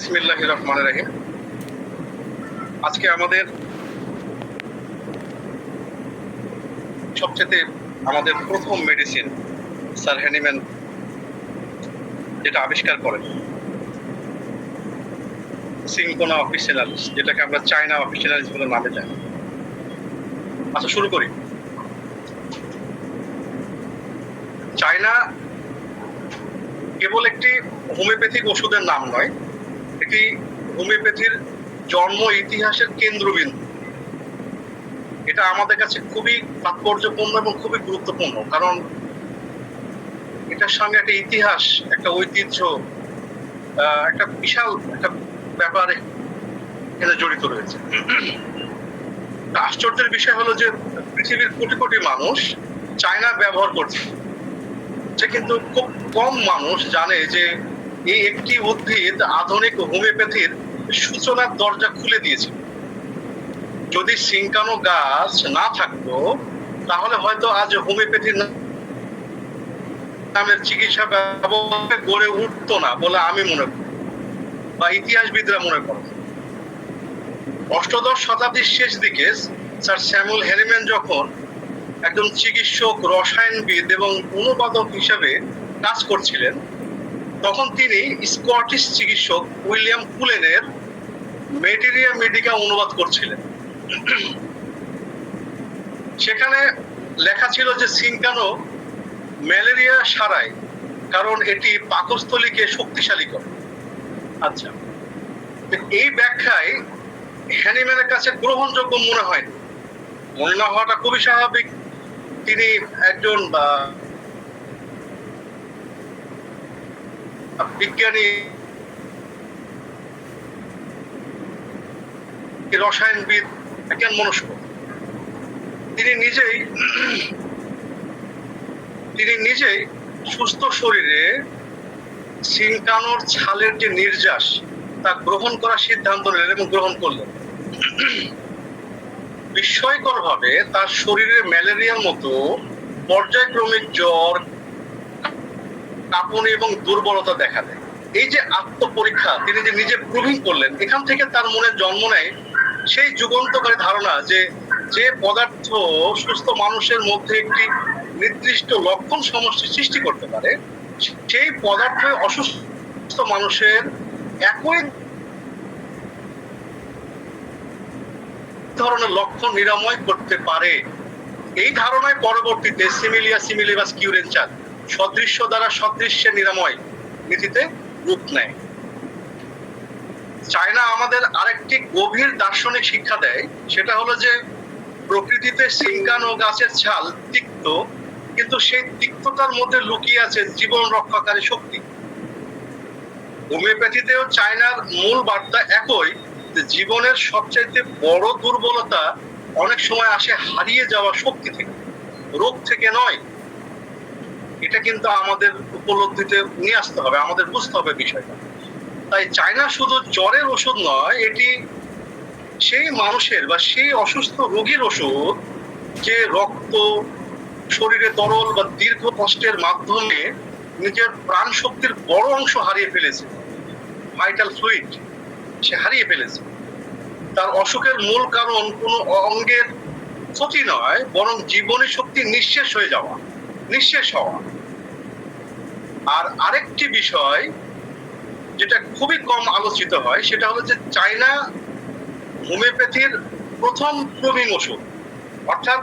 বিসমিল্লাহির রহমানির রহিম। আজকে আমাদের আমাদের প্রথম মেডিসিন স্যার হ্যানিম্যান যেটা আবিষ্কার করেন, সিনকোনা অফিসিনালিস, যেটাকে আমরা চায়না অফিসিনালিস বলে নামে জানি। আচ্ছা, শুরু করি। চায়না কেবল একটি হোমিওপ্যাথিক ওষুধের নাম নয়, এটি হোমিওপ্যাথির জন্ম ইতিহাসের কেন্দ্রবিন্দু। এটা আমাদের কাছে খুবই তাৎপর্যপূর্ণ এবং খুবই গুরুত্বপূর্ণ, কারণ এটার সঙ্গে একটা ইতিহাস, একটা ঐতিহ্য, একটা বিশাল একটা ব্যাপার এখানে জড়িত রয়েছে। আশ্চর্যের বিষয় হলো যে পৃথিবীর কোটি কোটি মানুষ চায়না ব্যবহার করছে, কিন্তু খুব কম মানুষ জানে যে এই একটি উদ্ভিদ আধুনিক হোমিওপ্যাথির সূচনার দরজা খুলে দিয়েছে। যদি সিনকানো গাছ না থাকতো তাহলে হয়তো আজ হোমিওপ্যাথির নামের চিকিৎসা ব্যবস্থা গড়ে উঠতো না বলে আমি মনে করি, বা ইতিহাসবিদরা মনে করেন। অষ্টাদশ শতাব্দীর শেষ দিকে স্যার স্যামুয়েল হ্যানিম্যান যখন একজন চিকিৎসক, রসায়নবিদ এবং অনুবাদক হিসেবে কাজ করছিলেন, তখন তিনি স্কটিশ চিকিৎসক উইলিয়াম কুলেনের মেটেরিয়া মেডিকা অনুবাদ করছিলেন। সেখানে লেখা ছিল যে সিনকানো ম্যালেরিয়া সারায়, কারণ এটি পাকস্থলীকে শক্তিশালী করে। আচ্ছা, এই ব্যাখ্যায় হ্যানিম্যানের কাছে গ্রহণযোগ্য মনে হয়নি। মনে না হওয়াটা খুবই স্বাভাবিক। তিনি একজন বিজ্ঞানী, রসায়নবিদ, একজন মনস্ক। তিনি নিজেই সুস্থ শরীরে সিনকানোর ছালের যে নির্যাস তা গ্রহণ করার সিদ্ধান্ত নিলেন এবং গ্রহণ করলেন। বিস্ময়কর ভাবে তার শরীরে ম্যালেরিয়ার মতো পর্যায়ক্রমিক জ্বর, কাঁপুনি এবং দুর্বলতা দেখা দেয়। এই যে আত্মপরীক্ষা তিনি যে নিজে প্রুভিং করলেন, এখান থেকে তার মনে জন্ম নেয় সেই যুগান্তকারী ধারণা যে পদার্থ সুস্থ মানুষের মধ্যে একটি নির্দিষ্ট লক্ষণ সমষ্টি সৃষ্টি করতে পারে, সেই পদার্থ অসুস্থ মানুষের একই ধরনের লক্ষণ নিরাময় করতে পারে। এই ধারণায় পরবর্তীতে সিমিলিয়া সিমিলিবাস কিউরেন্সার, সদৃশ্য দ্বারা সদৃশ্যের নিরাময় নীতিতে রূপ নেয়। চায়না আমাদের আরেকটি গভীর দার্শনিক শিক্ষা দেয়, সেটা হলো যে প্রকৃতিতে সিনকানো গাছের ছাল তিক্ত, কিন্তু সেই তিক্ততার মধ্যে লুকিয়ে আছে জীবন রক্ষাকারী শক্তি। হোমিওপ্যাথিতেও চায়নার মূল বার্তা একই, যে জীবনের সবচাইতে বড় দুর্বলতা অনেক সময় আসে হারিয়ে যাওয়া শক্তি থেকে, রোগ থেকে নয়। এটা কিন্তু আমাদের উপলব্ধিতে নিয়ে আসতে হবে, আমাদের বুঝতে হবে বিষয়টা। তাই চায়না শুধু জ্বরের ওষুধ নয়, এটি সেই মানুষের বা সেই অসুস্থ রোগীর ওষুধ যে রক্ত, শরীরে তরল বা দীর্ঘ কষ্টের মাধ্যমে নিজের প্রাণ শক্তির বড় অংশ হারিয়ে ফেলেছে, ভাইটাল ফ্লুইড সে হারিয়ে ফেলেছে। তার অসুখের মূল কারণ কোনো অঙ্গের ক্ষতি নয়, বরং জীবনী শক্তি নিঃশেষ হওয়া। আর আরেকটি বিষয় যেটা খুবই কম আলোচিত হয়, সেটা হলো যে চায়না হোমিওপ্যাথির প্রথম প্রবীণ ওষুধ। অর্থাৎ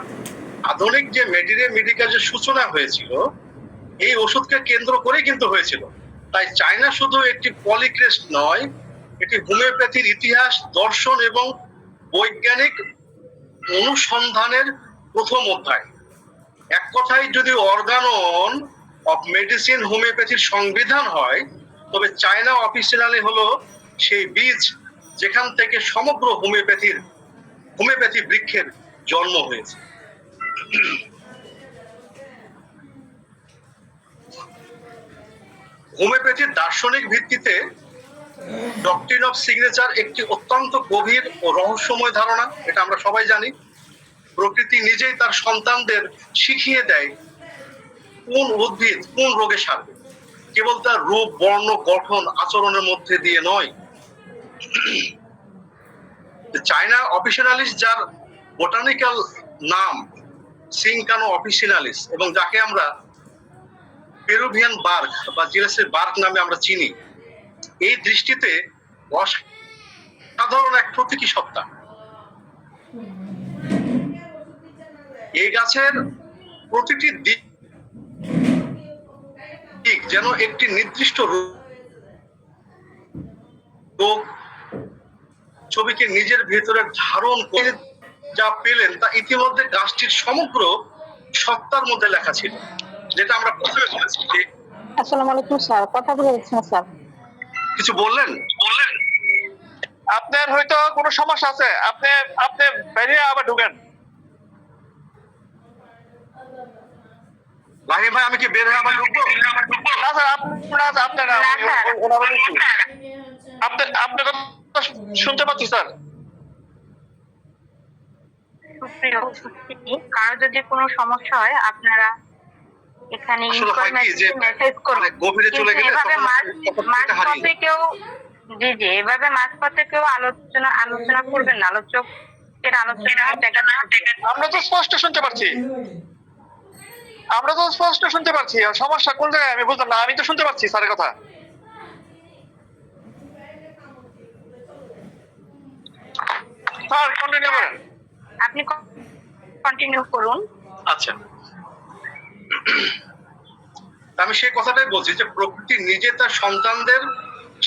আধুনিক যে মেটেরিয়া মেডিকা যে সূচনা হয়েছিল, এই ওষুধকে কেন্দ্র করে কিন্তু হয়েছিল। তাই চায়না শুধু একটি পলিক্রেস্ট নয়, এটি হোমিওপ্যাথির ইতিহাস, দর্শন এবং বৈজ্ঞানিক অনুসন্ধানের প্রথম অধ্যায়। এক কথায় যদি অর্গানন অফ মেডিসিন হোমিওপ্যাথির সংবিধান হয়, তবে চায়না অফিসিয়ালি হলো সেই বীজ যেখান থেকে সমগ্র হোমিওপ্যাথি বৃক্ষের জন্ম হয়েছে। হোমিওপ্যাথির দার্শনিক ভিত্তিতে ডক্ট্রিন অফ সিগনেচার একটি অত্যন্ত গভীর ও রহস্যময় ধারণা, এটা আমরা সবাই জানি। প্রকৃতি নিজেই তার সন্তানদের শিখিয়ে দেয় কোন উদ্ভিদ কোন রোগে সারবে, কেবল তার রূপ, বর্ণ, গঠন, আচরণের মধ্যে দিয়ে নয়। চায়না অফিসিয়ালিস, যার বোটানিক্যাল নাম সিনকানো অফিসিনালিস, এবং যাকে আমরা পেরুভিয়ান বার্ক বা জিরাসের বার্ক নামে আমরা চিনি, এই দৃষ্টিতে অসাধারণ এক প্রতীকী সত্তা। এই গাছের প্রতিটি দিক যেন একটি নির্দিষ্ট রোগ ছবিকে নিজের ভেতরে ধারণ করে যা পেলেন তা ইতিমধ্যে গাছটির সমগ্র সত্তার মধ্যে লেখা ছিল, যেটা আমরা প্রথমে বলেছি। আসসালামু আলাইকুম স্যার, কথা বলেছেন স্যার। কিছু বললেন? আপনার হয়তো কোনো সমস্যা আছে, আপনি আপনি বেরিয়ে আবার ঢুকেন। ভাই আমি কি বের হয়ে আবার ঢুকবো? না স্যার, আপনার আপনি কথা শুনতে পাচ্ছি স্যার। কারো যদি কোনো সমস্যা হয় আপনারা এখানে মেসেজ করুন। গভীরে চলে গেলে এভাবে মাঝপথে কেউ এভাবে মাঝপথে কেউ আলোচনা করবেন না। আলোচকের আলোচনা আমরা তো স্পষ্ট শুনতে পাচ্ছি, সমস্যা কোন জায়গায় আমি বুঝলাম না। আমি তো শুনতে পাচ্ছি স্যারের কথা। স্যার কন্টিনিউ করেন। আপনি কন্টিনিউ করুন। আচ্ছা, আমি সেই কথাটাই বলছি যে প্রকৃতি নিজে তার সন্তানদের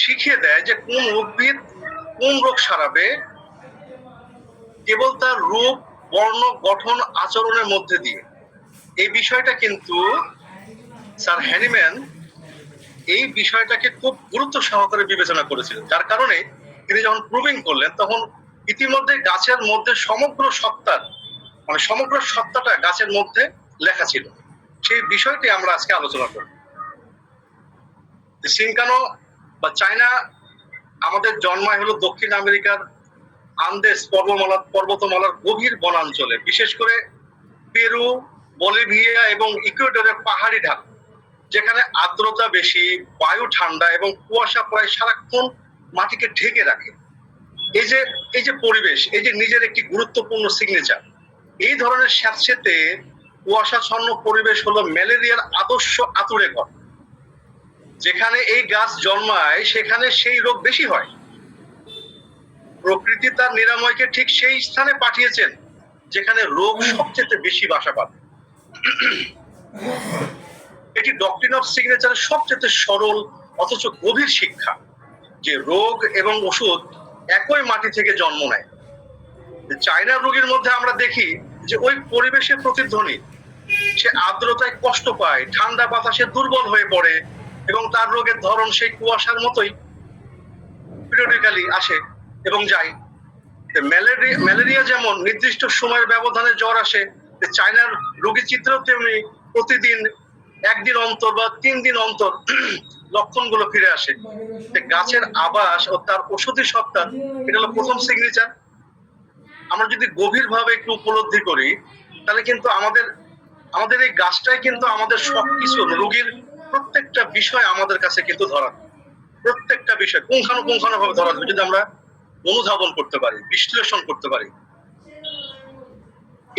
শিখিয়ে দেয় যে কোন উদ্ভিদ কোন রোগ সারাবে, কেবল তার রূপ, বর্ণ, গঠন, আচরণের মধ্যে দিয়ে। এই বিষয়টা কিন্তু স্যার হ্যানিম্যান এই বিষয়টাকে খুব গুরুত্ব সহকারে বিবেচনা করেছিলেন, যার কারণে তিনি যখন প্রুভিং করলেন তখন ইতিমধ্যে গাছের মধ্যে সমগ্র সত্তাটা গাছের মধ্যে লেখা ছিল। সেই বিষয়টি আমরা আজকে আলোচনা করব। সিনকানো বা চায়না আমাদের জন্মায় হলো দক্ষিণ আমেরিকার আন্দেস পর্বতমালার গভীর বনাঞ্চলে, বিশেষ করে পেরু, বলিভিয়া এবং ইকুয়েডরের পাহাড়ি ঢাক, যেখানে আর্দ্রতা বেশি, বায়ু ঠান্ডা এবং কুয়াশা প্রায় সারাক্ষণ মাটিকে ঢেকে রাখে। এই যে পরিবেশ, এই যে নিজের একটি গুরুত্বপূর্ণ সিগনেচার। এই ধরনের স্যাঁতসেঁতে কুয়াশাচ্ছন্ন পরিবেশ হলো ম্যালেরিয়ার আদর্শ আতুড়ে ঘর। যেখানে এই গাছ জন্মায় সেখানে সেই রোগ বেশি হয়। প্রকৃতি তার নিরাময়কে ঠিক সেই স্থানে পাঠিয়েছেন যেখানে রোগ সবচেয়ে বেশি বাসা বাঁধে। এটি ডক্ট্রিন অফ সিগনেচারের সবচেয়ে সরল অথচ গভীর শিক্ষা, যে রোগ এবং ওষুধ একই মাটি থেকে জন্ম নেয়। চায়নার রোগীর মধ্যে আমরা দেখি যে ওই পরিবেশের প্রতিধ্বনি, সে আর্দ্রতায় কষ্ট পায়, ঠান্ডা বাতাসে দুর্বল হয়ে পড়ে এবং তার রোগের ধরন সেই কুয়াশার মতোই পিরিয়ডিক্যালি আসে এবং যায়। ম্যালেরিয়া যেমন নির্দিষ্ট সময়ের ব্যবধানে জ্বর আসে, চায়নার রোগী চিত্র তেমনি প্রতিদিন একদিন অন্তর বা 3 দিন অন্তর লক্ষণগুলো ফিরে আসে। গাছের আবাস ও তার ওষুধি সত্তা, এটা হলো প্রথম সিগনেচার। আমরা যদি গভীরভাবে একটু উপলব্ধি করি তাহলে কিন্তু আমাদের এই গাছটাই কিন্তু আমাদের সবকিছু, রোগীর প্রত্যেকটা বিষয় আমাদের কাছে কিন্তু ধরা, প্রত্যেকটা বিষয় পুঙ্খানুপুঙ্খানুভাবে ধরা যাবে যদি আমরা অনুধাবন করতে পারি, বিশ্লেষণ করতে পারি।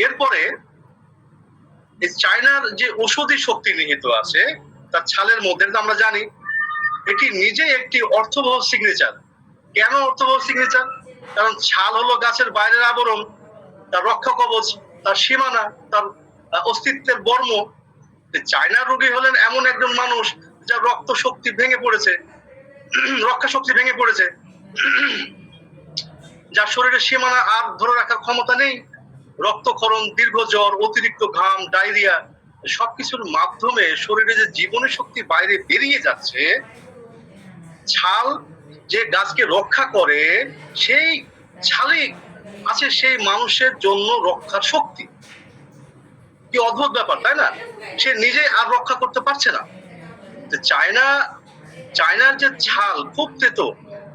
এরপরে এই চায়নার যে ঔষধি শক্তি নিহিত আছে তার ছালের মধ্যে, আমরা জানি এটি নিজে একটি অর্থবহ সিগনেচার। কেন অর্থবহ সিগনেচার? কারণ ছাল হলো গাছের বাইরের আবরণ, তার রক্ষা কবচ, তার সীমানা, তার অস্তিত্বের বর্ম। চায়নার রোগী হলেন এমন একজন মানুষ যার রক্ত শক্তি ভেঙে পড়েছে, রক্ষা শক্তি ভেঙে পড়েছে, যার শরীরের সীমানা আর ধরে রাখার ক্ষমতা নেই। রক্তক্ষরণ, দীর্ঘ জ্বর, অতিরিক্ত ঘাম, ডায়রিয়া, সবকিছুর মাধ্যমে শরীরে যে জীবনী শক্তি বাইরে বেরিয়ে যাচ্ছে, ছাল যে গাছকে রক্ষা করে সেই ছালে আছে সেই মানুষের জন্য রক্ষার শক্তি। কি অদ্ভুত ব্যাপার, তাই না? সে নিজে আর রক্ষা করতে পারছে না। চায়নার যে ছাল খুব তেতো,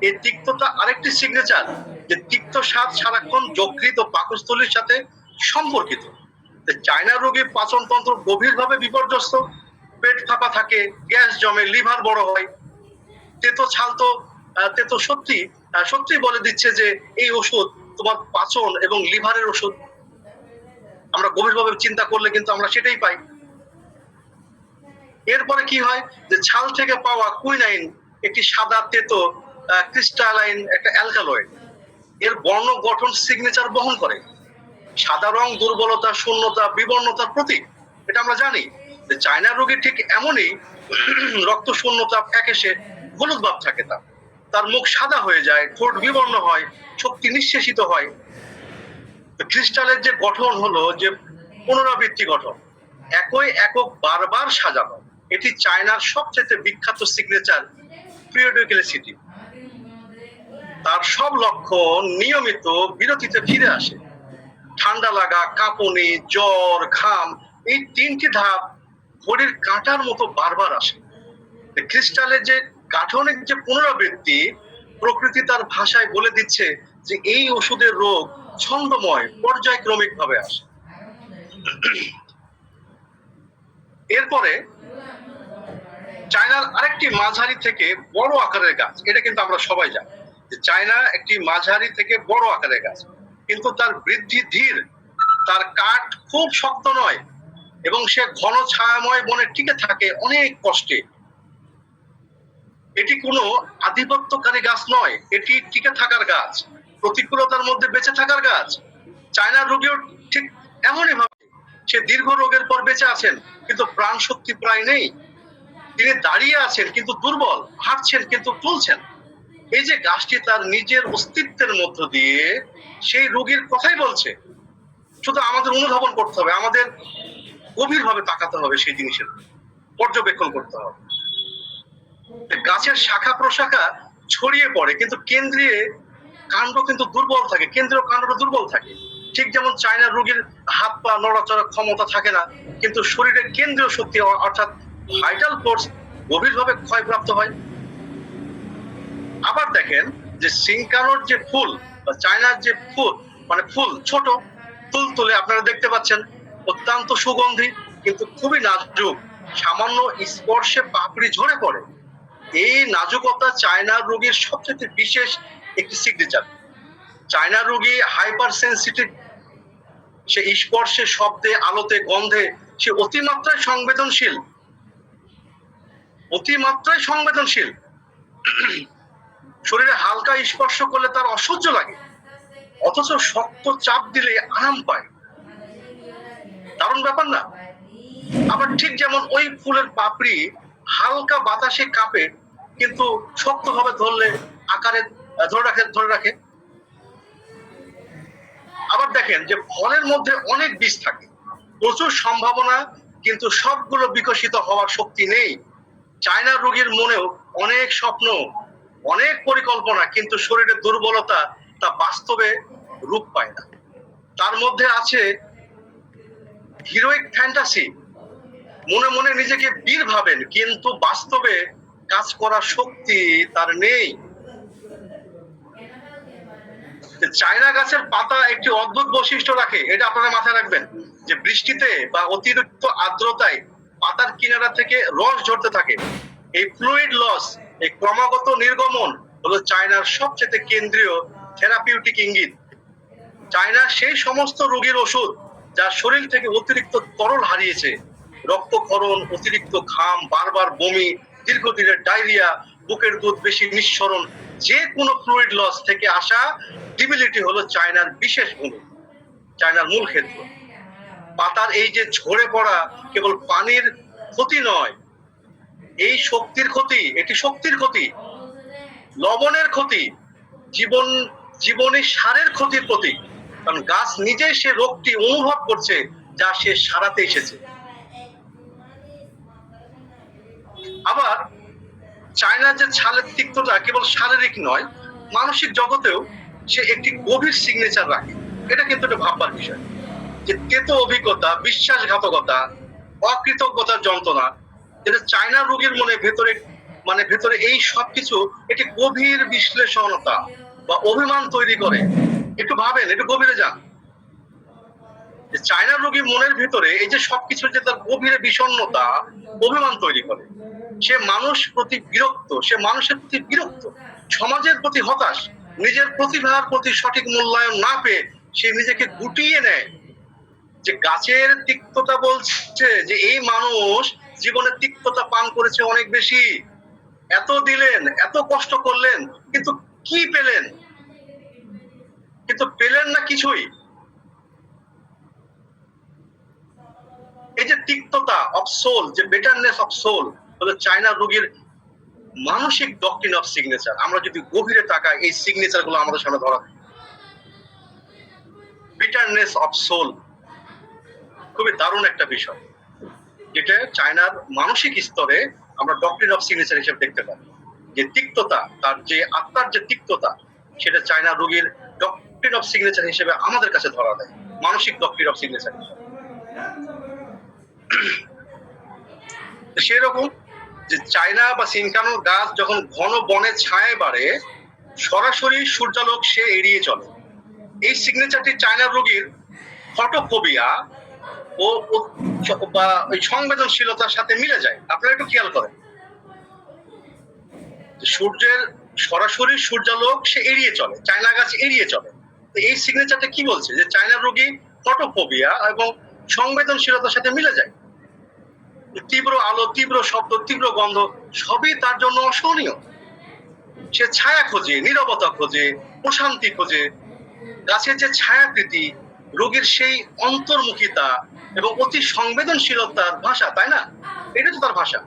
এই তিক্ততা আরেকটি সিগনেচার, যে তিক্ত স্বাদ সারাক্ষণ যকৃত ও পাকস্থলীর সাথে সম্পর্কিত। চায়নার রোগীর পাচনতন্ত্র গভীরভাবে বিপর্যস্ত, পেট ফাঁপা থাকে, গ্যাস জমে, লিভার বড় হয়। তেতো ছাল তো তেতো সত্যি, সত্যি বলে দিচ্ছে যে এই ওষুধ তোমার পাচন এবং লিভারের ওষুধ। আমরা গভীরভাবে চিন্তা করলে কিন্তু আমরা সেটাই পাই। এরপরে কি হয়, যে ছাল থেকে পাওয়া কুইনাইন একটি সাদা তেতো ক্রিস্টালাইন একটা অ্যালকালয়েড, এর বর্ণ গঠন সিগনেচার বহন করে। সাদা রং দুর্বলতা, শূন্যতা, বিবর্ণতার প্রতীক, এটা আমরা জানি। যে চায়না রোগী ঠিক এমনই, রক্ত শূন্যতা, ফ্যাকাশে হলুদ ভাব থাকে তার মুখ সাদা হয়ে যায়, ঠোঁট বিবর্ণ হয়, শক্তি নিঃশেষিত হয়। ক্রিস্টালের যে গঠন হলো যে পুনরাবৃত্তি গঠন, একই একক বারবার সাজানো, এটি চায়নার সবচেয়ে বিখ্যাত সিগনেচার পিরিয়ডিক্যালিসিটি। তার সব লক্ষণ নিয়মিত বিরতিতে ফিরে আসে। ঠান্ডা লাগা, কাঁপুনি, জ্বর, ঘাম, এই তিনটি ধাপ ঘড়ির কাঁটার মতো বারবার আসে। ক্রিস্টালের যে গাঠনিক যে পুনরাবৃত্তি, প্রকৃতি তার ভাষায় বলে দিচ্ছে যে এই ওষুধের রোগ ছন্দময়, পর্যায়ক্রমিক ভাবে আসে। এরপরে চায়নার আরেকটি মাঝারি থেকে বড় আকারের গাছ, এটা কিন্তু আমরা সবাই জানি যে চায়না একটি মাঝারি থেকে বড় আকারের গাছ, কিন্তু তার বৃদ্ধি ধীর, তার কাঠ খুব শক্ত নয় এবং সে ঘন ছায়াময় বনে টিকে থাকে অনেক কষ্টে। এটি কোনো আধিপত্যকারী গাছ নয়, এটি টিকে থাকার গাছ, প্রতিকূলতার মধ্যে বেঁচে থাকার গাছ। চায়নার রোগীও ঠিক এমনই ভাবে, সে দীর্ঘ রোগের পর বেঁচে আছেন কিন্তু প্রাণ শক্তি প্রায় নেই। তিনি দাঁড়িয়ে আছেন কিন্তু দুর্বল, হাঁটছেন কিন্তু চলছেন। এই যে গাছটি তার নিজের অস্তিত্বের মধ্য দিয়ে সেই রোগীর কথাই বলছে। শুধু আমাদের অনুধাবন করতে হবে, আমাদের গভীরভাবে তাকাতে হবে, সেই জিনিসের পর্যবেক্ষণ করতে হবে। গাছের শাখা প্রশাখা ছড়িয়ে পড়ে কিন্তু কেন্দ্রীয় কাণ্ড কিন্তু দুর্বল থাকে, কেন্দ্রীয় কাণ্ডটা দুর্বল থাকে। ঠিক যেমন চায়নার রোগীর হাত পা নড়াচড়ার ক্ষমতা থাকে না, কিন্তু শরীরের কেন্দ্রীয় শক্তি অর্থাৎ ভাইটাল ফোর্স গভীরভাবে ক্ষয়প্রাপ্ত হয়। আবার দেখেন যে সিংকানোর যে ফুল বা চায়নার যে ফুল, মানে ফুল ছোট তুলতুলে আপনারা দেখতে পাচ্ছেন, অত্যন্ত সুগন্ধি কিন্তু খুবই নাজুক, সামান্য স্পর্শে পাপড়ি ঝরে পড়ে। এই নাজুকতা চায়নার রোগীর সবচেয়ে বিশেষ একটি সিগনেচার। চায়নার রোগী হাইপার সেন্সিটিভ, সে স্পর্শে, শব্দে, আলোতে, গন্ধে সে অতিমাত্রায় সংবেদনশীল, অতিমাত্রায় সংবেদনশীল। শরীরে হালকা স্পর্শ করলে তার অসহ্য লাগে, অথচ শক্ত চাপ দিলে আরাম পায়। দারুণ ব্যাপার না? আবার ঠিক যেমন ওই ফুলের পাপড়ি হালকা বাতাসে কাঁপে কিন্তু শক্তভাবে ধরলে আকারে ধরে রাখে। আবার দেখেন যে ফলের মধ্যে অনেক বীজ থাকে, প্রচুর সম্ভাবনা, কিন্তু সবগুলো বিকশিত হওয়ার শক্তি নেই। চায়নার রোগীর মনেও অনেক স্বপ্ন, অনেক পরিকল্পনা, কিন্তু শরীরের দুর্বলতা তা বাস্তবে রূপ পায় না। তার মধ্যে আছে হিরোইক ফ্যান্টাসি, মনে মনে নিজেকে বীর ভাবেন কিন্তু বাস্তবে কাজ করার শক্তি তার নেই। চায়না গাছের পাতা একটি অদ্ভুত বৈশিষ্ট্য রাখে, এটা আপনারা মাথায় রাখবেন, যে বৃষ্টিতে বা অতিরিক্ত আর্দ্রতায় পাতার কিনারা থেকে রস ঝরতে থাকে। এই ফ্লুইড লস, এই ক্রমাগত নির্গমন হলো চায়নার সবচেয়ে কেন্দ্রীয় থেরাপিউটিক ইঙ্গিত। চায়না সেই সমস্ত রোগীর ওষুধ যার শরীর থেকে অতিরিক্ত তরল হারিয়েছে, রক্তক্ষরণ, অতিরিক্ত ঘাম, বারবার বমি, দীর্ঘদিনের ডায়রিয়া, বুকের দুধ বেশি নিঃসরণ, যে কোনো ফ্লুইড লস থেকে আসা ডিবিলিটি হলো চায়নার বিশেষ ভূমি, চায়নার মূল ক্ষেত্র। পাতার এই যে ঝরে পড়া কেবল পানির ক্ষতি নয়, এই শক্তির ক্ষতি, এটি শক্তির ক্ষতি, লবণের ক্ষতি, জীবনে সারের ক্ষতির প্রতীক। কারণ গাছ নিজেই সে রোগটি অনুভব করছে যা সে সারাতে এসেছে। আবার চায়নার যে ছালের তিক্ততা কেবল শারীরিক নয়, মানসিক জগতেও সে একটি গভীর সিগনেচার রাখে। এটা কিন্তু একটা ভাববার বিষয়, যে তেতো অভিজ্ঞতা, বিশ্বাসঘাতকতা, অকৃতজ্ঞতার যন্ত্রণা, যেটা চায়না রোগীর মনে ভেতরে এই সবকিছু একটি গভীর বিশ্লেষণতা বা অভিমান তৈরি করে। একটু ভাবেন, একটু গভীরে যান। চায়না রোগী মনের ভিতরে এই যে সবকিছু, যে তার গভীরে বিষণ্ণতা, অভিমান তৈরি করে। সে মানুষের প্রতি বিরক্ত, সমাজের প্রতি হতাশ, নিজের প্রতিভার প্রতি সঠিক মূল্যায়ন না পেয়ে সে নিজেকে গুটিয়ে নেয়। যে গাছের তিক্ততা বলছে যে এই মানুষ জীবনের তিক্ততা পান করেছে অনেক বেশি, এত দিলেন, এত কষ্ট করলেন, কিন্তু কি পেলেন? কিন্তু পেলেন না কিছুই। এই যে তিক্ততা অফ সোল, যে বেটারনেস অফ সোল হলো চায়না রোগীর মানসিক ডক্ট্রিন অফ সিগনেচার। আমরা যদি গভীরে তাকাই এই সিগনেচার গুলো আমাদের সামনে ধরা, বিটারনেস অফ সোল খুবই দারুণ একটা বিষয়, যেটা চায়নার মানসিক স্তরে আমরা ডক্ট্রিন অফ সিগনেচার হিসেবে দেখতে পাই। যে তিক্ততা, তার যে আত্মার যে তিক্ততা, সেটা চায়না রোগীর ডক্ট্রিন অফ সিগনেচার হিসেবে আমাদের কাছে ধরা দেয়, মানসিক ডক্ট্রিন অফ সিগনেচার হিসেবে। সেরকম যে চায়না বা সিনকানোর গাছ যখন ঘন বনে ছায় বাড়ে, সরাসরি সূর্যালোক সে এড়িয়ে চলে। এই সিগনেচারটি চায়না রোগীর ফটোফোবিয়া ও বা ওই সংবেদনশীলতার সাথে মিলে যায়। আপনারা একটু খেয়াল করেন, সূর্যের সরাসরি সূর্যালোক সে এড়িয়ে চলে, চায়না গাছ এড়িয়ে চলে। তো এই সিগনেচারটা কি বলছে? যে চায়না রোগী ফটোফোবিয়া এবং সংবেদনশীলতার সাথে মিলে যায়। তীব্র আলো, তীব্র শব্দ, তীব্র গন্ধ সবই তার জন্য অসহনীয়। সে ছায়া খোঁজে, নীরবতা খোঁজে, প্রশান্তি খোঁজে। গাছের যে ছায়াকৃতি, রোগীর সেই অন্তর্মুখিতা এবং অতি সংবেদনশীলতার ভাষা, তাই না? এটা তো তার ভাষা।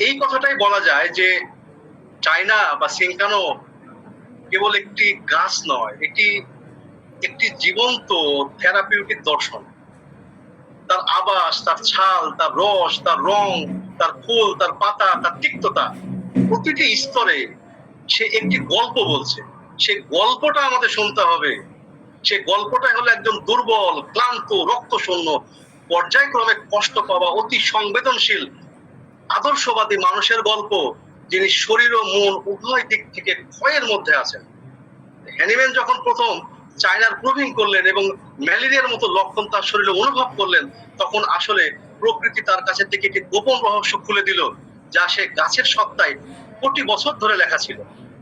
এই কথাটাই বলা যায় যে চায়না বা সিনকানো কেবল একটি গাছ নয়, এটি একটি জীবন্ত থেরাপিউটিক দর্শন। তার আবাস, তার ছাল, তার রস, তার রং, তার ফুল, তার পাতা, তার তিক্ততা, প্রতিটি স্তরে সে একটি গল্প বলছে। সে গল্পটা আমাদের শুনতে হবে। সে গল্পটাই হলো একজন দুর্বল, ক্লান্ত, রক্তশূন্য, পর্যায়ক্রমে কষ্ট পাওয়া, অতি সংবেদনশীল, আদর্শবাদী মানুষের গল্প, যিনি শরীর ও মন উভয় দিক থেকে ক্ষয়ের মধ্যে আছেন। হ্যানিম্যান যখন প্রথম চায়নার প্রুভিং করলেন এবং ম্যালেরিয়ার মতো লক্ষণ তার শরীরে অনুভব করলেন, তখন আসলে প্রকৃতি তার কাছে থেকে একটি গোপন রহস্য খুলে দিল, যা সে গাছের সত্তায় কোটি বছর ধরে লেখা ছিল,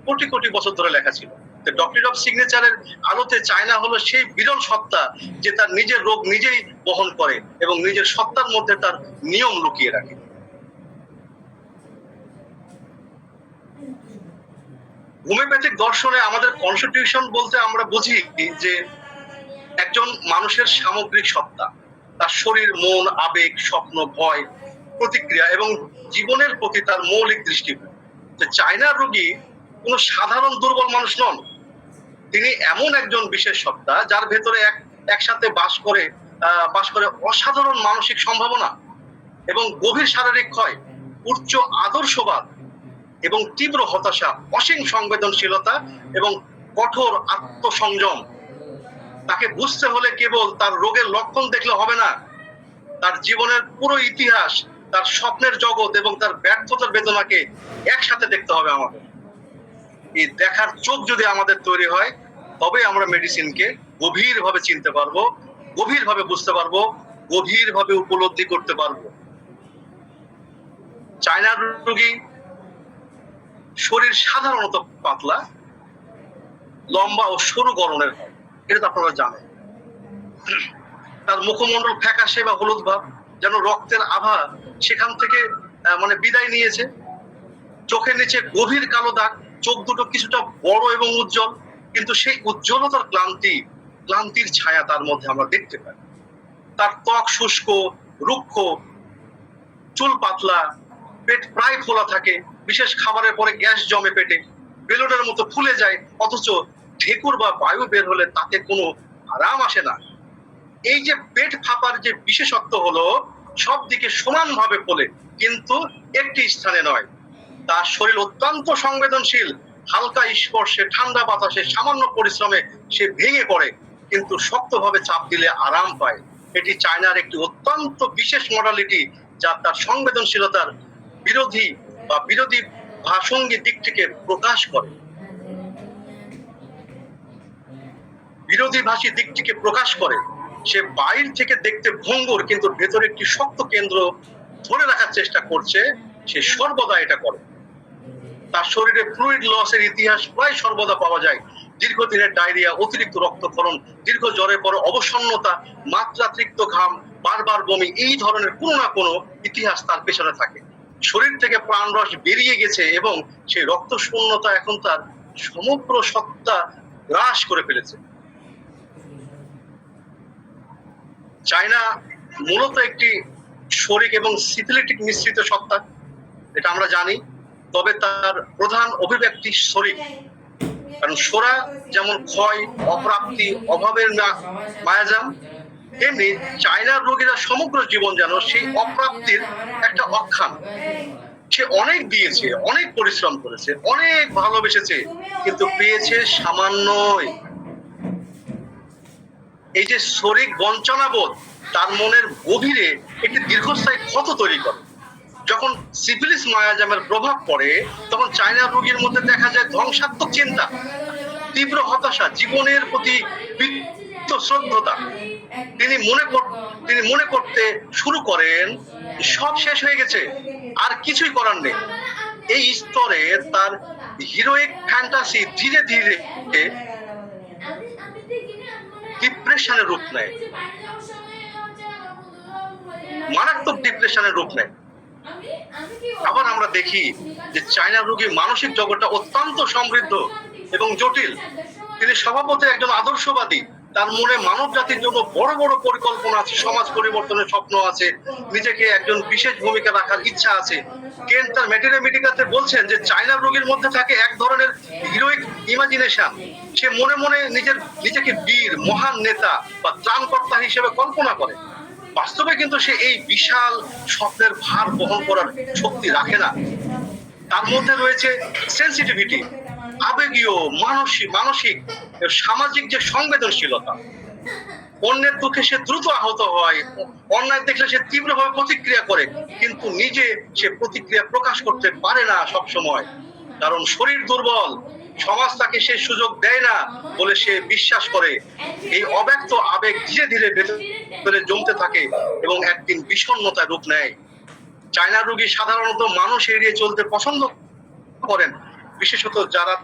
কোটি কোটি বছর ধরে লেখা ছিল। ডক্ট্রিন অফ সিগনেচারের আলোতে চায়না হলো সেই বিরল সত্তা যে তার নিজের রোগ নিজেই বহন করে এবং নিজের সত্তার মধ্যে তার নিয়ম লুকিয়ে রাখে। হোমিওপ্যাথিক দর্শনে আমাদের কনস্টিটিউশন বলতে আমরা বুঝি যে একজন মানুষের সামগ্রিক সত্তা, তার শরীর, মন, আবেগ, স্বপ্ন, ভয়, প্রতিক্রিয়া এবং জীবনের প্রতি তার মৌলিক দৃষ্টিভঙ্গি। চায়নার রোগী কোনো সাধারণ দুর্বল মানুষ নন, তিনি এমন একজন বিশেষ সত্তা যার ভেতরে একসাথে বাস করে অসাধারণ মানসিক সম্ভাবনা এবং গভীর শারীরিক ক্ষয়, উচ্চ আদর্শবাদ এবং তীব্র হতাশা, অসীম সংবেদনশীলতা এবং কঠোর আত্মসংযম। তাকে বুঝতে হলে কেবল তার রোগের লক্ষণ দেখলে হবে না, তার জীবনের পুরো ইতিহাস, তার স্বপ্নের জগৎ এবং তার ব্যর্থতার বেদনাকে একসাথে দেখতে হবে আমাদের। এই দেখার চোখ যদি আমাদের তৈরি হয়, তবে আমরা মেডিসিনকে গভীরভাবে চিনতে পারবো, গভীরভাবে বুঝতে পারবো, গভীরভাবে উপলব্ধি করতে পারবো। চায়নার রোগী শরীর সাধারণত পাতলা, লম্বা ও সরু গড়নের হয়, এটা তো আপনারা জানেন। তার মুখমণ্ডল ফ্যাকাশে বা হলুদ ভাব, যেন রক্তের আভা সেখান থেকে বিদায় নিয়েছে। চোখের নিচে গভীর কালো দাগ, চোখ দুটো কিছুটা বড় এবং উজ্জ্বল, কিন্তু সেই উজ্জ্বলতার ক্লান্তির ছায়া তার মধ্যে আমরা দেখতে পাই। তার ত্বক শুষ্ক, রুক্ষ, চুল পাতলা, পেট প্রায় ফোলা থাকে, বিশেষ খাবারের পরে গ্যাস জমে পেটে, বেলুনের মতো ফুলে যায়, অথচ ঢেকুর বা বায়ু বের হলে তাতে কোনো আরাম আসে না। এই যে পেট ফাঁপার যে বিশেষত্ব হলো সব দিকে সমানভাবে ফোলে, কিন্তু একটি স্থানে নয়। তার শরীর অত্যন্ত সংবেদনশীল, হালকা স্পর্শে, ঠান্ডা বাতাসে, সামান্য পরিশ্রমে সে ভেঙে পড়ে, কিন্তু শক্তভাবে চাপ দিলে আরাম পায়। এটি চায়নার একটি অত্যন্ত বিশেষ মডালিটি, যা তার সংবেদনশীলতার বিরোধী ভাষঙ্গী দিকটিকে প্রকাশ করে, বিরোধীভাষী দিকটিকে প্রকাশ করে। সে বাইর থেকে দেখতে ভঙ্গুর, কিন্তু ভেতরে একটি শক্ত কেন্দ্র ধরে রাখার চেষ্টা করছে, সে সর্বদা এটা করে। তার শরীরে ফ্লুইড লসের ইতিহাস প্রায় সর্বদা পাওয়া যায়। দীর্ঘদিনের ডায়রিয়া, অতিরিক্ত রক্তক্ষরণ, দীর্ঘ জ্বরের পর অবসন্নতা, মাত্রাতিরিক্ত ঘাম, বারবার বমি, এই ধরনের কোনো না কোনো ইতিহাস তার পেছনে থাকে। শরীর থেকে প্রাণরস বেরিয়ে গেছে এবং সেই রক্ত শূন্যতা এখন তার সমগ্র সত্তা গ্রাস করে ফেলেছে। চায়না মূলত একটি শরিক এবং সিফিলিটিক মিশ্রিত সত্তা, এটা আমরা জানি। তবে তার প্রধান অভিব্যক্তি শরিক, কারণ সোরা যেমন ক্ষয়, অপ্রাপ্তি, অভাবের মায়াজাম, তেমনি চায়নার রোগীরা সমগ্র জীবন যেন সেই অপ্রাপ্তির একটা অখ্যান। সে অনেক দিয়েছে, অনেক পরিশ্রম করেছে, অনেক ভালোবেসেছে, কিন্তু পেয়েছে সামান্যই। এই যে শরিক বঞ্চনাবোধ তার মনের গভীরে একটি দীর্ঘস্থায়ী ক্ষত তৈরি করে। যখন সিফিলিস মায়াজামের প্রভাব পড়ে, তখন চায়নার রোগীর মধ্যে দেখা যায় ধ্বংসাত্মক চিন্তা, তীব্র হতাশা, জীবনের প্রতি শ্রদ্ধতা। তিনি মনে করতে শুরু করেন সব শেষ হয়ে গেছে, আর কিছুই করার নেই। এই স্তরে তার হিরোইক ফ্যান্টাসি ধীরে ধীরে ডিপ্রেশনের রূপ নেয়, মারাত্মক ডিপ্রেশনের রূপ নেয়। আবার আমরা দেখি যে চায়না রোগী মানসিক জগৎটা অত্যন্ত সমৃদ্ধ এবং জটিল। তিনি স্বভাবতই একজন আদর্শবাদী। তার মনে মানব জাতির জন্য বড় বড় পরিকল্পনা আছে, সমাজ পরিবর্তনের স্বপ্ন আছে, নিজেকে একজন বিশেষ ভূমিকা রাখার ইচ্ছা আছে। কেন তার ম্যাটেরিয়ামিটিকাতে বলছেন যে চায়না রোগীর মধ্যে থাকে এক ধরনের হিরোইক ইমাজিনেশন। সে মনে মনে নিজেকে বীর, মহান নেতা বা ত্রাণকর্তা হিসেবে কল্পনা করে। বাস্তবে কিন্তু সে এই বিশাল স্বপ্নের ভার বহন করার শক্তি রাখে না। তার মধ্যে রয়েছে সেন্সিটিভিটি, আবেগীয়, মানসিক সামাজিক যে সংবেদনশীলতা। অন্যের দুঃখে সে দ্রুত আহত হয়, অন্যায় দেখলে সে তীব্রভাবে প্রতিক্রিয়া করে, কিন্তু নিজে সে প্রতিক্রিয়া প্রকাশ করতে পারে না সব সময়, কারণ শরীর দুর্বল, সমাজ তাকে সে সুযোগ দেয় না বলে সে বিশ্বাস করে। এই অব্যক্ত আবেগ ধীরে ধীরে ভেতরে জমতে থাকে এবং একদিন বিষণ্ণতায় রূপ নেয়। চায়না রোগী সাধারণত মানুষ এড়িয়ে চলতে পছন্দ করেন, বিশেষত যারা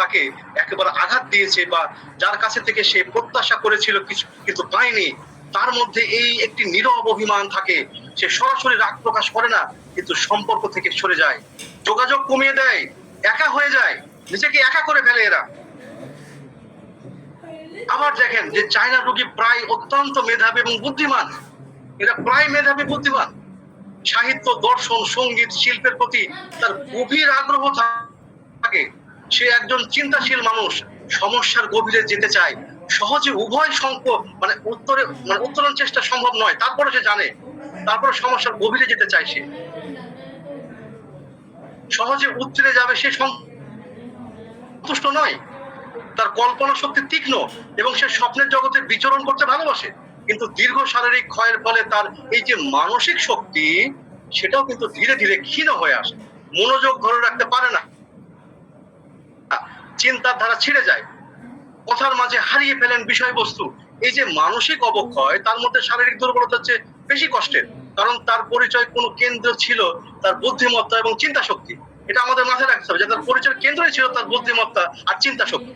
তাকে একেবারে আঘাত দিয়েছে বা যার কাছে থেকে সে প্রত্যাশা করেছিল কিছু কিন্তু পায়নি। তার মধ্যে এই একটি নীরব অভিমান থাকে। সে সরাসরি রাগ প্রকাশ করে না, কিন্তু সম্পর্ক থেকে সরে যায়, যোগাযোগ কমিয়ে দেয়, একা হয়ে যায়, নিজেকে একা করে ফেলে এরা। আবার দেখেন যে চায়না রোগী প্রায় অত্যন্ত মেধাবী এবং বুদ্ধিমান। এরা প্রায় মেধাবী, বুদ্ধিমান। সাহিত্য, দর্শন, সঙ্গীত, শিল্পের প্রতি তার গভীর আগ্রহ থাকে। সে একজন চিন্তাশীল মানুষ, সমস্যার গভীরে যেতে চায়। সহজে উভয় উত্তরণ চেষ্টা সম্ভব নয়, তারপরে সে জানে, তারপরে সমস্যার গভীরে যেতে চায়। সে সহজে উত্তরে যাবে, সে সন্তুষ্ট নয়। তার কল্পনা শক্তি তীক্ষ্ণ এবং সে স্বপ্নের জগতে বিচরণ করতে ভালোবাসে, কিন্তু দীর্ঘ শারীরিক ক্ষয়ের ফলে তার এই যে মানসিক শক্তি, সেটাও কিন্তু ধীরে ধীরে ক্ষীণ হয়ে আসে। মনোযোগ ধরে রাখতে পারে না, চিন্তার ধারা ছিঁড়ে যায়, কথার মাঝে হারিয়ে ফেলেন বিষয়বস্তু। এই যে মানসিক অবক্ষয়, তার মধ্যে শারীরিক দুর্বলতা হচ্ছে বেশি কষ্টের, কারণ তার পরিচয় কোনো কেন্দ্র ছিল তার বুদ্ধিমত্তা এবং চিন্তা শক্তি। এটা আমাদের মাথায় রাখতে হবে যে তার পরিচয় কেন্দ্রই ছিল তার বুদ্ধিমত্তা আর চিন্তা শক্তি।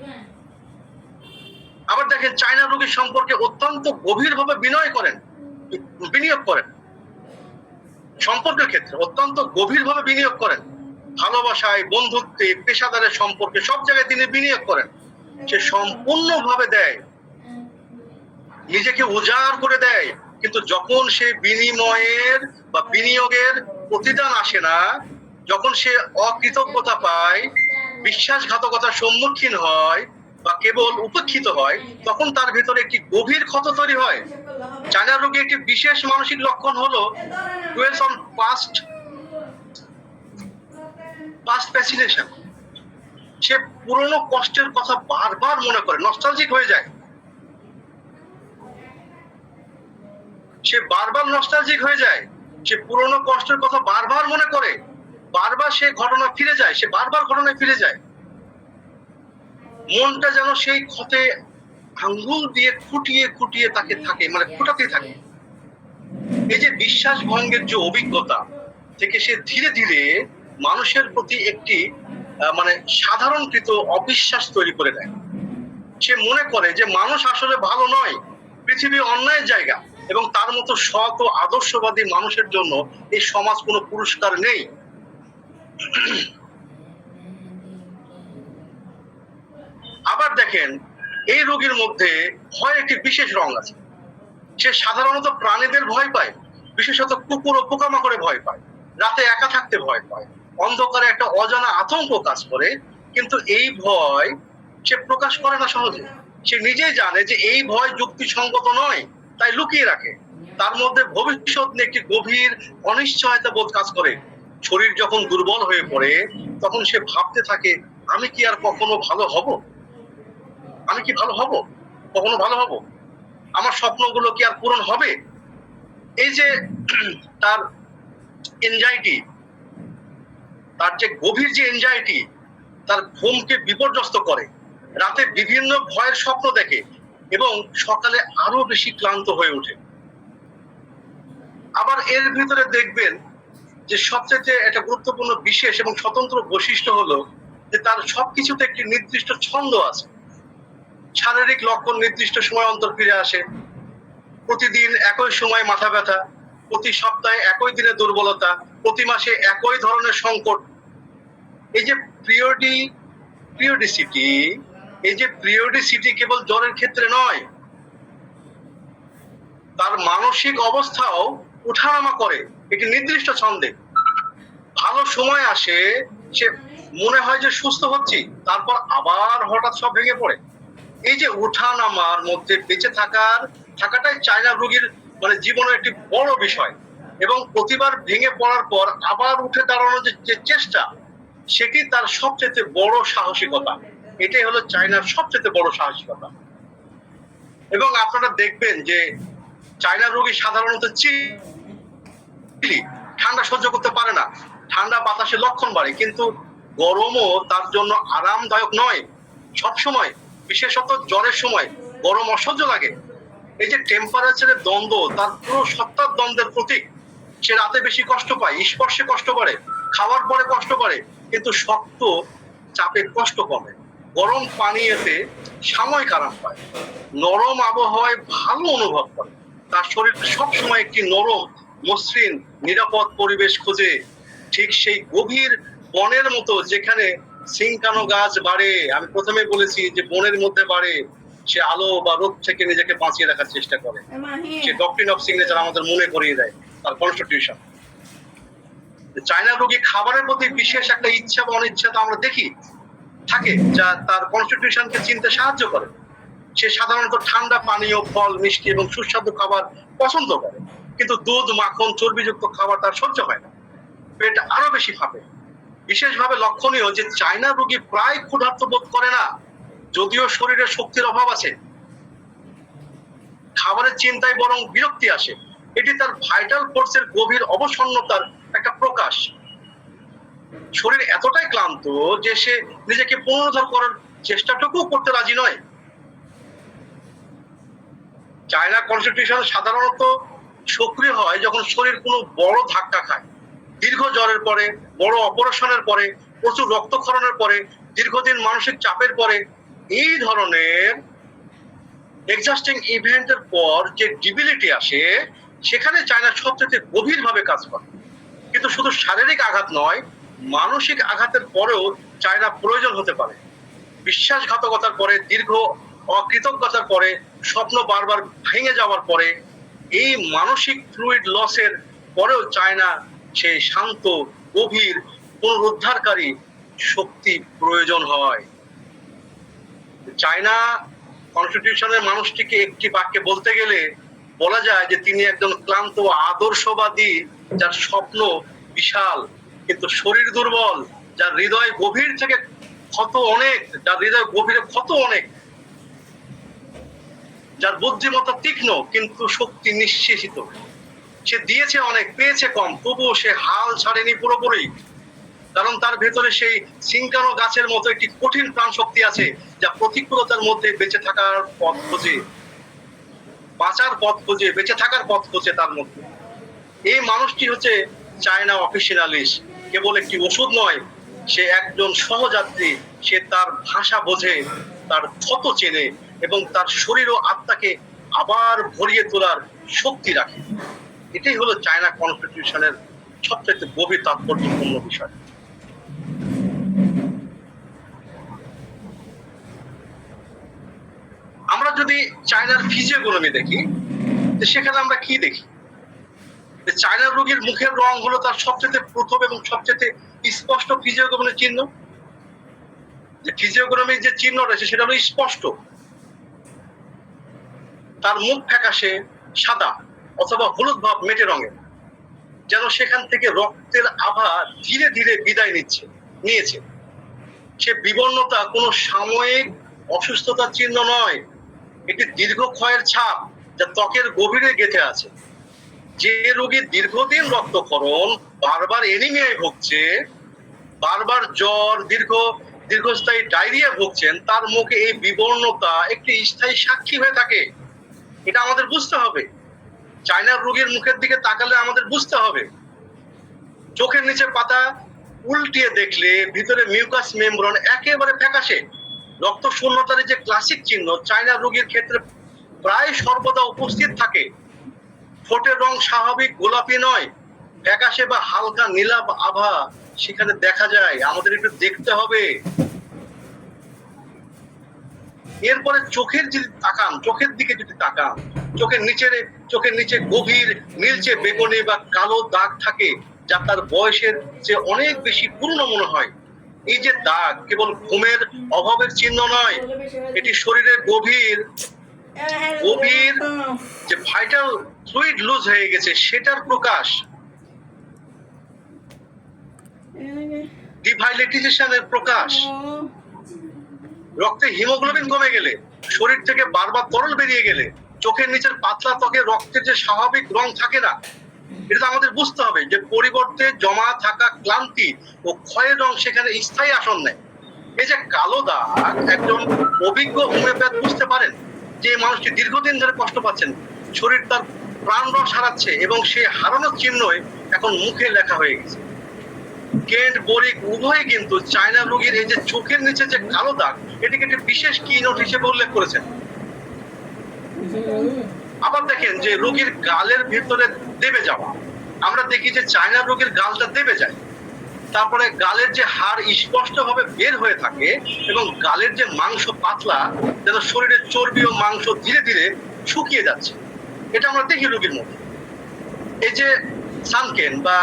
আবার দেখেন চায়না রোগীর সম্পর্কে অত্যন্ত গভীরভাবে বিনিয়োগ করেন, সম্পর্কের ক্ষেত্রে অত্যন্ত গভীরভাবে বিনিয়োগ করেন। ভালোবাসায়, বন্ধুত্বে, পেশাদারের সম্পর্কে সব জায়গায় তিনি বিনিয়োগ করেন। সে সম্পূর্ণভাবে দেয়, নিজেকে উজাড় করে দেয়, কিন্তু যখন সে বিনিয়োগের প্রতিদান আসে না, যখন সে অকৃতজ্ঞতা পায়, বিশ্বাসঘাতকতার সম্মুখীন হয় বা কেবল উপেক্ষিত হয়, তখন তার ভিতরে একটি গভীর ক্ষত তৈরি হয়। চায়না রোগী একটি বিশেষ মানসিক লক্ষণ হলো dwells on past fascination। সে পুরনো কষ্টের কথা বারবার মনে করে, নস্টালজিক হয়ে যায়। সে বারবার নস্টালজিক হয়ে যায়, সে পুরনো কষ্টের কথা বারবার মনে করে, বারবার সে ঘটনা ফিরে যায়, সে বারবার ঘটনায় ফিরে যায়। মনটা যেন সেই ক্ষতে আঙ্গুল দিয়ে খুঁটিয়ে খুঁটিয়ে তাকে থাকে, ফুটাতেই থাকে। এই যে বিশ্বাস ভঙ্গের যে অভিজ্ঞতা থেকে সে ধীরে ধীরে মানুষের প্রতি একটি মানে সাধারণকৃত অবিশ্বাস তৈরি করে দেয়। সে মনে করে যে মানুষ আসলে ভালো নয়, পৃথিবী অন্যায়ের জায়গা, এবং তার মতো সৎ ও আদর্শবাদী মানুষের জন্য এই সমাজ কোনো পুরস্কার নেই। আবার দেখেন, এই রোগীর মধ্যে ভয়ের একটি বিশেষ রং আছে। সে সাধারণত প্রাণীদের ভয় পায়, বিশেষত কুকুর ও পোকামাকড়ে ভয় পায়, রাতে একা থাকতে ভয় পায়, অন্ধকারে একটা অজানা আতঙ্ক কাজ করে। কিন্তু এই ভয় সে প্রকাশ করে না সহজে। সে নিজেই জানে যে এই ভয় যুক্তিসঙ্গত নয়, তাই লুকিয়ে রাখে। তার মধ্যে ভবিষ্যৎ নিয়ে একটি গভীর অনিশ্চয়তা বোধ কাজ করে। শরীর যখন দুর্বল হয়ে পড়ে, তখন সে ভাবতে থাকে, আমি কি আর কখনো ভালো হব? আমি কি ভালো হব? কখনো ভালো হব? আমার স্বপ্নগুলো কি আর পূরণ হবে? এই যে তার এনজাইটি, তার যে গভীর যে এনজাইটি, তার ঘুমকে বিপর্যস্ত করে, রাতে বিভিন্ন ভয়ের স্বপ্ন দেখে এবং সকালে আরো বেশি ক্লান্ত হয়ে ওঠে। আবার এর ভিতরে দেখবেন যে সবচেয়ে একটা গুরুত্বপূর্ণ বিশেষ এবং স্বতন্ত্র বৈশিষ্ট্য হলো যে তার সবকিছুতে একটি নির্দিষ্ট ছন্দ আছে। শারীরিক লক্ষণ নির্দিষ্ট সময় অন্তর ফিরে আসে, প্রতিদিন একই সময় মাথা ব্যথা, প্রতি সপ্তাহে একই দিনে দুর্বলতা, প্রতি মাসে একই ধরনের সংকট। এই যে পিরিয়ডিসিটি কেবল জ্বরের ক্ষেত্রে নয়, তার মানসিক অবস্থাও উঠানামা করে একটি নির্দিষ্ট ছন্দে। ভালো সময় আসে, সে মনে হয় যে সুস্থ হচ্ছি, তারপর আবার হঠাৎ সব ভেঙে পড়ে। এই যে উঠানামার মধ্যে বেঁচে থাকাটাই চায়না রোগীর মানে জীবনের একটি বড় বিষয়। এবং প্রতিবার ভেঙে পড়ার পর আবার উঠে দাঁড়ানোর যে চেষ্টা, সেটি তার সবচেয়ে বড় সাহসিকতা। এটাই হলো চায়নার সবচেয়ে বড় সাহসিকতা। এবং আপনারা দেখবেন যে চায়না রোগী সাধারণত ঠান্ডা সহ্য করতে পারে না। ঠান্ডা বাতাসে লক্ষণ বাড়ে, কিন্তু গরমও তার জন্য আরামদায়ক নয় সবসময়। বিশেষত জ্বরের সময় গরম অসহ্য লাগে। এই যে টেম্পারেচারের দ্বন্দ্ব তার পুরো সত্তার দ্বন্দ্বের প্রতীক। সে রাতে বেশি কষ্ট পায়, স্পর্শে কষ্ট করে, খাওয়ার পরে কষ্ট করে, কিন্তু শক্ত চাপে কষ্ট কমে। গরম পানীয়তে সাময়িক আরাম পায়, নরম আবহাওয়ায় ভালো অনুভব করে। তার শরীর সবসময় একটি নরম, মসৃণ, নিরাপদ পরিবেশ খোঁজে, ঠিক সেই গভীর বনের মতো যেখানে সিংকানো গাছ বাড়ে। আমি প্রথমে বলেছি যে বনের মধ্যে বাড়ে, সে আলো বা রোদ থেকে নিজেকে বাঁচিয়ে রাখার চেষ্টা করে। সে ডক্ট্রিন অফ সিগনেচার আমাদের মনে করিয়ে দেয় তার কনস্টিটিউশন। চায়না রোগী খাবারের প্রতি বিশেষ একটা ইচ্ছা বা অনিচ্ছা তো আমরা দেখি থাকে, যা তার কনস্টিটিউশনকে চিনতে সাহায্য করে। সে সাধারণত ঠান্ডা পানীয়, ফল, মিষ্টি এবং সুস্বাদু খাবার পছন্দ করে, কিন্তু দুধ, মাখন, চর্বিযুক্ত খাবার তার সহ্য হয় না। পেট আরো বেশি ফাঁপে। বিশেষভাবে লক্ষণীয় যে চায়না রোগী প্রায় ক্ষুধার্ত বোধ করে না, যদিও শরীরে শক্তির অভাব আছে। খাবারের চিন্তায় বরং বিরক্তি আসে। এটি তার ভাইটাল ফোর্সের গভীর অবসন্নতার একটা প্রকাশ। শরীর এতটাই ক্লান্ত যে সে নিজেকে পুনরুদ্ধার করার চেষ্টাটুকু করতে রাজি নয়। চায়না কনস্টিটিউশন সাধারণত সক্রিয় হয় যখন শরীর কোনো বড় ধাক্কা খায়, দীর্ঘ জ্বরের পরে, বড় অপারেশনের পরে, প্রচুর রক্তক্ষরণের পরে, দীর্ঘদিন মানসিক চাপের পরে। এই ধরনের এক্সস্টিং ইভেন্টের পর যে ডিবিলিটি আসে, সেখানে চায়না সবচেয়ে গভীরভাবে কাজ করে। কিন্তু শুধু শারীরিক আঘাত নয়, মানসিক আঘাতের পরেও চায়না প্রয়োজন হতে পারে। বিশ্বাসঘাতকতার পরে, দীর্ঘ অকৃতজ্ঞতার পরে, স্বপ্ন বারবার ভেঙে যাওয়ার পরে, এই মানসিক ফ্লুইড লসের পরেও চায়না সেই শান্ত, গভীর, পুনরুদ্ধারকারী শক্তি প্রয়োজন হয়। চায়না কনস্টিটিউশনের মানুষটিকে একটি বাক্যে বলতে গেলে বলা যায় যে তিনি একজন ক্লান্ত আদর্শবাদী, যার স্বপ্ন বিশাল কিন্তু শরীর দুর্বল, যার হৃদয় গভীর থেকে ক্ষত অনেক, যার হৃদয় গভীরে ক্ষত অনেক, যার বুদ্ধিমত্তা তীক্ষ্ণ কিন্তু শক্তি নিঃশেষিত। সে দিয়েছে অনেক, পেয়েছে কম, তবুও সে হাল ছাড়েনি পুরোপুরি। কারণ তার ভেতরে সেই সিংকানো গাছের মতো একটি কঠিন প্রাণ শক্তি আছে, যা প্রতিকূলতার মধ্যে বেঁচে থাকার পথ খোঁজে, বাঁচার পথ খোঁজে, বেঁচে থাকার পথ খোঁজে তার মধ্যে। এই মানুষটি হচ্ছে চায়না অফিসিয়ালিস্ট। কেবল একটি ওষুধ নয়, সে একজন সহযাত্রী। সে তার ভাষা বোঝে, তার ক্ষত চেনে এবং তার শরীর ও আত্মাকে আবার ভরিয়ে তোলার শক্তি রাখে। এটাই হলো চায়না কনস্টিটিউশনের সবচেয়ে গভীর তাৎপর্যপূর্ণ বিষয়। আমরা যদি চায়নার ফিজিওগ্নমি দেখি, সেখানে আমরা কি দেখি? চায়নার রোগীর মুখের রং হলো তার সবচেয়ে প্রথম এবং সবচেয়ে স্পষ্ট ফিজিওগ্নমির চিহ্ন। যে ফিজিওগ্নমির যে চিহ্ন রয়েছে সেটা হলো স্পষ্ট। তার মুখ ফ্যাকাশে সাদা অথবা হলুদ ভাব মেটে রঙের, যেন সেখান থেকে রক্তের আভা ধীরে ধীরে বিদায় নিয়েছে। সে বিবর্ণতা কোনো সাময়িক অসুস্থতার চিহ্ন নয়, এটি দীর্ঘক্ষয়ের ছাপ যা ত্বকের গভীরে গেঁথে আছে। যে রোগী দীর্ঘদিন রক্তক্ষরণ, বারবার এনিমিয়ায় ভুগছে, বারবার জ্বর, দীর্ঘস্থায়ী ডায়রিয়া ভুগছেন, তার মুখে এই বিবর্ণতা একটি স্থায়ী সাক্ষী হয়ে থাকে। এটা আমাদের বুঝতে হবে। চায়নার রোগীর মুখের দিকে তাকালে আমাদের বুঝতে হবে। চোখের নিচে পাতা উল্টিয়ে দেখলে ভিতরে মিউকাস মেমব্রেন একেবারে ফ্যাকাশে। রক্ত শূন্যতার যে ক্লাসিক চিহ্ন চায়নার রোগীর ক্ষেত্রে প্রায় সর্বদা উপস্থিত থাকে। ঠোঁটের রং স্বাভাবিক গোলাপি নয়, ফ্যাকাশে বা হালকা নীলাভ আভা সেখানে দেখা যায়। আমাদের একটু দেখতে হবে। এরপরে চোখের দিকে যদি তাকান, চোখের নিচে গভীর নীলচে বেগুনি বা কালো দাগ থাকে, যা তার বয়সের চেয়ে অনেক বেশি পুরনো মনে হয়। এই যে দাগ কেবল ঘুমের অভাবের চিহ্ন নয়, এটি শরীরের গভীর যে ভাইটাল ফ্লুইড লুজ হয়ে গেছে সেটার প্রকাশ। ডিভাইটালাইজেশনের প্রকাশ। রক্তে হিমোগ্লোবিন কমে গেলে, শরীর থেকে বারবার তরল বেরিয়ে গেলে, চোখের নিচের পাতলা ত্বকে রক্তের যে স্বাভাবিক রং থাকে না, এটা আমাদের বুঝতে হবে। যে পরিবর্তে জমা থাকা ক্লান্তি ও ক্ষয়ের রং সেখানে স্থায়ী আসন নেয়। এই যে কালো দাগ, একজন অভিজ্ঞ হোমিওপ্যাথ বুঝতে পারেন যে মানুষটি দীর্ঘদিন ধরে কষ্ট পাচ্ছেন, শরীর তার প্রাণ রস হারাচ্ছে এবং সে হারানোর চিহ্নই এখন মুখে লেখা হয়ে গেছে। কেন্ট বোরিক উভয় কিন্তু চায়না রোগীর এই যে চোখের নিচে যে কালো দাগ, এটিকে একটি বিশেষ কি নোট হিসেবে উল্লেখ করেছেন। আবার দেখেন যে রোগীর গালের ভিতরে দেবে যাওয়া, আমরা দেখি যে চায়না রোগীর গালটা দেবে যায়, তারপরে গালের যে হাড় স্পষ্ট ভাবে বের হয়ে থাকে এবং গালের যে মাংস পাতলা, যেন শরীরের চর্বি ও মাংস ধীরে ধীরে শুকিয়ে যাচ্ছে। এটা আমরা দেখি রোগীর মধ্যে। এই যে সানকেন বা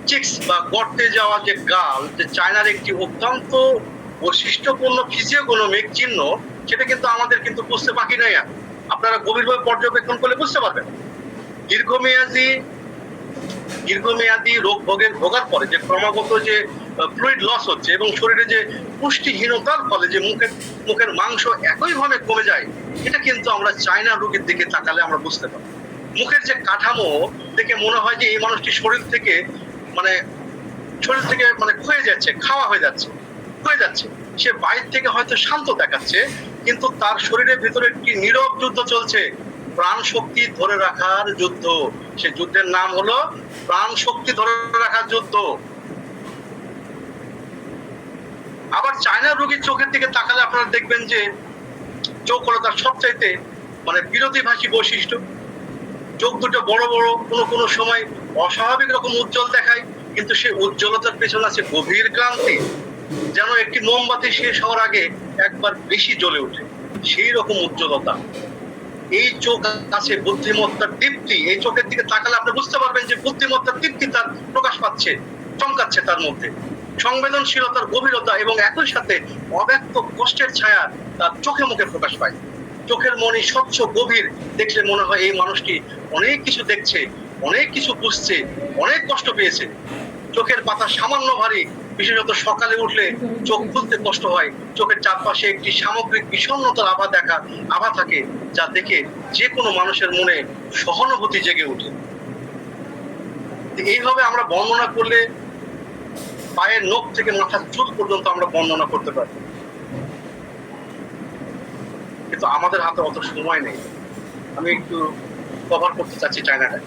চিক্স বা গর্তে যাওয়া যে গাল, যে চায়নার একটি অত্যন্ত বৈশিষ্ট্যপূর্ণ ফিজিওগ্নমিক চিহ্ন, সেটা কিন্তু আমাদের কিন্তু বুঝতে বাকি নাই। আপনারা গভীরভাবে পর্যবেক্ষণ করলে বুঝতে পারবেন। দীর্ঘমেয়াদী রোগ ভোগার পরে যে ক্রমাগত যে ফ্লুইড লস হচ্ছে এবং শরীরে যে পুষ্টিহীনতার ফলে যে মুখের মাংস একইভাবে কমে যায়, এটা কিন্তু আমরা চায়না রোগীর দিকে তাকালে আমরা বুঝতে পারি। মুখের যে কাঠামো দেখে মনে হয় যে এই মানুষটি শরীর থেকে ক্ষয়ে যাচ্ছে, খাওয়া হয়ে যাচ্ছে। সে বাইরে থেকে হয়তো শান্ত দেখাচ্ছে, কিন্তু তার শরীরের ভিতরে একটি নীরব যুদ্ধ চলছে, প্রাণ শক্তি ধরে রাখার যুদ্ধ। সে যুদ্ধের নাম হলো প্রাণ শক্তি ধরে রাখার যুদ্ধ। চায়না রোগীর চোখের দিকে তাকালে আপনারা দেখবেন যে চোখ হলো তার সবচাইতে বিরোধীভাষী বৈশিষ্ট্য। চোখ দুটো বড় বড়, কোনো সময় অস্বাভাবিক রকম উজ্জ্বল দেখায়, কিন্তু সেই উজ্জ্বলতার পেছনে আছে গভীর ক্লান্তি, যেন একটি মোমবাতি শেষ হওয়ার আগে একবার বেশি জ্বলে ওঠে, সেই রকম উজ্জ্বলতা। এই চোখ আছে বুদ্ধিমত্তার দীপ্তি। এই চোখের দিকে তাকালে আপনি বুঝতে পারবেন যে বুদ্ধিমত্তার দীপ্তি তার প্রকাশ পাচ্ছে, চমকাচ্ছে তার মধ্যে। সংবেদনশীলতার গভীরতা এবং একই সাথে অব্যক্ত কষ্টের ছায়া তার চোখে মুখে প্রকাশ পায়। চোখের মনি স্বচ্ছ গভীর, দেখলে মনে হয় এই মানুষটি অনেক কিছু দেখছে, অনেক কিছু বুঝছে, অনেক কষ্ট পেয়েছে। চোখের পাতা সামান্য ভারী, বিশেষত সকালে উঠলে চোখ খুলতে কষ্ট হয়। চোখের চারপাশে একটি সামগ্রিক বিষণ্ণতার আভা থাকে, যা দেখে যে কোনো মানুষের মনে সহানুভূতি জেগে ওঠে। এইভাবে আমরা বর্ণনা করলে পায়ের নখ থেকে মাথার চুল পর্যন্ত আমরা বর্ণনা করতে পারি, কিন্তু আমাদের হাতে অত সময় নেই। আমি একটু কভার করতে চাচ্ছি চায়নাটা।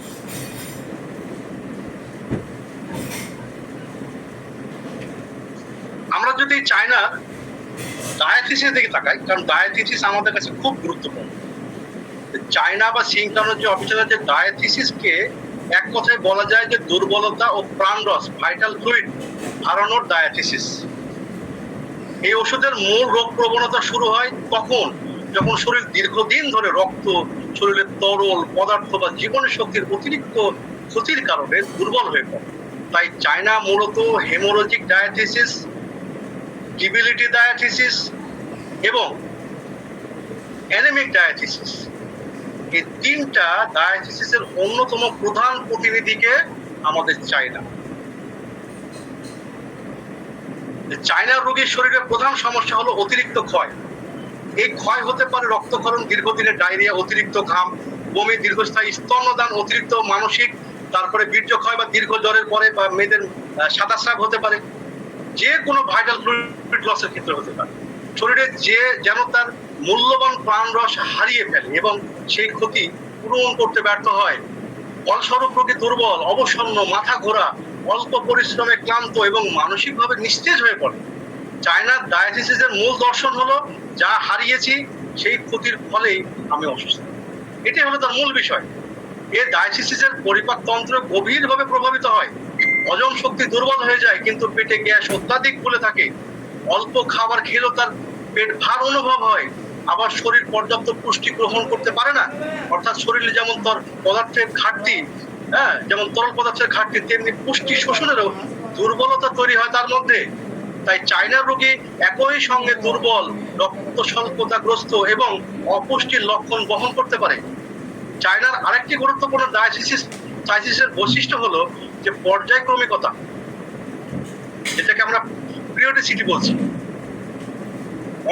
চায়না ডায়াথিসিস দিকে তাকাই, কারণ ডায়াথিসিস আমাদের কাছে খুব গুরুত্বপূর্ণ। চায়না বা সিংকানোলজি অফিসারের যে ডায়াথিসিসকে এক কথায় বলা যায় যে দুর্বলতা ও প্রাণরস ভাইটাল ফ্লুইড হারানোর ডায়াথিসিস। এই ওষুধের মূল রোগ প্রবণতা শুরু হয় তখন যখন শরীর দীর্ঘদিন ধরে রক্ত, শরীরের তরল পদার্থ বা জীবনের শক্তির অতিরিক্ত ক্ষতির কারণে দুর্বল হয়ে পড়ে। তাই চায়না মূলত হেমোরোজিক ডায়াথিসিস, ডিবিলিটি ডায়াথিসিস এবং অ্যানেমিক ডায়াথিসিস, এই তিনটা ডায়াথিসিসের অন্যতম প্রধান প্রতিনিধিকে আমাদের চায়না। চায়নার রোগীর শরীরের প্রধান সমস্যা হলো অতিরিক্ত ক্ষয়। এই ক্ষয় হতে পারে রক্তক্ষরণ, দীর্ঘদিনের ডায়রিয়া, অতিরিক্ত ঘাম, বমি, দীর্ঘস্থায়ী স্তন্যদান, অতিরিক্ত মানসিক, তারপরে বীর্য ক্ষয় বা দীর্ঘ জ্বরের পরে বা মেয়েদের সাদা স্রাব হতে পারে, যে কোনো ভাইটাল ফ্লুইড লসের ক্ষেত্রে হতে পারে। শরীরে যেন তার মূল্যবান প্রাণরস হারিয়ে ফেলে এবং সেই ক্ষতি পূরণ করতে ব্যর্থ হয়। ফলস্বরূপ রোগী দুর্বল, অবসন্ন, মাথা ঘোরা, অল্প পরিশ্রমে ক্লান্ত এবং মানসিকভাবে নিস্তেজ হয়ে পড়ে। চায়নার ডায়াথিসিসের মূল দর্শন হলো যা হারিয়েছি সেই ক্ষতির ফলেই আমি অসুস্থ। এটাই হলো তার মূল বিষয়। এই ডায়াথিসিসের পরিপাকতন্ত্র গভীরভাবে প্রভাবিত হয়। হজম শক্তি দুর্বল হয়ে যায়, কিন্তু পেটে গ্যাস অত্যাধিক ফুলে থাকে। অল্প খাবার খেলেও তার পেট ভার অনুভব হয়। আবার শরীর পর্যাপ্ত পুষ্টি গ্রহণ করতে পারে না, অর্থাৎ শরীরে যেমন পদার্থের ঘাটতি, যেমন তরল পদার্থের ঘাটতি, তেমনি পুষ্টি শোষণেরও দুর্বলতা তৈরি হয় তার মধ্যে। তাই চায়নার রোগী একই সঙ্গে দুর্বল, রক্ত স্বল্পতাগ্রস্ত এবং অপুষ্টির লক্ষণ বহন করতে পারে। চায়নার আরেকটি গুরুত্বপূর্ণ ডায়াথিসিসের বৈশিষ্ট্য হলো যে পর্যায়ক্রমিকতা, যেটাকে আমরা পিরিয়ডিসিটি বলছি।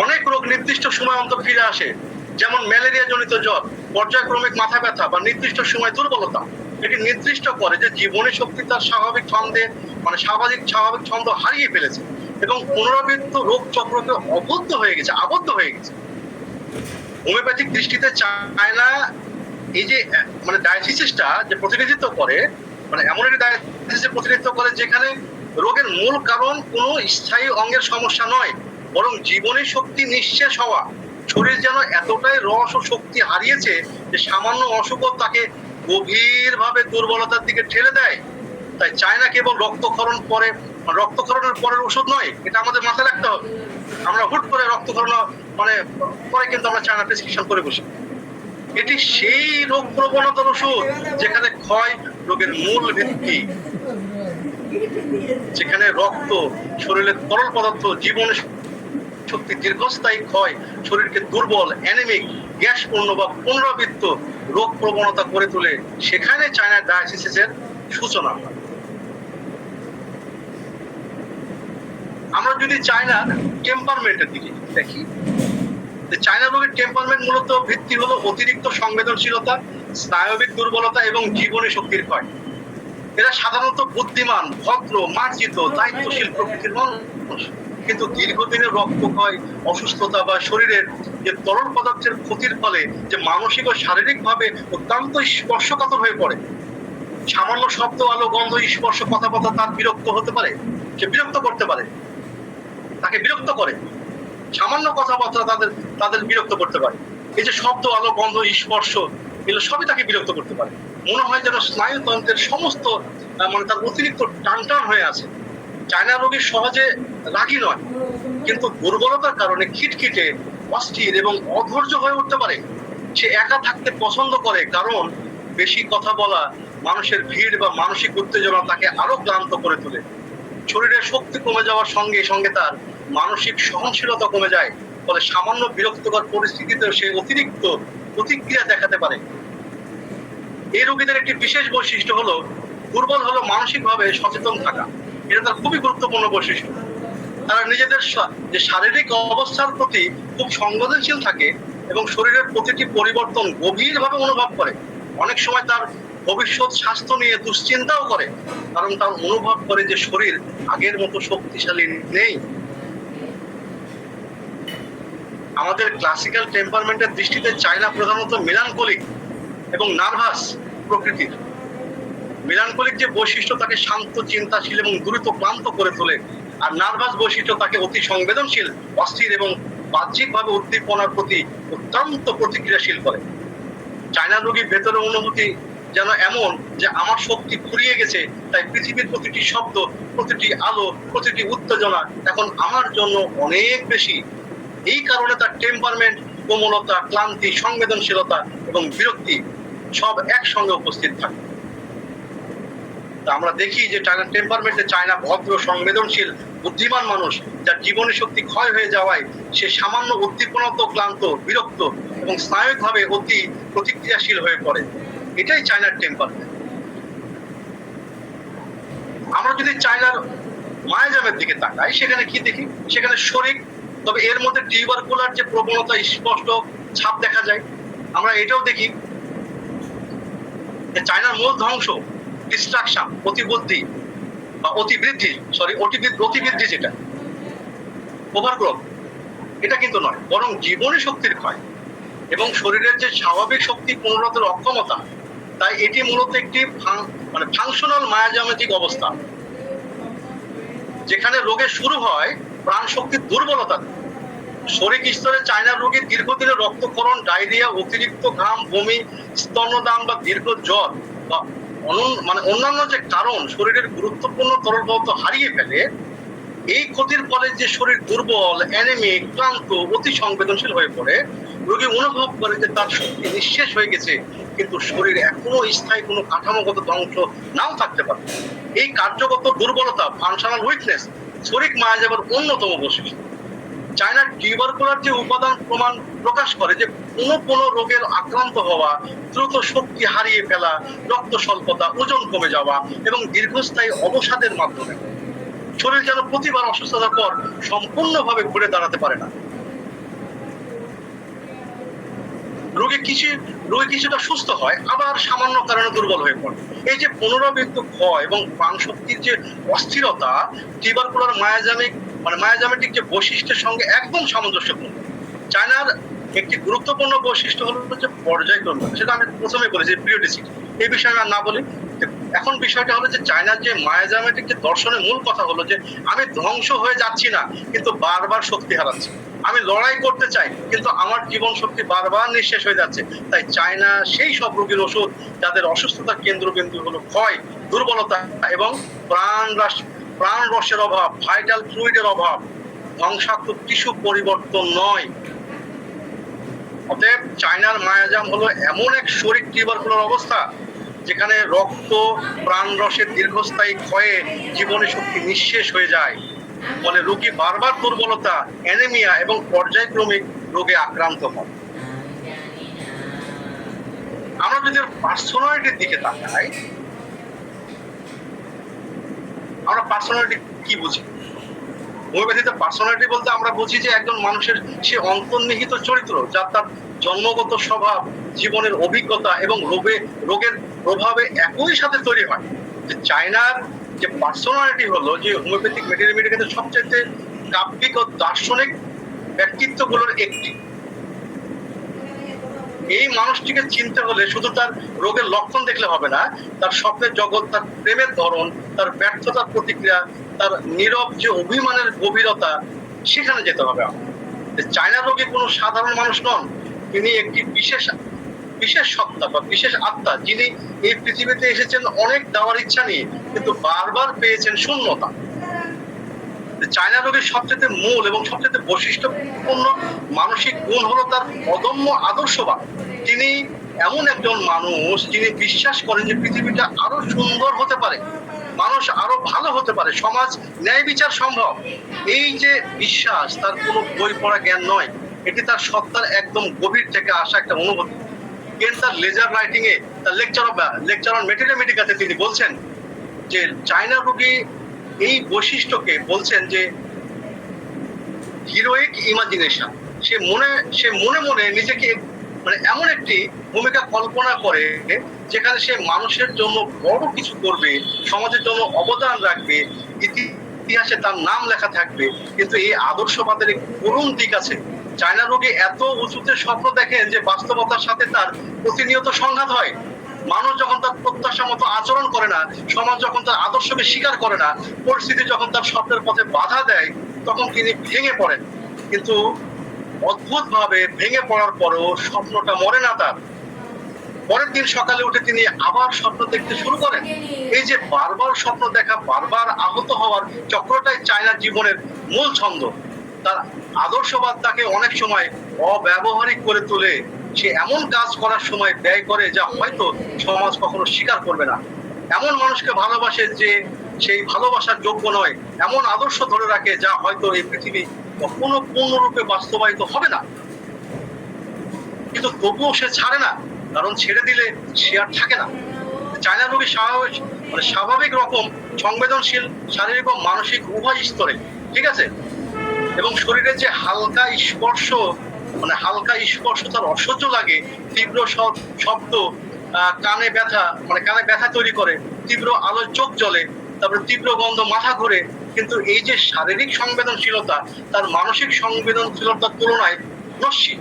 অনেক রোগ নির্দিষ্ট সময় অন্তর ফিরে আসে, যেমন ম্যালেরিয়া জনিত জ্বর, পর্যায়ক্রমিক মাথা ব্যথা বা নির্দিষ্ট সময় দুর্বলতা। এটি নির্দিষ্ট করে যে জীবনী শক্তি তার স্বাভাবিক ছন্দে স্বাভাবিক ছন্দ হারিয়ে ফেলেছে এবং পুনরাবৃত্ত রোগ চক্রকে আবদ্ধ হয়ে গেছে। হোমিওপ্যাথিক দৃষ্টিতে চায়না এই যে ডায়াথিসিসটা যে প্রতিনিধিত্ব করে, এমন একটি ডায়াথিসিসের প্রতিনিধিত্ব করে যেখানে রোগের মূল কারণ কোনো স্থায়ী অঙ্গের সমস্যা নয়, বরং জীবনী শক্তি নিঃশেষ হওয়া। শরীর যেন এতটাই রস ও শক্তি হারিয়েছে যে সামান্য অসুখও তাকে গভীরভাবে দুর্বলতার দিকে ঠেলে দেয়। তাই চায়না কেবল রক্তক্ষরণের পরের ওষুধ নয়, এটা আমাদের মাথায় রাখতে হবে। আমরা হুট করে রক্তক্ষরণ পরে কিন্তু আমরা চায়না প্রেসক্রিপশন করে বসি। এটি সেই রোগ প্রবণতার ওষুধ যেখানে ক্ষয় রোগের মূল ভিত্তি, যেখানে রক্ত, শরীরের তরল পদার্থ, জীবনের শক্তি দীর্ঘস্থায়ী ক্ষয় শরীরকে দুর্বল, অ্যানেমিক, গ্যাসপূর্ণ বা পুনরাবৃত্ত রোগ প্রবণতা করে তোলে। সেখানে চায়নার ডায়াথিসিসের সূচনা হয়। আমরা যদি চায়নার টেম্পারমেন্টের দিকে দেখি, চায়না রোগের টেম্পারমেন্ট মূলত ভিত্তি হলো অতিরিক্ত সংবেদনশীলতা, স্নায়বিক দুর্বলতা এবং জীবনী শক্তির ক্ষয়। এরা সাধারণত বুদ্ধিমান, ভদ্র, মার্জিত, দায়িত্বশীল প্রকৃতির মানুষ, কিন্তু দীর্ঘদিনের রক্তক্ষয়, অসুস্থতা বা শরীরের যে তরল পদার্থের ক্ষতির ফলে যে মানসিক ও শারীরিক ভাবে অত্যন্ত স্পর্শকাতর হয়ে পড়ে। সামান্য শব্দ, আলো, গন্ধ, স্পর্শ, কথাবার্তা তার বিরক্ত হতে পারে, সে বিরক্ত করতে পারে, তাকে বিরক্ত করে। সামান্য কথাবার্তা তাদের বিরক্ত করতে পারে। এই যে শব্দ, আলো, গন্ধ, স্পর্শ, এগুলো সবই তাকে বিরক্ত করতে পারে। মনে হয় যেন স্নায়ুতন্ত্রের সমস্ত তার অতিরিক্ত টানটান হয়ে আছে। চায়না রোগী সহজে রাগী নয়, কিন্তু দুর্বলতার কারণে খিটখিটে, অস্থির এবং অধৈর্য হয়ে উঠতে পারে। সে একা থাকতে পছন্দ করে, কারণ বেশি কথা বলা, মানুষের ভিড় বা মানসিক উত্তেজনা তাকে আরো ক্লান্ত করে তোলে। শরীরের শক্তি কমে যাওয়ার সঙ্গে সঙ্গে তার মানসিক সহনশীলতা কমে যায়, ফলে সামান্য বিরক্তিকর পরিস্থিতিতেও সে অতিরিক্ত প্রতিক্রিয়া দেখাতে পারে। এই রোগীদের একটি বিশেষ বৈশিষ্ট্য হলো দুর্বল হলো মানসিকভাবে সচেতন থাকা। এটা তার খুবই গুরুত্বপূর্ণ বৈশিষ্ট্য। তারা নিজেদের যে শারীরিক অবস্থার প্রতি খুব সংবেদনশীল থাকে এবং শরীরের প্রতিটি পরিবর্তন গভীরভাবে অনুভব করে। অনেক সময় তার ভবিষ্যৎ স্বাস্থ্য নিয়ে দুশ্চিন্তাও করে, কারণ তার অনুভব করে যে শরীর আগের মতো শক্তিশালী নেই। আমাদের ক্লাসিক্যাল টেম্পারমেন্টের দৃষ্টিতে চায়না প্রধানত মেলানকোলিক এবং নার্ভাস প্রকৃতির। মেলানকোলিক যে বৈশিষ্ট্য তাকে শান্ত, চিন্তাশীল এবং দ্রুত ক্লান্ত করে তোলে, আর নার্ভাস বৈশিষ্ট্য তাকে অতি সংবেদনশীল, অস্থির এবং বাহ্যিকভাবে উদ্দীপনার প্রতি অত্যন্ত প্রতিক্রিয়াশীল করে। চায়নার রোগীর ভেতরের অনুভূতি যেন এমন যে আমার শক্তি ফুরিয়ে গেছে, তাই পৃথিবীর প্রতিটি শব্দ, প্রতিটি আলো, প্রতিটি উত্তেজনা এখন আমার জন্য অনেক বেশি। এই কারণে তার টেম্পারমেন্ট, কোমলতা, ক্লান্তি, সংবেদনশীলতা এবং বিরক্তি সব একসঙ্গে উপস্থিত থাকে। তা আমরা দেখি যে চায়নার টেম্পারমেন্টে চায়না ভদ্র, সংবেদনশীল, বুদ্ধিমান মানুষ, যার জীবনের শক্তি ক্ষয় হয়ে যাওয়ায় সে সামান্য উদ্দীপনত ক্লান্ত, বিরক্ত এবং স্নায়ুভাবে অতি প্রতিক্রিয়াশীল হয়ে পড়ে। এটাই চায়নার টেম্পারমেন্ট। আমরা যদি চায়নার মায়াজামের দিকে তাকাই, সেখানে কি দেখি? সেখানে শরীর, তবে এর মধ্যে টিউবারকুলার যে প্রবণতা স্পষ্ট ছাপ দেখা যায়। আমরা এটাও দেখি যে চায়নার মূল ধ্বংস, ডিস্ট্রাকশন, অতিবৃদ্ধি বা অতিবৃদ্ধি, যেটা ওভারগ্রোথ, এটা কিন্তু নয়, বরং জীবনী শক্তির ক্ষয় এবং শরীরের যে স্বাভাবিক শক্তি পুনরুদ্ধারের অক্ষমতা। তাই এটি মূলত একটি ফাংশনাল মায়াজামেটিক অবস্থা, যেখানে রোগের শুরু হয় প্রাণ শক্তির দুর্বলতা। শরীর স্তরে চায়নার রোগীর দীর্ঘদিনের রক্তক্ষরণ, ডায়রিয়া, অতিরিক্ত ঘাম, বমি, স্তন্যদান বা দীর্ঘ জ্বর বা অন্যান্য যে কারণ শরীরের গুরুত্বপূর্ণ তরল পদার্থ হারিয়ে ফেলে। এই ক্ষতির ফলে যে শরীর দুর্বল, অ্যানিমিক, ক্লান্ত, অতি সংবেদনশীল হয়ে পড়ে। রোগী অনুভব করে যে তার শক্তি নিঃশেষ হয়ে গেছে, কিন্তু শরীর এখনো স্থায়ী কোনো কাঠামোগত ধ্বংস নাও থাকতে পারে। এই কার্যগত দুর্বলতা, ফাংশনাল উইকনেস, শরীর মায়াজামের অন্যতম বৈশিষ্ট্য। চায়নার টিউবারকুলার যে উপাদান প্রকাশ করে যে কোনো রোগের আক্রান্ত হওয়া, দ্রুত শক্তি হারিয়ে ফেলা, রক্ত স্বল্পতা, ওজন কমে যাওয়া এবং দীর্ঘস্থায়ী অবসাদের মাধ্যমে শরীর যেন প্রতিবার অসুস্থতার পর সম্পূর্ণভাবে ঘুরে দাঁড়াতে পারে না। রোগী কিছুটা সুস্থ হয়, আবার সামান্য কারণে দুর্বল হয়ে পড়ে। এই যে পুনরাবৃত্ত ক্ষয় এবং প্রাণ শক্তির যে অস্থিরতা টিউবারকুলার মায়াজামেটিক যে বৈশিষ্ট্যের সঙ্গে একদম সামঞ্জস্যপূর্ণ। চায়নার একটি গুরুত্বপূর্ণ বৈশিষ্ট্য হলো যে পর্যায়ক্রমিকতা। সেটা আমি প্রথমে বলেছি, পিরিয়ডিসিটি। এই বিষয়ে আমি না বলি। এখন বিষয়টা হলো যে চায়নার যে মায়াজামেটিক যে দর্শনের মূল কথা হলো যে আমি ধ্বংস হয়ে যাচ্ছি না, কিন্তু বারবার শক্তি হারাচ্ছি। আমি লড়াই করতে চাই, কিন্তু আমার জীবন শক্তি বারবার নিঃশেষ হয়ে যাচ্ছে। তাই চায়না সেই সব রোগীর ওষুধ যাদের অসুস্থতার কেন্দ্রবিন্দু হলো ক্ষয়, দুর্বলতা এবং প্রাণ রসের অভাব, ভাইটাল ফ্লুইডের অভাব, ধ্বংসাত্মক টিস্যু পরিবর্তন নয়। অতএব চায়নার মায়াজাম হলো এমন এক শরীর টিউবারকুলার অবস্থা যেখানে রক্ত, প্রাণ রসের দীর্ঘস্থায়ী ক্ষয়ে জীবনী শক্তি নিঃশেষ হয়ে যায়। ফলে রোগী বারবার দুর্বলতা, অ্যানিমিয়া এবং পর্যায়ক্রমিক রোগে আক্রান্ত হয়। আমরা যদি পার্সোনালিটির দিকে তাকাই, আমরা পার্সোনালিটি কি বুঝি? হোমিওপ্যাথিতে পার্সোনালিটি বলতে আমরা বুঝি যে একজন মানুষের সে অন্তর্নিহিত চরিত্র, যা তার জন্মগত স্বভাব, জীবনের অভিজ্ঞতা এবং রোগের প্রভাবে একই সাথে তৈরি হয়। যে চায়নার যে পার্সোনালিটি হলো যে হোমিওপ্যাথিক মেডিকেলের সবচেয়ে কাব্যিক ও দার্শনিক ব্যক্তিত্বগুলোর একটি। এই মানুষটিকে চিনতে হলে শুধু তার রোগের লক্ষণ দেখলে হবে না, তার স্বপ্নের জগৎ, তার প্রেমের ধরন, তার ব্যর্থতার প্রতিক্রিয়া, তার নীরব যে অভিমানের গভীরতা, সেখানে যেতে হবে। চায়নার রোগী কোনো সাধারণ মানুষ নন, তিনি একটি বিশেষ সত্তা বা বিশেষ আত্মা, যিনি এই পৃথিবীতে এসেছেন অনেক দেওয়ার ইচ্ছা নিয়ে, কিন্তু বারবার পেয়েছেন শূন্যতা। চায়না রোগীর সবচেয়ে মূল এবং সবচেয়ে বৈশিষ্ট্যপূর্ণ মানসিক গুণ হলো তার অদম্য আদর্শবাদ। তিনি এমন একজন মানুষ যিনি বিশ্বাস করেন যে পৃথিবীটা আরো সুন্দর হতে পারে, মানুষ আরো ভালো হতে পারে, সমাজ ন্যায় বিচার সম্ভব। এই যে বিশ্বাস তার কোনো বই পড়া জ্ঞান নয়, এটি তার সত্তার একদম গভীর থেকে আসা একটা অনুভূতি। তার লেজার রাইটিং এ, তার লেকচার অন ম্যাটেরিয়াল মেডিকাতে তিনি বলছেন যে চায়না রোগী এই বৈশিষ্ট্যকে বলছেন যে হিরোইক ইমাজিনেশন। সে মনে মনে নিজেকে এমন একটি ভূমিকা কল্পনা করে যেখানে সে মানুষের জন্য বড় কিছু করবে, সমাজের জন্য অবদান রাখবে, ইতিহাসে তার নাম লেখা থাকবে। কিন্তু এই আদর্শবাদের একটি করুণ দিক আছে। চায়না রোগী এত উঁচুতে স্বপ্ন দেখেন যে বাস্তবতার সাথে তার প্রতিনিয়ত সংঘাত হয়। মানুষ যখন তার প্রত্যাশা মতো আচরণ করে না, সমাজ যখন তার আদর্শকে স্বীকার করে না, পরিস্থিতি যখন তার স্বপ্নের পথে বাধা দেয়, তখন তিনি ভেঙে পড়েন। কিন্তু অদ্ভুত ভাবে ভেঙে পড়ার পরও স্বপ্নটা মরে না তার। পরের দিন সকালে উঠে তিনি আবার স্বপ্ন দেখতে শুরু করেন। এই যে বারবার স্বপ্ন দেখা, বারবার আহত হওয়ার চক্রটাই চায়নার জীবনের মূল ছন্দ। তার আদর্শবাদ তাকে অনেক সময় অব্যবহারিক করে তোলে। সে এমন কাজ করার সময় ব্যয় করে যা হয়তো সমাজ কখনো স্বীকার করবে না। এমন মানুষকে ভালোবাসে যে সেই ভালোবাসার যোগ্য নয়। এমন আদর্শ ধরে রাখে যা হয়তো এই পৃথিবী কখনো পূর্ণরূপে বাস্তবায়িত হবে না। কিন্তু তবুও সে ছাড়ে না, কারণ ছেড়ে দিলে সে আর থাকে না। চায়না রোগী স্বাভাবিক রকম সংবেদনশীল, শারীরিক ও মানসিক উভয় স্তরে, ঠিক আছে। এবং শরীরে যে হালকা স্পর্শ তার অসহ্য লাগে, তীব্র শব্দ কানে ব্যথা তৈরি করে, তীব্র আলোয় চোখ জ্বলে, তারপরে তীব্র গন্ধ মাথা ঘোরে। কিন্তু এই যে শারীরিক সংবেদনশীলতা তার মানসিক সংবেদনশীলতার তুলনায় নস্যি।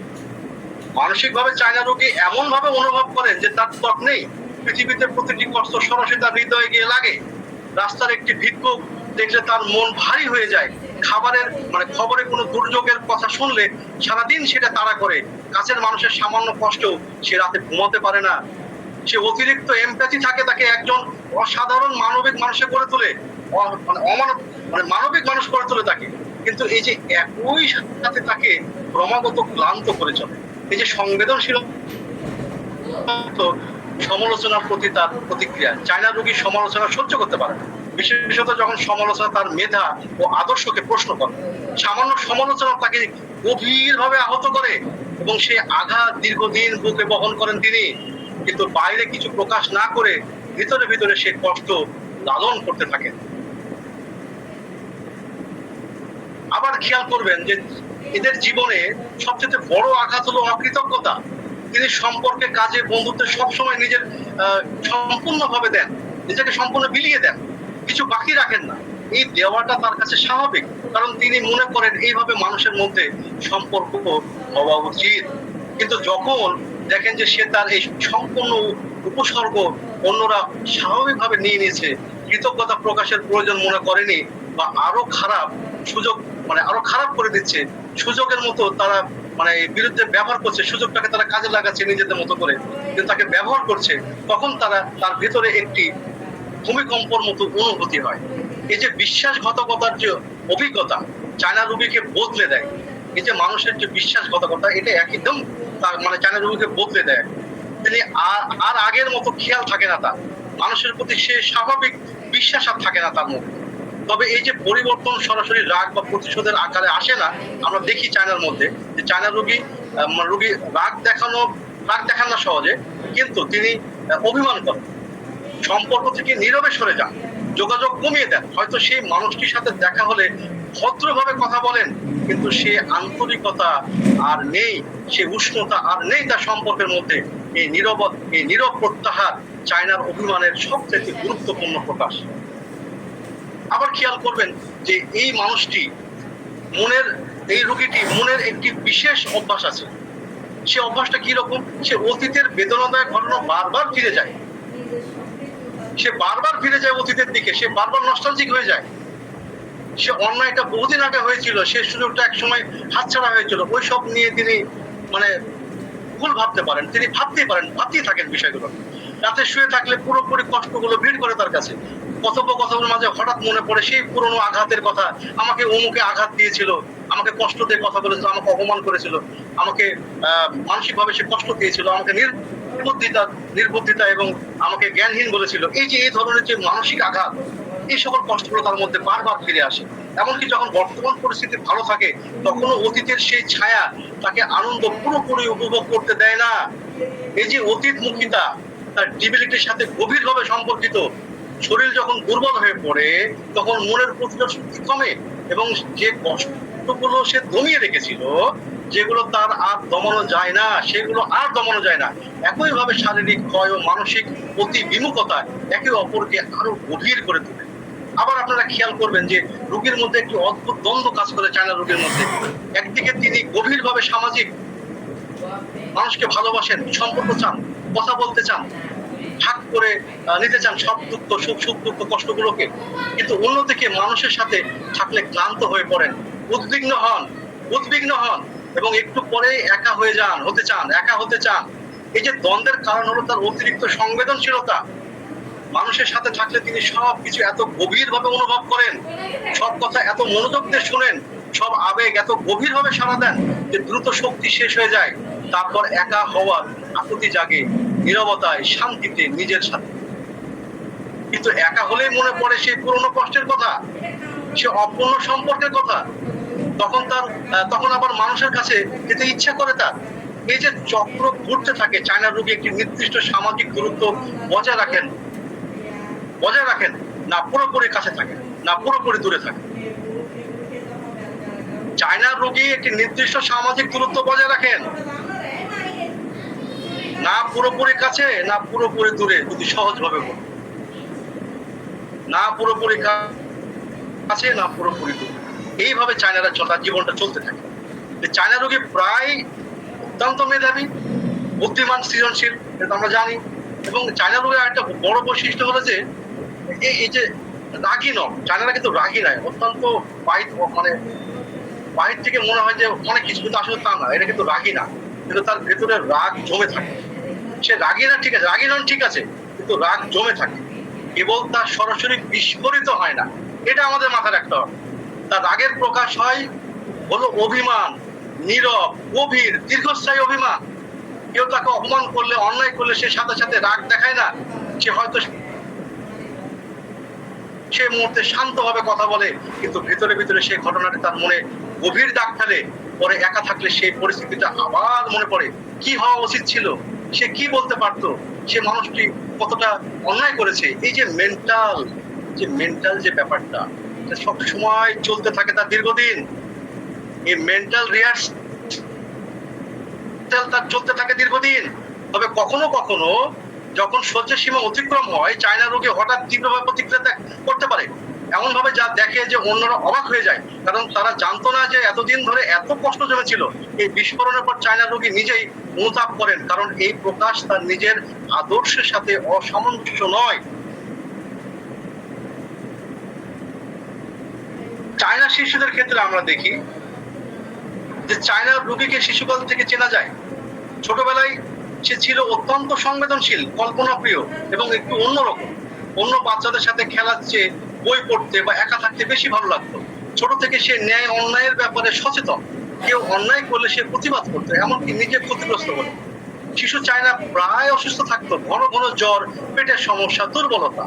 মানসিক ভাবে চায়না রোগী এমন ভাবে অনুভব করেন যে তার ত্বক নেই। পৃথিবীতে প্রতিটি কষ্ট সরাসরি তার হৃদয়ে গিয়ে লাগে। রাস্তার একটি ভিক্ষুক দেখলে তার মন ভারী হয়ে যায়। খবরে কোনো দুর্যোগের কথা শুনলে সারাদিন সেটা তাড়া করে। কাছের মানুষের সামান্য কষ্ট সে রাতে ঘুমাতে পারে না। সে অতিরিক্ত এমপ্যাথি থাকে, তাকে একজন অসাধারণ মানবিক মানুষে করে তোলে, মানবিক মানুষ করে তোলে তাকে। কিন্তু এই যে একই সাথে তাকে ক্রমাগত ক্লান্ত করে চলে। এই যে সংবেদনশীল সমালোচনার প্রতি তার প্রতিক্রিয়া। চায়না রোগী সমালোচনা সহ্য করতে পারে না, বিশেষত যখন সমালোচনা তার মেধা ও আদর্শকে প্রশ্ন করে। সামান্য সমালোচনা তাকে গভীরভাবে আহত করে এবং সে আঘাত দীর্ঘদিন বুকে বহন করেন তিনি। কিন্তু বাইরে কিছু প্রকাশ না করে ভিতরে ভিতরে সে কষ্ট লালন করতে থাকেন। আবার খেয়াল করবেন যে এদের জীবনে সবচেয়ে বড় আঘাত হলো অকৃতজ্ঞতা। তিনি সম্পর্কে, কাজে, বন্ধুত্বে সবসময় নিজের সম্পূর্ণভাবে দেন, নিজেকে সম্পূর্ণ বিলিয়ে দেন, কিছু বাকি রাখেন না। এই দেওয়াটা তার কাছে স্বাভাবিক, কারণ তিনি মনে করেন এইভাবে মানুষের মধ্যে সম্পর্ক হওয়া উচিত। কিন্তু যখন দেখেন যে সে তার এই সম্পূর্ণ উপসর্গ অন্যরা স্বাভাবিকভাবে নিয়ে নিয়েছে, কৃতজ্ঞতা প্রকাশের প্রয়োজন মনে করেনি, বা আরো খারাপ করে দিচ্ছে, সুযোগের মতো তারা বিরুদ্ধে ব্যবহার করছে, সুযোগটাকে তারা কাজে লাগাচ্ছে নিজেদের মতো করে, কিন্তু তাকে ব্যবহার করছে, তখন তার ভিতরে একটি ভূমিকম্পর মতো অনুভূতি হয়। এই যে বিশ্বাসঘাতকতার যে অভিজ্ঞতা চায়না রোগীকে বদলে দেয়। এই যে মানুষের যে বিশ্বাসঘাতকতা, এটা একদম চায়না রোগীকে বদলে দেয়। তিনি আর আগের মতো খেয়াল থাকে না তার মানুষের প্রতি, সে স্বাভাবিক বিশ্বাস আর থাকে না তার মধ্যে। তবে এই যে পরিবর্তন সরাসরি রাগ বা প্রতিশোধের আকারে আসে না। আমরা দেখি চায়নার মধ্যে যে চায়না রোগী রাগ দেখান না সহজে, কিন্তু তিনি অভিমান করেন, সম্পর্ক থেকে নীরবে সরে যান, যোগাযোগ কমিয়ে দেন। হয়তো সেই মানুষটির সাথে দেখা হলে ভদ্রভাবে কথা বলেন, কিন্তু সে আন্তরিকতা আর নেই, সে উষ্ণতা আর নেই তার সম্পর্কের মধ্যে। এই নীরব প্রত্যাহার চায়নার অভিমানের সবচেয়ে গুরুত্বপূর্ণ প্রকাশ। আবার খেয়াল করবেন যে এই রোগীটি মনের একটি বিশেষ অভ্যাস আছে। সে অভ্যাসটা কি রকম? সে অতীতের বেদনাদায়ক ঘটনা বারবার ফিরে যায়, অতীতের দিকে। সে বারবার নস্টালজিক হয়ে যায়। সে অন্যায়টা বহুদিন আগে হয়েছিল, সে সুযোগটা একসময় হাতছাড়া হয়েছিল, ওই সব নিয়ে তিনি ভুল ভাবতে পারেন, তিনি ভাবতেই থাকেন বিষয়গুলো। রাতে শুয়ে থাকলে পুরোপুরি কষ্টগুলো ভিড় করে তার কাছে। কথোপকথনের মাঝে হঠাৎ মনে পড়ে সেই পুরনো আঘাতের কথা। আমাকে অমুকে আঘাত দিয়েছিল, আমাকে কষ্ট দিয়ে কথা বলেছিল, আমাকে অপমান করেছিল, আমাকে মানসিকভাবে সে কষ্ট দিয়েছিল, আমাকে নির্বুদ্ধিতা এবং আমাকে জ্ঞানহীন বলেছিল। এই ধরনের যে মানসিক আঘাত, এই সকল কষ্টগুলো তার মধ্যে বারবার ফিরে আসে। এমনকি যখন বর্তমান পরিস্থিতি ভালো থাকে, তখনও অতীতের সেই ছায়া তাকে আনন্দ পুরোপুরি উপভোগ করতে দেয় না। এই যে অতীতমুখিতা তার ডিবিলিটির সাথে গভীরভাবে সম্পর্কিত। শরীর যখন দুর্বল হয়ে পড়ে, তখন মনের প্রতিরোধ শক্তি কমে, এবং যে কষ্টগুলো সে দমিয়ে রেখেছিল, যেগুলো তার আর দমানো যায় না, সেগুলো আর দমানো যায় না। একইভাবে শারীরিক ক্ষয় ও মানসিক বিমুখতা একে অপরকে আরো গভীর করে তোলে। আবার আপনারা খেয়াল করবেন যে রোগীর মধ্যে একটি অদ্ভুত দ্বন্দ্ব কাজ করে চায়না রোগীর মধ্যে। একদিকে তিনি গভীরভাবে সামাজিক, মানুষকে ভালোবাসেন, সম্পর্ক চান, কথা বলতে চান, ভাগ করে নিতে চান সব দুঃখ সুখ দুঃখ কষ্টগুলোকে, কিন্তু অন্যদিকে মানুষের সাথে থাকলে ক্লান্ত হয়ে পড়েন, উদ্বিগ্ন হন এবং একটু পরে একা হতে চান। এই যে দ্বন্দ্বের কারণ হলো তার অতিরিক্ত সংবেদনশীলতা। মানুষের সাথে থাকলে তিনি সবকিছু এত গভীরভাবে অনুভব করেন, সব কথা এত মনোযোগ দিয়ে শুনেন, সব আবেগ এত গভীরভাবে সাড়া দেন যে দ্রুত শক্তি শেষ হয়ে যায়। তারপর একা হওয়ার আকুতি জাগে, নীরবতায়, শান্তিতে, নিজের সাথে। কিন্তু একা হলেই মনে পড়ে সেই পুরনো কষ্টের কথা, সে অপূর্ণ সম্পর্কের কথা। তখন আবার মানুষের কাছে যেতে ইচ্ছা করে তার। এই যে চক্র ঘুরতে থাকে, চায়না রোগী একটি নির্দিষ্ট সামাজিক দূরত্ব বজায় রাখেন, না পুরোপুরি কাছে থাকে, না পুরোপুরি দূরে থাকে। চায়নার রোগী একটি নির্দিষ্ট সামাজিক দূরত্ব বজায় রাখেন, না পুরোপুরি কাছে, না পুরোপুরি দূরে। যদি সহজভাবে বলি, না পুরোপুরি কাছে, না পুরোপুরি দূরে। এইভাবে চায়নারা জীবনটা চলতে থাকে। চায়না রোগী প্রায় অত্যন্ত মেধাবী, বুদ্ধিমান, সৃজনশীল, এটা আমরা জানি। এবং চায়না রোগীর একটা বড় বৈশিষ্ট্য হলো যে এই যে রাগী নয়, চায়নারা কিন্তু রাগী নয়, অত্যন্ত বাহির থেকে মনে হয় যে অনেক কিছু, কিন্তু আসলে তা না। এটা কিন্তু রাগী না, কিন্তু তার ভেতরে রাগ জমে থাকে। সে রাগী না, ঠিক আছে, রাগী নন, ঠিক আছে, কিন্তু রাগ জমে থাকে। কেবল তার সরাসরি বিস্ফোরিত হয় না, এটা আমাদের মাথায় রাখতে হবে। তার রাগের প্রকাশ হয় হলো অভিমান, নীরব, গভীর, দীর্ঘস্থায়ী অভিমান। কেউ তাকে অপমান করলে, অন্যায় করলে সে সাথে সাথে রাগ দেখায় না, সে হয়তো সে মুহূর্তে শান্তভাবে কথা বলে, কিন্তু ভিতরে ভিতরে সেই ঘটনাটি তার মনে গভীর দাগ ফেলে। পরে একা থাকলে সেই পরিস্থিতিটা আবার মনে পড়ে, কি হওয়া উচিত ছিল, সে কি বলতে পারতো, সে মানুষটি কতটা অন্যায় করেছে। এই যে মেন্টাল যে ব্যাপারটা সব সময় চলতে থাকে তার দীর্ঘদিন। এই মেন্টাল রিহার্সাল তার চলতে থাকে দীর্ঘদিন। তবে কখনো কখনো যখন সহ্যের সীমা অতিক্রম হয়, চায়না রোগী হঠাৎ তীব্রভাবে প্রতিক্রিয়া করতে পারে, এমন ভাবে যা দেখে যে অন্যরা অবাক হয়ে যায়, কারণ তারা জানতো না যে এতদিন ধরে এত কষ্ট জমেছিল। এই বিস্ফোরণের পর চায়না রোগী নিজেই অনুতাপ করেন, কারণ এই প্রকাশ তার নিজের আদর্শের সাথে অসামঞ্জস্য নয়। চায়না শিশুদের ক্ষেত্রে আমরা দেখি যে চায়নার রোগীকে শিশুকাল থেকে চেনা যায়। ছোটবেলায় সে ছিল অত্যন্ত সংবেদনশীল, কল্পনাপ্রিয় এবং একটু অন্যরকম। অন্য বাচ্চাদের সাথে খেলার চেয়ে বই পড়তে বা একা থাকতে বেশি ভালো লাগতো। ছোট থেকে সে ন্যায় অন্যায়ের ব্যাপারে সচেতন, কেউ অন্যায় করলে সে প্রতিবাদ করতো, এমনকি নিজে ক্ষতিগ্রস্ত হতো। শিশু চায়না প্রায় অসুস্থ থাকতো, ঘন ঘন জ্বর, পেটের সমস্যা, দুর্বলতা।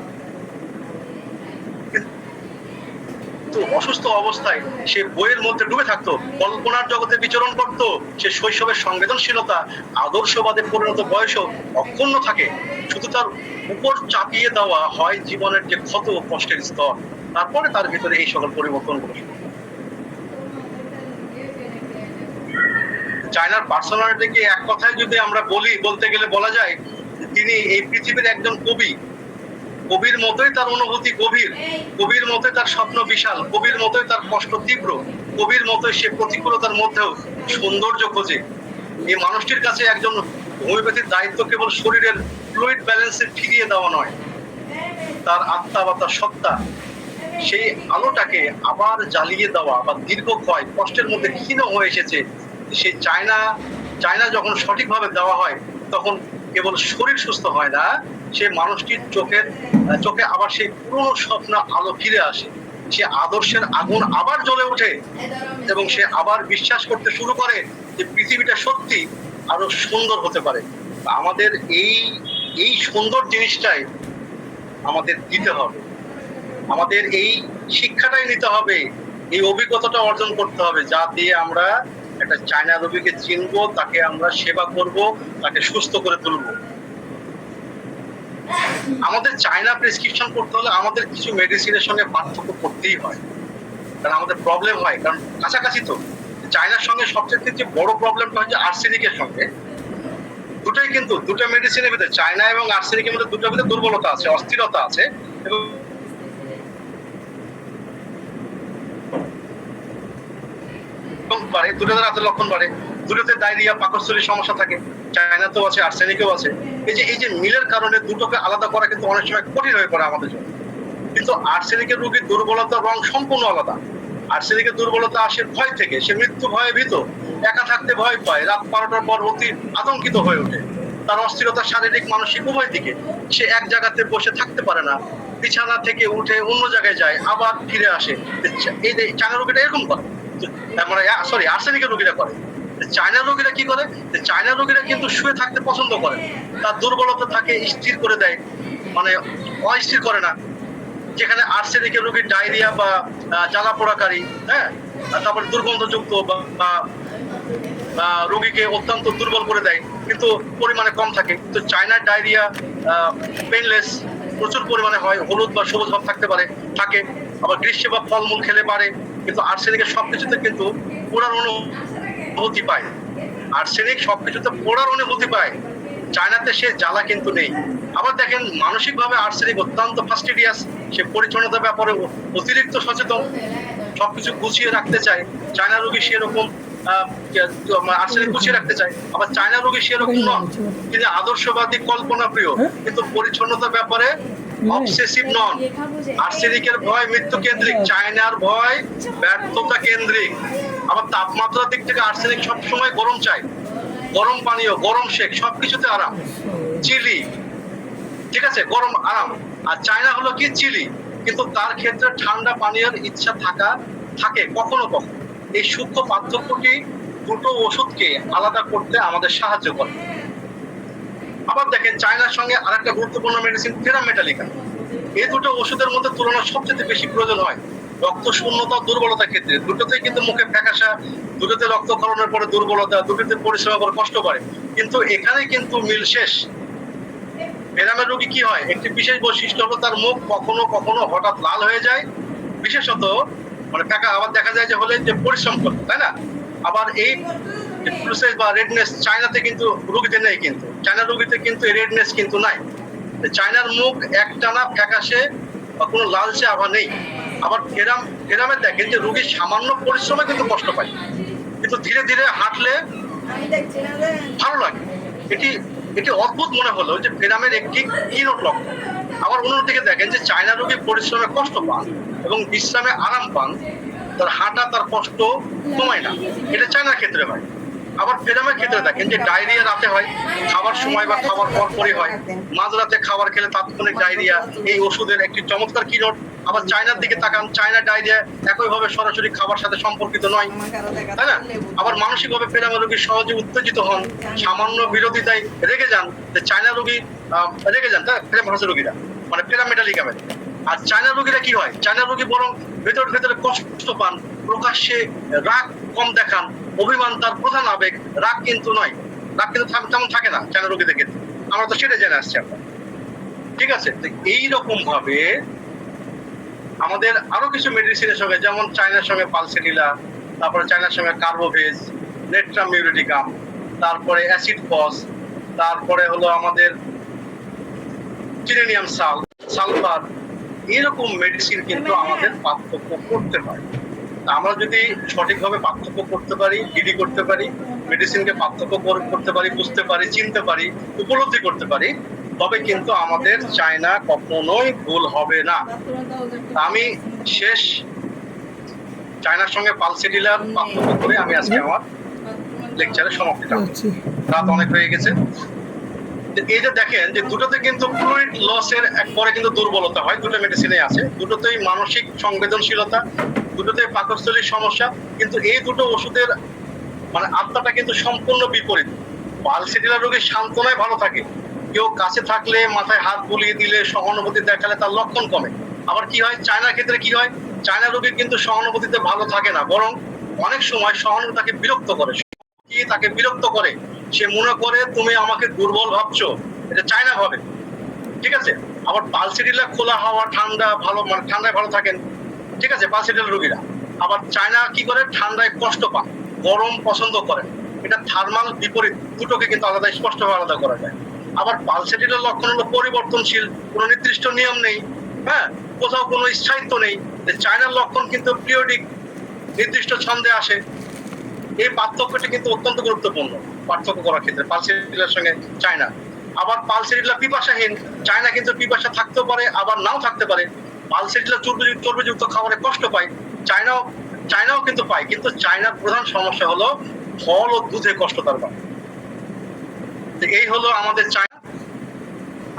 অসুস্থ অবস্থায় সে বইয়ের মধ্যে ডুবে থাকতো, কল্পনার জগতে বিচরণ করত। সে শৈশবের সংবেদনশীলতা আদর্শবাদে পরিণত বয়সও অক্ষুণ্ণ থাকে। শুধু তার উপর চাপিয়ে দেওয়া হয় জীবনের যে ক্ষত ও কষ্টের স্তর, তারপরে তার ভিতরে এই সকল পরিবর্তন গুলো। চায়নার পার্সোনালিটিকে এক কথায় যদি আমরা বলতে গেলে বলা যায় তিনি এই পৃথিবীর একজন কবি। কবির মতোই তার অনুভূতি গভীর, কবির মতোই তার স্বপ্ন বিশাল, কবির মতোই তার কষ্ট তীব্র, কবির মতোই সে প্রতিকূলতার মধ্যেও সৌন্দর্য খোঁজে। এই মানুষটির কাছে একজন হোমিওপ্যাথির দায়িত্ব কেবল শরীরের ফ্লুইড ব্যালেন্সে ফিরিয়ে দেওয়া নয়, তার আত্মা বা তার সত্তা, সেই আলোটাকে আবার জ্বালিয়ে দেওয়া বা দীর্ঘক্ষয় কষ্টের মধ্যে ক্ষীণ হয়ে এসেছে। সেই চায়না যখন সঠিকভাবে দেওয়া হয়, তখন কেবল শরীর সুস্থ হয় না, সে মানুষটির চোখে আবার সেই পুরনো স্বপ্ন আলো ফিরে আসে। সে আদর্শের আগুন আবার জ্বলে ওঠে এবং সে আবার বিশ্বাস করতে শুরু করে যে পৃথিবীটা সত্যি আরো সুন্দর হতে পারে। আমাদের এই সুন্দর জিনিসটাই আমাদের দিতে হবে, আমাদের এই শিক্ষাটাই নিতে হবে, এই অভিজ্ঞতাটা অর্জন করতে হবে, যা দিয়ে আমরা একটা চায়না রোগীকে চিনবো, তাকে আমরা সেবা করব, তাকে সুস্থ করে তুলবো। আমাদের চায়না প্রেসক্রিপশন করতে হলে আমাদের কিছু মেডিসিনের সঙ্গে পার্থক্য করতেই হয়, কারণ আমাদের প্রবলেম হয়, কারণ কাছাকাছি তো। চায়নার সঙ্গে সবচেয়ে যে বড় প্রবলেমটা হচ্ছে আর্সেনিকের সঙ্গে। দুটোই কিন্তু দুটো মেডিসিনের ভিতরে, চায়না এবং আর্সেনিকের মধ্যে দুটোর ভিতরে দুর্বলতা আছে, অস্থিরতা আছে এবং দুটো লক্ষণ বাড়ে। দুটোতে ডায়রিয়া পাকস্থলীর সমস্যা থাকে, চায়নাতেও আছে আর্সেনিকেও আছে। এই যে মিলের কারণে দুটোকে আলাদা করা কিন্তু অনেক সময় কঠিন হয়ে পড়ে আমাদের জন্য। কিন্তু আর্সেনিকের রোগীর দুর্বলতার রং সম্পূর্ণ আলাদা। আর্সেনিকের দুর্বলতা আসে ভয় থেকে, সে মৃত্যু ভয়ে ভীত, একা থাকতে ভয় পায়, রাত 12টার পর অতি আতঙ্কিত হয়ে ওঠে, তার অস্থিরতা শারীরিক মানসিক উভয় দিকে, সে এক জায়গাতে বসে থাকতে পারে না, বিছানা থেকে উঠে অন্য জায়গায় যায়, আবার ফিরে আসে। এই যে চায়না রোগীরা এরকম করে, মানে সরি আর্সেনিকের রোগীরা করে। চায়না রোগীরা কি করে, চায়না রোগীরা কিন্তু শুয়ে থাকতে পছন্দ করে, তার দুর্বলতা থাকে স্থির করে দেয়, মানে অস্থির করে না। যেখানে আর্সেনিকের রোগীর ডায়রিয়া বা জ্বালা পোড়াকারী, হ্যাঁ, তারপরে দুর্গন্ধযুক্ত বা রোগীকে অত্যন্ত দুর্বল করে দেয়, কিন্তু পরিমাণে কম থাকে। তো চায়নার ডায়রিয়া পেইনলেস, প্রচুর পরিমাণে হয়, হলুদ বা সবুজ ভাব থাকতে পারে, থাকে। আবার গ্রীষ্মে বা ফলমূল খেলে পারে। কিন্তু আর্সেনিকের সবকিছুতে কিন্তু পোড়ার অনুভূতি পায়, আর্সেনিক সবকিছুতে পোড়ার অনুভূতি পায়। চায়নাতে সে জ্বালা কিন্তু নেই। আবার দেখেন মানসিক ভাবে আর্সেনিক অত্যন্ত ফাস্টিডিয়াস, সে পরিচ্ছন্নতার ব্যাপারে অতিরিক্ত সচেতন, সবকিছু গুছিয়ে রাখতে চায়। চায়না রোগী সেরকম আর্সেনিক গুছিয়ে রাখতে চায়। আবার চায়না রোগী সেরকম নন, তিনি আদর্শবাদী, কল্পনা প্রিয়, কিন্তু পরিচ্ছন্নতার ব্যাপারে অবসেসিভ নন। আর্সেনিকের ভয় মৃত্যু কেন্দ্রিক, চায়নার ভয় ব্যর্থতা কেন্দ্রিক। আবার তাপমাত্রার দিক থেকে আর্সেনিক সবসময় গরম চায়, গরম পানীয়, গরম শেক, সবকিছুতে আরাম, চিলি, ঠিক আছে, গরম আরাম। আর চায়না হলো কি চিলি, কিন্তু তার ক্ষেত্রে ঠান্ডা পানীয়ের ইচ্ছা থাকে কখনো কখনো। এই সূক্ষ্ম পার্থক্যটি দুটো ওষুধকে আলাদা করতে আমাদের সাহায্য করে। আবার দেখেন চায়নার সঙ্গে আরেকটা গুরুত্বপূর্ণ মেডিসিন ফেরামেটালিকা। এই দুটো ওষুধের মধ্যে তুলনা সবচেয়ে বেশি প্রয়োজন হয় রক্ত শূন্যতা, দুর্বলতার ক্ষেত্রে। দুটোতেই কিন্তু মুখে ফ্যাকাশা, দুটোতে রক্তক্ষরণের পরে দুর্বলতা, দুটোতে পরিশ্রম করে কষ্ট করে, কিন্তু এখানে কিন্তু মিল শেষ। ফেরামের রোগী কি হয়, একটি বিশেষ বৈশিষ্ট্য হলো তার মুখ কখনো কখনো হঠাৎ লাল হয়ে যায়, বিশেষত মানে ফ্যাকা। আবার দেখা যায় যে হলে যে পরিশ্রম করতে, তাই না? আবার এই প্রসেস বা রেডনেস চায়নাতে কিন্তু রোগীতে নেই, কিন্তু চায়না রোগীতে কিন্তু রেডনেস কিন্তু নাই। চায়নার মুখ একটানা ফ্যাকাশে বা কোনো লালচে আভা নেই। আবার ফেরামে দেখেন যে রোগী সামান্য পরিশ্রমে কিন্তু কষ্ট পায়, কিন্তু ধীরে ধীরে হাঁটলে ভালো লাগে। এটি অদ্ভুত মনে হলো যে ফেরামের একটি কিনোট লক্ষণ। আবার অন্যদিকে দেখেন যে চায়না রোগী পরিশ্রমে কষ্ট পান এবং বিশ্রামে আরাম পান, তার হাঁটা, তার কষ্ট কমায় না, এটা চায়নার ক্ষেত্রে হয়। আবার ফেরামের ক্ষেত্রে দেখেন যে ডায়রিয়া রাতে হয়, খাবার সময় বা খাবার পরই হয়, মাঝরাতে খাবার খেলে তাৎক্ষণিক ডায়রিয়া, এই ওষুধের একটি চমৎকার কিনোট। আবার চায়নার দিকে তাকান, চায়না ডায়রিয়া একইভাবে সরাসরি খাবার সাথে সম্পর্কিত নয়, তাই না? আবার মানসিকভাবে ফেরামের রোগী সহজে উত্তেজিত হন, সামান্য বিরোধিতায় রেগে যান। চায়না রোগী রেগে যান, তাই ফেরামের রোগীরা, মানে ফেরামেটালিকা। আর চায়না রোগীরা কি হয়, চায়না রোগী বরং ভেতরে কষ্ট পান, প্রকাশ্যে রাগ কম দেখান, অভিমান তার প্রধান আবেগ, রাগ কিন্তু নয়, রাগ কিন্তু তেমন থাকে না চায়না রোগীদের ক্ষেত্রে। আমরা তো সেটা জেনে আসছি আমরা, ঠিক আছে। এইরকম ভাবে আমাদের আরো কিছু মেডিসিনের সঙ্গে, যেমন চায়নার সঙ্গে পালসেটিলা, তারপরে চায়নার সঙ্গে কার্বোভেজ, নেট্রামিউরিটিকাম, তারপরে অ্যাসিড ফস, তারপরে হলো আমাদের চিলেনিয়াম সালফার, এরকম মেডিসিন কিন্তু আমাদের পার্থক্য করতে হয়। আমরা যদি সঠিকভাবে পার্থক্য করতে পারি, ডিডি করতে পারি, মেডিসিনকে পার্থক্য করতে পারি, বুঝতে পারি, চিনতে পারি, উপলব্ধি করতে পারি, তবে কিন্তু আমাদের চায়না কখনোই ভুল হবে না। আমি শেষ চায়নার সঙ্গে পালসেটিলার পার্থক্য করে আমি আজকে আমার লেকচারের সমাপ্তি টানছি, রাত অনেক হয়ে গেছে। এই যে দেখেন যে দুটোতে কিন্তু ফ্লুইড লসের পরে কিন্তু দুর্বলতা হয়, দুটো মেডিসিনে আছে, দুটোতেই মানসিক সংবেদনশীলতা, দুটোতেই পাকস্থলীর সমস্যা, কিন্তু এই দুটো ওষুধের মানে আত্মাটা কিন্তু সম্পূর্ণ বিপরীত। পালসেটিলা রোগীর সান্ত্বনায় ভালো থাকে, কেউ কাছে থাকলে, মাথায় হাত বুলিয়ে দিলে, সহানুভূতি দেখালে তার লক্ষণ কমে। আবার কি হয় চায়নার ক্ষেত্রে, কি হয় চায়না রোগী কিন্তু সহানুভূতিতে ভালো থাকে না, বরং অনেক সময় সহানুভূতি তাকে বিরক্ত করে, তাকে বিরক্ত করে, সে মনে করে তুমি আমাকে দুর্বল ভাবছো, এটা চায়না ভাবে, ঠিক আছে। আবার পালসেটিলা খোলা হাওয়া, ঠান্ডা ভালো, মানে ঠান্ডায় ভালো থাকেন, ঠিক আছে পালসেটিলা রোগীরা। আবার চায়না কি করে, ঠান্ডায় কষ্ট পান, গরম পছন্দ করেন, এটা থার্মাল বিপরীত, দুটোকে কিন্তু আলাদা, স্পষ্টভাবে আলাদা করা যায়। আবার পালসেটিলার লক্ষণ হলো পরিবর্তনশীল, কোনো নির্দিষ্ট নিয়ম নেই, হ্যাঁ, কোথাও কোনো স্থায়িত্ব নেই। চায়নার লক্ষণ কিন্তু পিরিয়ডিক, নির্দিষ্ট ছন্দে আসে, এই পার্থক্যটা কিন্তু অত্যন্ত গুরুত্বপূর্ণ পার্থক্য করার ক্ষেত্রে পালসেরিলার সঙ্গে চায়না। আবার পালসেরিলা পিপাসাহীন, চায়না কিন্তু পিপাসা থাকতেও পারে আবার নাও থাকতে পারে। পালসেরিলা চর্বিযুক্ত খাবারে কষ্ট পায়, চায়নাও কিন্তু পায়, কিন্তু চায়নার প্রধান সমস্যা হলো ফল ও দুধে কষ্ট তার পায়। এই হলো আমাদের চায়না।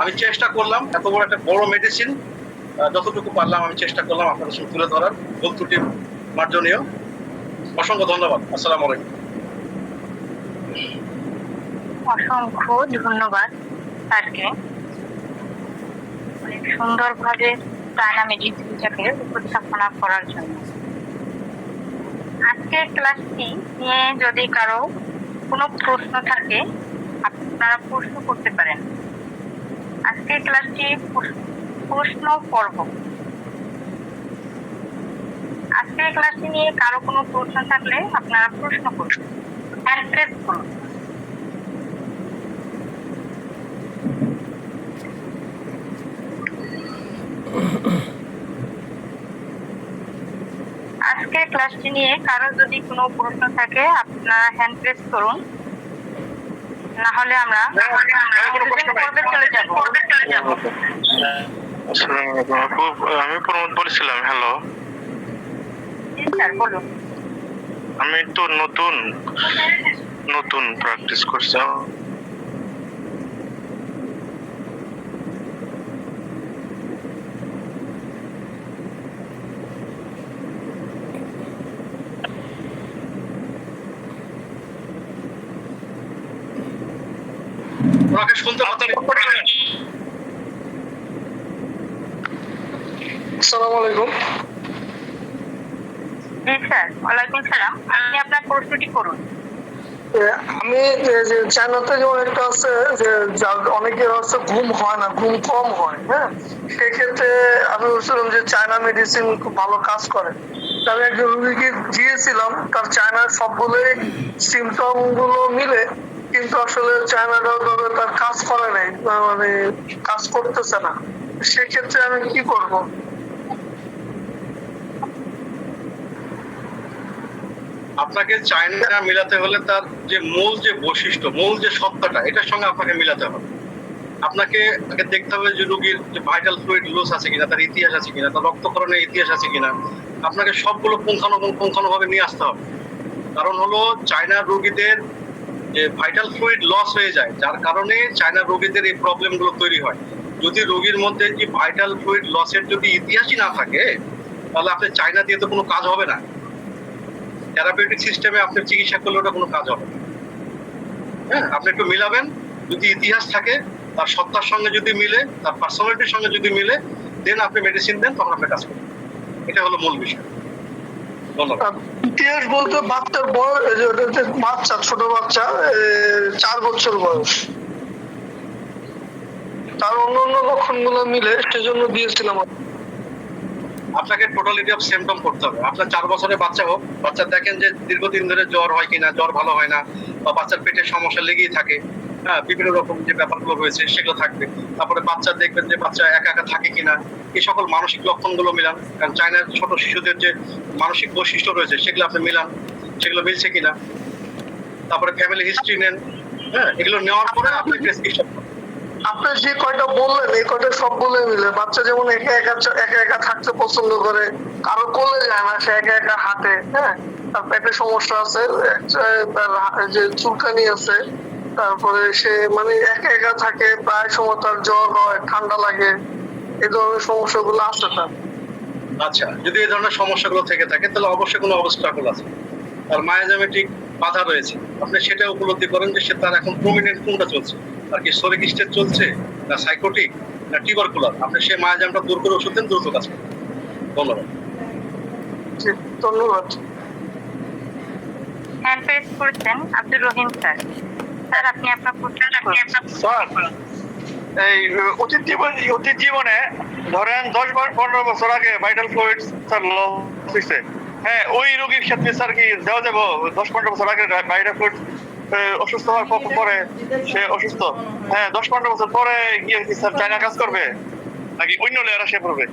আমি চেষ্টা করলাম এত বড় একটা বড় মেডিসিন যতটুকু পারলাম আমি চেষ্টা করলাম আপনাদের সাথে তুলে ধরার, ভুল ত্রুটি মার্জনীয়। অসংখ্য ধন্যবাদ। আসসালামু আলাইকুম। অসংখ্য ধন্যবাদ স্যারকে অনেক সুন্দরভাবে চায়না মেডিসিনটাকে উপস্থাপনা করার জন্য। আজকের ক্লাসটি নিয়ে যদি কারো কোনো প্রশ্ন থাকে আপনারা প্রশ্ন করতে পারেন। আজকের ক্লাসটি প্রশ্ন পর্ব। আজকের ক্লাসটি নিয়ে কারো কোনো প্রশ্ন থাকলে আপনারা প্রশ্ন করুন, হ্যান্ড প্রেস করুন। আজকের ক্লাসটি নিয়ে কারো যদি কোনো প্রশ্ন থাকে আপনারা হ্যান্ড প্রেস করুন, না হলে আমরা পর্বে চলে যাব। আমি প্রমোদ বলছিলাম। হ্যালো, স্যার বলুন। আমি তো নতুন প্র্যাকটিস করছি। ওনাকে শুনতে পাচ্ছেন? আসসালামু আলাইকুম। জি স্যার, ওয়ালাইকুম সালাম। আপনি আপনার প্রশ্নটি করুন। আমি যে চায়নাতে যেমন একটা আছে যে অনেকের হচ্ছে ঘুম হয় না, ঘুম কম হয়, হ্যাঁ, সেক্ষেত্রে আমি বলছিলাম যে চায়না মেডিসিন খুব ভালো কাজ করে। আমি একজন রুগীকে দিয়েছিলাম, তার চায়নার সবগুলোই সিমটম গুলো মিলে, কিন্তু আসলে চায়নাটা ভাবে তার কাজ করে নাই, মানে কাজ করতেছে না। সেক্ষেত্রে আমি কি করব? আপনাকে চায়না মিলাতে হলে তার যে মূল যে বৈশিষ্ট্য, মূল যে সত্তাটা, এটার সঙ্গে আপনাকে মিলাতে হবে। আপনাকে আগে দেখতে হবে যে রোগীর যে ভাইটাল ফ্লুইড লস আছে কিনা, তার ইতিহাস আছে কিনা, তার রক্তক্ষরণের ইতিহাস আছে কিনা। আপনাকে সবগুলো পুঙ্খানুপুঙ্খানুভাবে নিয়ে আসতে হবে। কারণ হলো চায়নার রোগীদের যে ভাইটাল ফ্লুইড লস হয়ে যায়, যার কারণে চায়নার রোগীদের এই প্রবলেমগুলো তৈরি হয়। যদি রোগীর মধ্যে যে ভাইটাল ফ্লুইড লসের যদি ইতিহাসই না থাকে, তাহলে আপনি চায়না দিয়ে তো কোনো কাজ হবে না। থেরাপিউটিক সিস্টেমে আপনি চিকিৎসা করলে ওটা কোনো কাজ হবে না। হ্যাঁ, আপনি একটু মিলাবেন। যদি ইতিহাস থাকে, তার সত্তার সঙ্গে যদি মিলে, তার পার্সোনালিটির সঙ্গে যদি মিলে, দেন আপনি মেডিসিন দেন, তখন আপনি কাজ করবেন। এটা হলো মূল বিষয়। ধন্যবাদ। ইতিহাস বলতে বাচ্চার বয়স, বাচ্চা, ছোট বাচ্চা, 4 বছর বয়স, তার অন্যান্য লক্ষণগুলো মিলে সেজন্য দিয়েছিলাম। আপনাকে টোটালিটি অফ সিমটম করতে হবে। আপনার 4 বছরের বাচ্চা হোক, বাচ্চা দেখেন যে দীর্ঘদিন ধরে জ্বর হয় কিনা, জ্বর ভালো হয় না, বা বাচ্চার পেটের সমস্যা লেগেই থাকে, হ্যাঁ, বিভিন্ন রকম যে ব্যাপারগুলো রয়েছে সেগুলো থাকবে। তারপরে বাচ্চা দেখবেন যে বাচ্চা একা একা থাকে কিনা, এই সকল মানসিক লক্ষণগুলো মিলান। কারণ চায়নার ছোট শিশুদের যে মানসিক বৈশিষ্ট্য রয়েছে সেগুলো আপনি মিলান, সেগুলো মিলছে কিনা। তারপরে ফ্যামিলি হিস্ট্রি নেন, হ্যাঁ, এগুলো নেওয়ার পরে আপনি প্রেসক্রিপশন করেন। আপনি যে কয়টা বললেন এই কয়টা সবগুলো মিলে, বাচ্চা যেমন একা একা থাকতে পছন্দ করে, কারো কোলে যায় না, সে একা একা হাঁটে, হ্যাঁ, তার পেটের সমস্যা আছে, তার যে চুলকানি আছে, তারপরে সে মানে একা একা থাকে, প্রায় সময় তার জ্বর হয়, ঠান্ডা লাগে, এই ধরনের সমস্যাগুলো আছে তার। আচ্ছা, যদি এই ধরনের সমস্যাগুলো থেকে থাকে তাহলে অবশ্যই কোনো অবস্ট্রাকল আছে, তার মায়াজামেটিক বাধা রয়েছে। আপনি সেটা উপলব্ধি করেন যে সে তার এখন প্রমিনেন্ট কোনটা চলছে, তার কি সোরিক স্টেজ চলছে, না সাইকোটিক, না টিউবারকুলার। আপনি সেই মায়াজামটা দূর করে ওষুধ দেন, দ্রুত কাজ করেন। ধন্যবাদ। ধন্যবাদ। হ্যান্ড প্রেস করেছেন আব্দুর রহিম স্যার। স্যার আপনি আপনার প্রশ্নটা করুন। স্যার, এই অতীত জীবনে ধরেন 10-15 বছর আগে ভাইটাল ফ্লুইড স্যার লস হয়েছে, হ্যাঁ, ওই রোগীর ক্ষেত্রে স্যার কি দেওয়া যাবে 10-15 বছর আগে ভাইটাল ফ্লুইড অসুস্থ হওয়ার পরে সে অসুস্থ, হ্যাঁ, 10-15 বছর পরে গিয়ে কি স্যার চায়না কাজ করবে নাকি অন্য লেয়ার আসে পড়বে?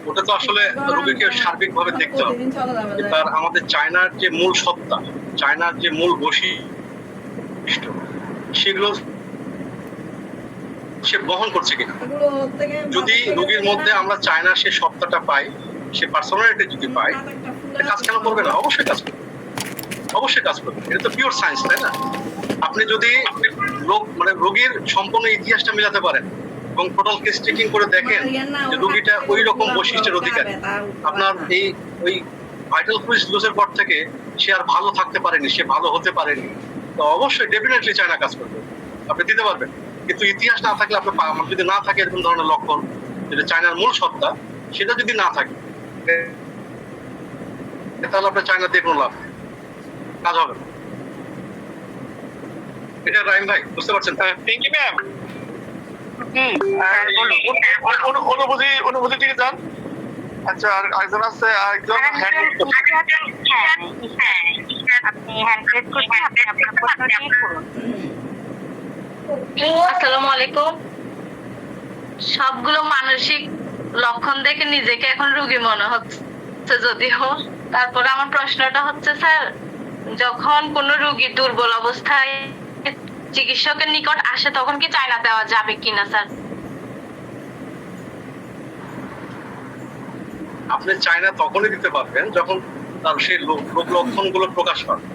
ওটা তো আসলে রোগীকে সার্বিকভাবে দেখতে হবে যে তার আমাদের চায়নার যে মূল সত্তা, চায়নার যে মূল বৈশিষ্ট্য, সেগুলো সে বহন করছে কিনা। যদি রোগীর মধ্যে আমরা চায়নার সে সত্তাটা পাই, সে পার্সোনালিটি যদি পাই, কাজ কেন করবে না? অবশ্যই কাজ করবে, অবশ্যই কাজ করবে। এটা তো পিওর সায়েন্স, তাই না? আপনি যদি মানে রোগীর সম্পূর্ণ ইতিহাসটা মেলাতে পারেন এবং টোটাল কেস টেকিং করে দেখেন যে রোগীটা ওই রকম বৈশিষ্ট্যের অধিকারী, আপনার এই ওই ভাইটাল ফ্লুইডস ডোজের পর থেকে সে আর ভালো থাকতে পারেনি, সে ভালো হতে পারেনি, তো অবশ্যই ডেফিনেটলি চায়না কাজ করবে, আপনি দিতে পারবেন। কিন্তু ইতিহাস না থাকলে আপনার যদি না থাকে এরকম ধরনের লক্ষণ, যেটা চায়নার মূল সত্তা, সেটা যদি না থাকে তাহলে আপনার চায়না দিয়ে কোনো লাভ নেই, কাজ হবে না। এটা রাইম ভাই বুঝতে পারছেন? পিঙ্কি ম্যাম, জি স্যার বলুন। অনুভূতি থেকে যান। আচ্ছা, আর একজন আছে, আরেকজন হ্যান্ড আপনি হ্যান্ড রেজ করছেন, আপনি আপনার প্রশ্নটি করুন। আসসালামু আলাইকুম। সবগুলো মানসিক লক্ষণ দেখে নিজেকে এখন রোগী মনে হচ্ছে যদিও, তারপরে আমার প্রশ্নটা হচ্ছে স্যার, যখন কোনো রোগী দুর্বল অবস্থায় চিকিৎসকের নিকট আসে তখন কি চায়না দেওয়া যাবে কিনা স্যার? আপনি চায়না তখনই দিতে পারবেন যখন তার সেই রোগ লক্ষণগুলো প্রকাশ পাবে।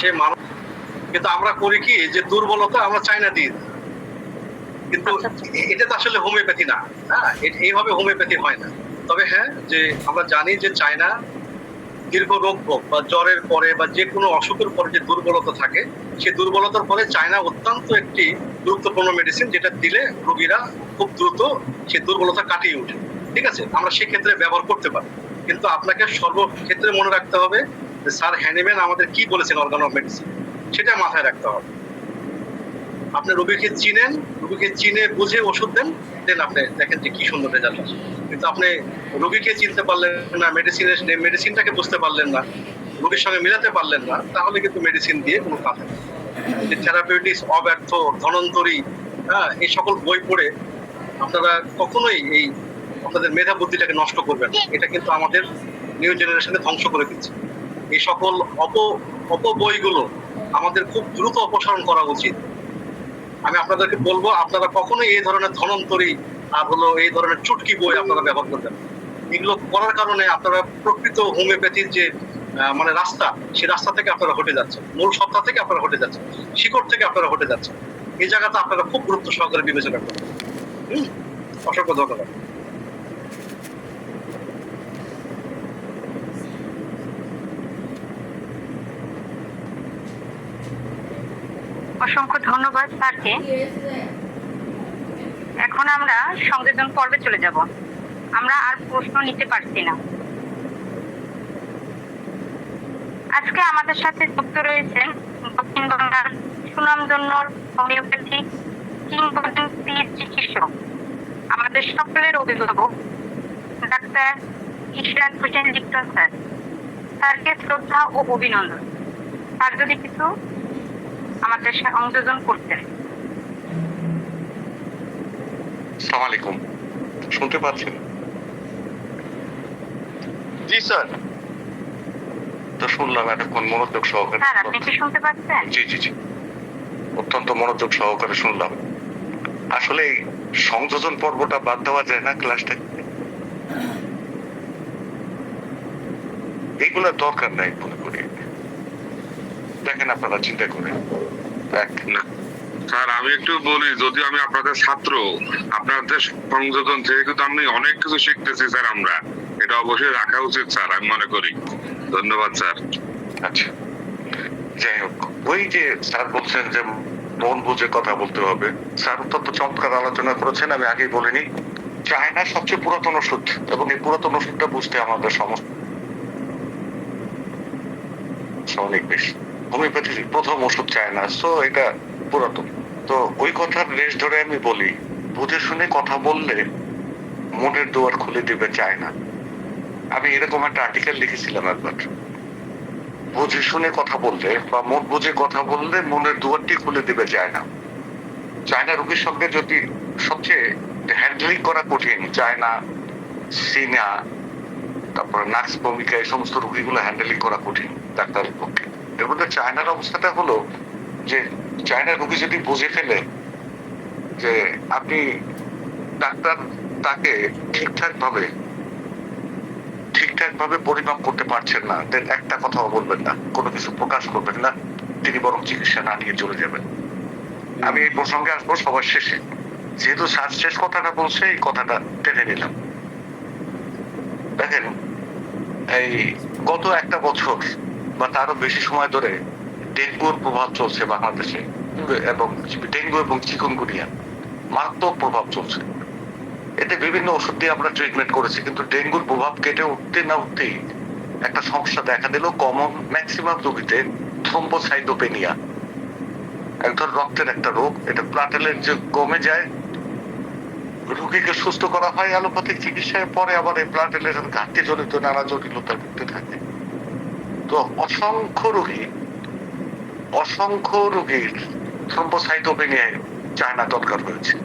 সে মানুষ, কিন্তু আমরা করি কি যে দুর্বলতা আমরা চায়না দিই, কিন্তু এটা তো আসলে হোমিওপ্যাথি না। হ্যাঁ, এইভাবে হোমিওপ্যাথি হয় না। তবে হ্যাঁ, যে আমরা জানি যে চায়না দীর্ঘ রোগ ভোগ বা জ্বরের পরে বা যে কোনো অসুখের পরে যে দুর্বলতা থাকে, সেই দুর্বলতার পরে চায়না অত্যন্ত একটি গুরুত্বপূর্ণ মেডিসিন, যেটা দিলে রোগীরা খুব দ্রুত সেই দুর্বলতা কাটিয়ে ওঠে। ঠিক আছে, আমরা সেক্ষেত্রে ব্যবহার করতে পারি, কিন্তু আপনাকে সর্বক্ষেত্রে মনে রাখতে হবে যে স্যার হ্যানিম্যান আমাদের কি বলেছেন অর্গান অফ মেডিসিন, সেটা মাথায় রাখতে হবে। আপনি রোগীকে চিনেন, রোগীকে চিনে বুঝে ওষুধ দেন, দেন আপনি দেখেন যে কি সুন্দর রেজাল্ট আসে। কিন্তু আপনি রোগীকে চিনতে পারলেন না, মেডিসিনটাকে বুঝতে পারলেন না, রোগীর সঙ্গে মিলাতে পারলেন না, তাহলে কিন্তু মেডিসিন দিয়ে কোনো কাজ হবে না। যে থেরাপিউটিক্স, অব্যর্থ, ধনন্তরী, হ্যাঁ, এই সকল বই পড়ে আপনারা কখনোই এই আপনাদের মেধা বুদ্ধিটাকে নষ্ট করবেন না। এটা কিন্তু আমাদের নিউ জেনারেশনে ধ্বংস করে দিচ্ছে। এই সকল অপবইগুলো আমাদের খুব দ্রুত অপসারণ করা উচিত। আমি আপনাদেরকে বলবো, আপনারা কখনোই এই ধরনের ধনন্তরী আর হলো এই ধরনের চুটকি বই আপনারা ব্যবহার করবেন। এগুলো করার কারণে আপনারা প্রকৃত হোমিওপ্যাথির যে মানে রাস্তা, সেই রাস্তা থেকে আপনারা হটে যাচ্ছেন, মূল সত্তা থেকে আপনারা হটে যাচ্ছেন, শিকড় থেকে আপনারা হটে যাচ্ছেন। এই জায়গাটা আপনারা খুব গুরুত্ব সহকারে বিবেচনা করবেন। অসংখ্য ধন্যবাদ। অসংখ্য ধন্যবাদ স্যারকে। এখন আমরা সংযোজন পর্বে চলে যাব। আমরা আর প্রশ্ন নিতে পারছি না। আজকে আমাদের সাথে যুক্ত রয়েছেন দক্ষিণবঙ্গের সুনামধন্য হোমিওপ্যাথি কিংবদন্তি চিকিৎসক, আমাদের সকলের অভিভাবক doctor Ishrat Hossain Lipton sir. স্যারকে শ্রদ্ধা ও অভিনন্দন। স্যার যদি কিছু আমাদের সংযোজন করতেন। আসসালামু আলাইকুম, শুনতে পাচ্ছেন? জি স্যার। তো শুনলাম এতক্ষণ মনোযোগ সহকারে। স্যার আপনি কি শুনতে পাচ্ছেন? জি জি জি, অত্যন্ত মনোযোগ সহকারে শুনলাম। আসলে এই সংযোজন পর্বটা বাদ দেওয়া যায় না ক্লাসটা? এইগুলোর দরকার নাই মনে করি। দেখেন আপনারা চিন্তা করে। স্যার আমি একটু বলি, যদি আমি আপনাদের ছাত্র, আপনাদের সংযোজন থেকে কিন্তু আমি অনেক কিছু শিখতেছি স্যার। আমরা এটা অবশ্যই রাখা উচিত স্যার, আমি মনে করি। ধন্যবাদ স্যার। আচ্ছা, যাই হোক, ওই যে স্যার বলছেন যে মন বুঝে কথা বলতে হবে, স্যার অত্যন্ত চমৎকার আলোচনা করেছেন। আমি আগেই বলিনি, চায়না সবচেয়ে পুরাতন ওষুধ, এবং এই পুরাতন ওষুধটা বুঝতে আমাদের সমস্যা অনেক বেশি। হোমিওপ্যাথির প্রথম ওষুধ চায়না, সো এটা পুরাতন। তো ওই কথার রেশ ধরে আমি বলি, বুঝে শুনে কথা বললে মনের দুয়ার খুলে দিবে চায়না। আমি এরকম একটা আর্টিকেল লিখেছিলাম একবার। বুঝে শুনে কথা বললে বা মন বুঝে কথা বললে মনের দুয়ারটি খুলে দিবে চায়না। চায়না রোগীর সঙ্গে যদি সবচেয়ে হ্যান্ডেলিং করা কঠিন, চায়না, চীনা, তারপরে নার্স ভূমিকা, এই সমস্ত রোগীগুলো হ্যান্ডেলিং করা কঠিন ডাক্তারের পক্ষে। এর মধ্যে চায়নার অবস্থাটা হলো যে চায়নার রোগী যদি বুঝে ফেলে যে আপনি ডাক্তার তাকে ঠিকঠাক ভাবে পরিমাপ করতে পারছেন না, দেন একটা কথাও বলবেন না, কোনো কিছু প্রকাশ করবেন না, তিনি বরং চিকিৎসা না নিয়ে চলে যাবেন। আমি এই প্রসঙ্গে আসবো সবার শেষে, যেহেতু স্যার শেষ কথাটা বলছে এই কথাটা টেনে নিলাম। দেখেন, এই গত একটা বছর বা তারও বেশি সময় ধরে ডেঙ্গুর প্রভাব চলছে বাংলাদেশে, এবং ডেঙ্গু এবং চিকুনগুনিয়া মারাত্মক প্রভাব চলছে। এতে বিভিন্ন ওষুধ দিয়ে আমরা ট্রিটমেন্ট করেছি, কিন্তু ডেঙ্গুর প্রভাব কেটে উঠতে না উঠতেই একটা সমস্যা দেখা দিল কমন ম্যাক্সিমাম রোগীতে, থ্রম্বোসাইটোপেনিয়া, এক ধরনের রক্তের একটা রোগ। এটা প্লাটেলেট যে কমে যায়, রোগীকে সুস্থ করা হয় অ্যালোপ্যাথিক চিকিৎসায়, পরে আবার এই প্লাটেলেটের ঘাটতি জনিত নানা জটিলতা ভুগতে থাকে। তো অসংখ্য রোগীর থ্রম্বোসাইটোপেনিয়ায় চায়না দরকার হয়েছে,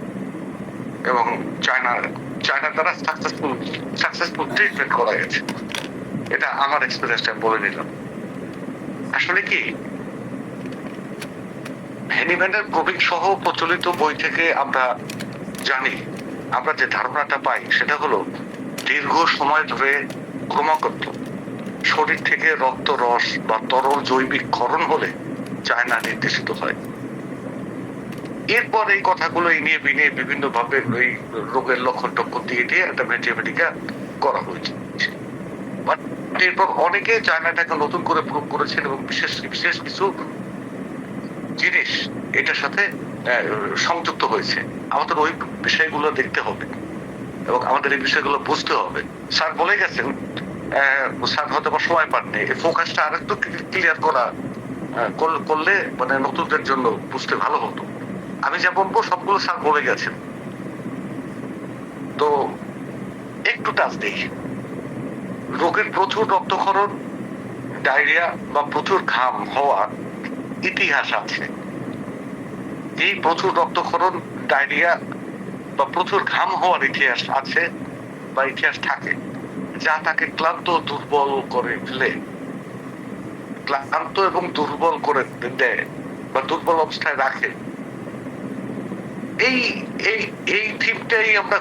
এবং চায়না দ্বারা সাকসেসফুল ট্রিটমেন্ট করা গেছে। এটা আমার এক্সপিরিয়েন্সটা বলে নিলাম। আসলে কি হ্যানিম্যানের প্রবীণ সহ প্রচলিত বই থেকে আমরা জানি, আমরা যে ধারণাটা পাই সেটা হলো দীর্ঘ সময় ধরে ক্রমাগত শরীর থেকে রক্ত রস বা তরল জৈবিক ক্ষরণ হলে চায়না নির্দেশিত হয়। এরপর এই কথাগুলো নিয়ে বিভিন্ন ভাবে ওই রোগের লক্ষণ টক্ষণ দিয়ে একটা ম্যাথমেটিকা করা হয়েছে। এরপর অনেকে চায়নাটাকে নতুন করে প্রুভ করেছেন, এবং বিশেষ কিছু জিনিস এটার সাথে সংযুক্ত হয়েছে। আমাদের ওই বিষয়গুলো দেখতে হবে এবং আমাদের এই বিষয়গুলো বুঝতে হবে। স্যার বলে গেছেন, স্যার হয়তো বা সময় পাননি, এই ফোকাসটা আরেকটু ক্লিয়ার করলে মানে নতুনদের জন্য বুঝতে ভালো হতো। আমি যা বলবো সবগুলো স্যার বলে গেছেন, তো একটু টাচ দিই। রোগের প্রচুর রক্তক্ষরণ, ডায়রিয়া বা প্রচুর ঘাম হওয়ার ইতিহাস আছে। এই প্রচুর রক্তক্ষরণ, ডায়রিয়া বা প্রচুর ঘাম হওয়ার ইতিহাস আছে বা ইতিহাস থাকে, যা তাকে ক্লান্ত দুর্বল করে ফেলে, ক্লান্ত এবং দুর্বল করে দেয় বা দুর্বল অবস্থায় রাখে। এই থিমটাই আমরা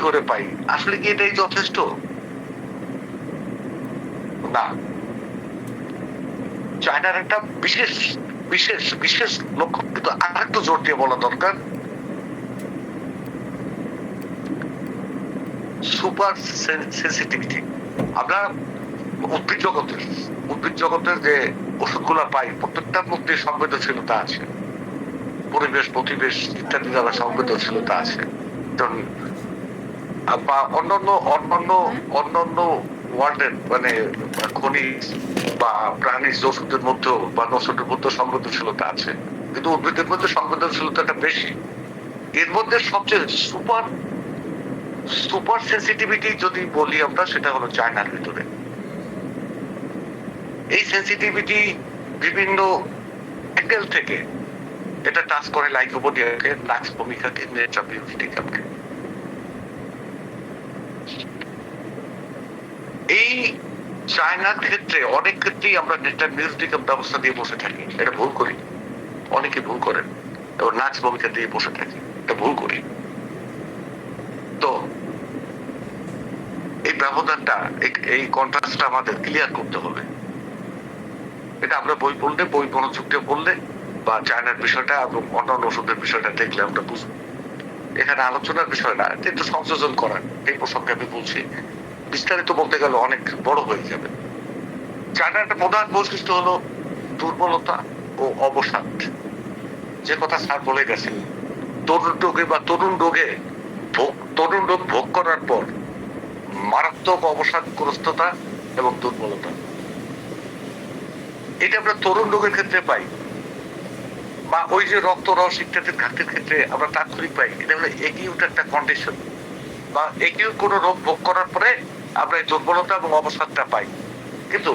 করে পাই। আসলে কি এটাই যথেষ্ট? না। চায়নার একটা বিশেষ লক্ষ্য কিন্তু আরেকটু জোর দিয়ে বলা দরকার, সুপার সেন্সিটিভিটি। আমরা উদ্ভিদ জগতের যে ওষুধগুলো পাই, প্রত্যেকটার মধ্যে সংবেদনশীলতা আছে, পরিবেশ ইত্যাদি দ্বারা সংবেদনশীলতা আছে। বা অন্যান্য ওয়ার্ল্ডের মানে খনিজ বা প্রাণীজ ওষুধের মধ্যেও বা ওষুধের মধ্যে সংবেদনশীলতা আছে, কিন্তু উদ্ভিদের মধ্যে সংবেদনশীলতাটা বেশি। এর মধ্যে সবচেয়ে সুপার সেন্সিটিভিটি যদি বলি আমরা, সেটা হলো চায়নার ভিতরে। এই সেন্সিটিভিটি বিভিন্ন অ্যাঙ্গেল থেকে এটা টাচ করে লাইকোপোডিয়াকে, লাক্স ভূমিকাকে, নেট্রাপিউটিকাকে। এই চায়নার ক্ষেত্রে অনেক ক্ষেত্রেই আমরা নেট্রাপিউটিকাম ব্যবস্থা দিয়ে বসে থাকি, এটা ভুল করি, অনেকে ভুল করেন, এবং লাক্স ভূমিকা দিয়ে বসে থাকি, এটা ভুল করি। তো এই ব্যবধানটা, এই কন্ট্রাস্টটা আমাদের ক্লিয়ার করতে হবে। এটা আমরা বই মনোযোগ দিয়ে পড়লে বা চায়নার বিষয়টা এবং অন্যান্য ওষুধের বিষয়টা দেখলে আমরা বুঝবো। এখানে আলোচনার বিষয় না, একটু সংযোজন করার এই প্রসঙ্গে আমি বলছি। বিস্তারিত বলতে গেলে অনেক বড় হয়ে যাবে। চায়নার একটা প্রধান বৈশিষ্ট্য হলো দুর্বলতা ও অবসাদ। যে কথা স্যার বলে গেছেন, তরুণ রোগ ভোগ করার পর মারাত্মক অবসাদগ্রস্ততা এবং দুর্বলতা, এটা আমরা তরুণ রোগের ক্ষেত্রে পাই, বা ওই যে রক্ত রস ইত্যাদির ঘাটতির ক্ষেত্রে আমরা তাৎক্ষণিক পাই। এটা হলো একিউট একটা কন্ডিশন, বা একিউট কোনো রোগ ভোগ করার পরে আমরা এই দুর্বলতা এবং অবসাদটা পাই। কিন্তু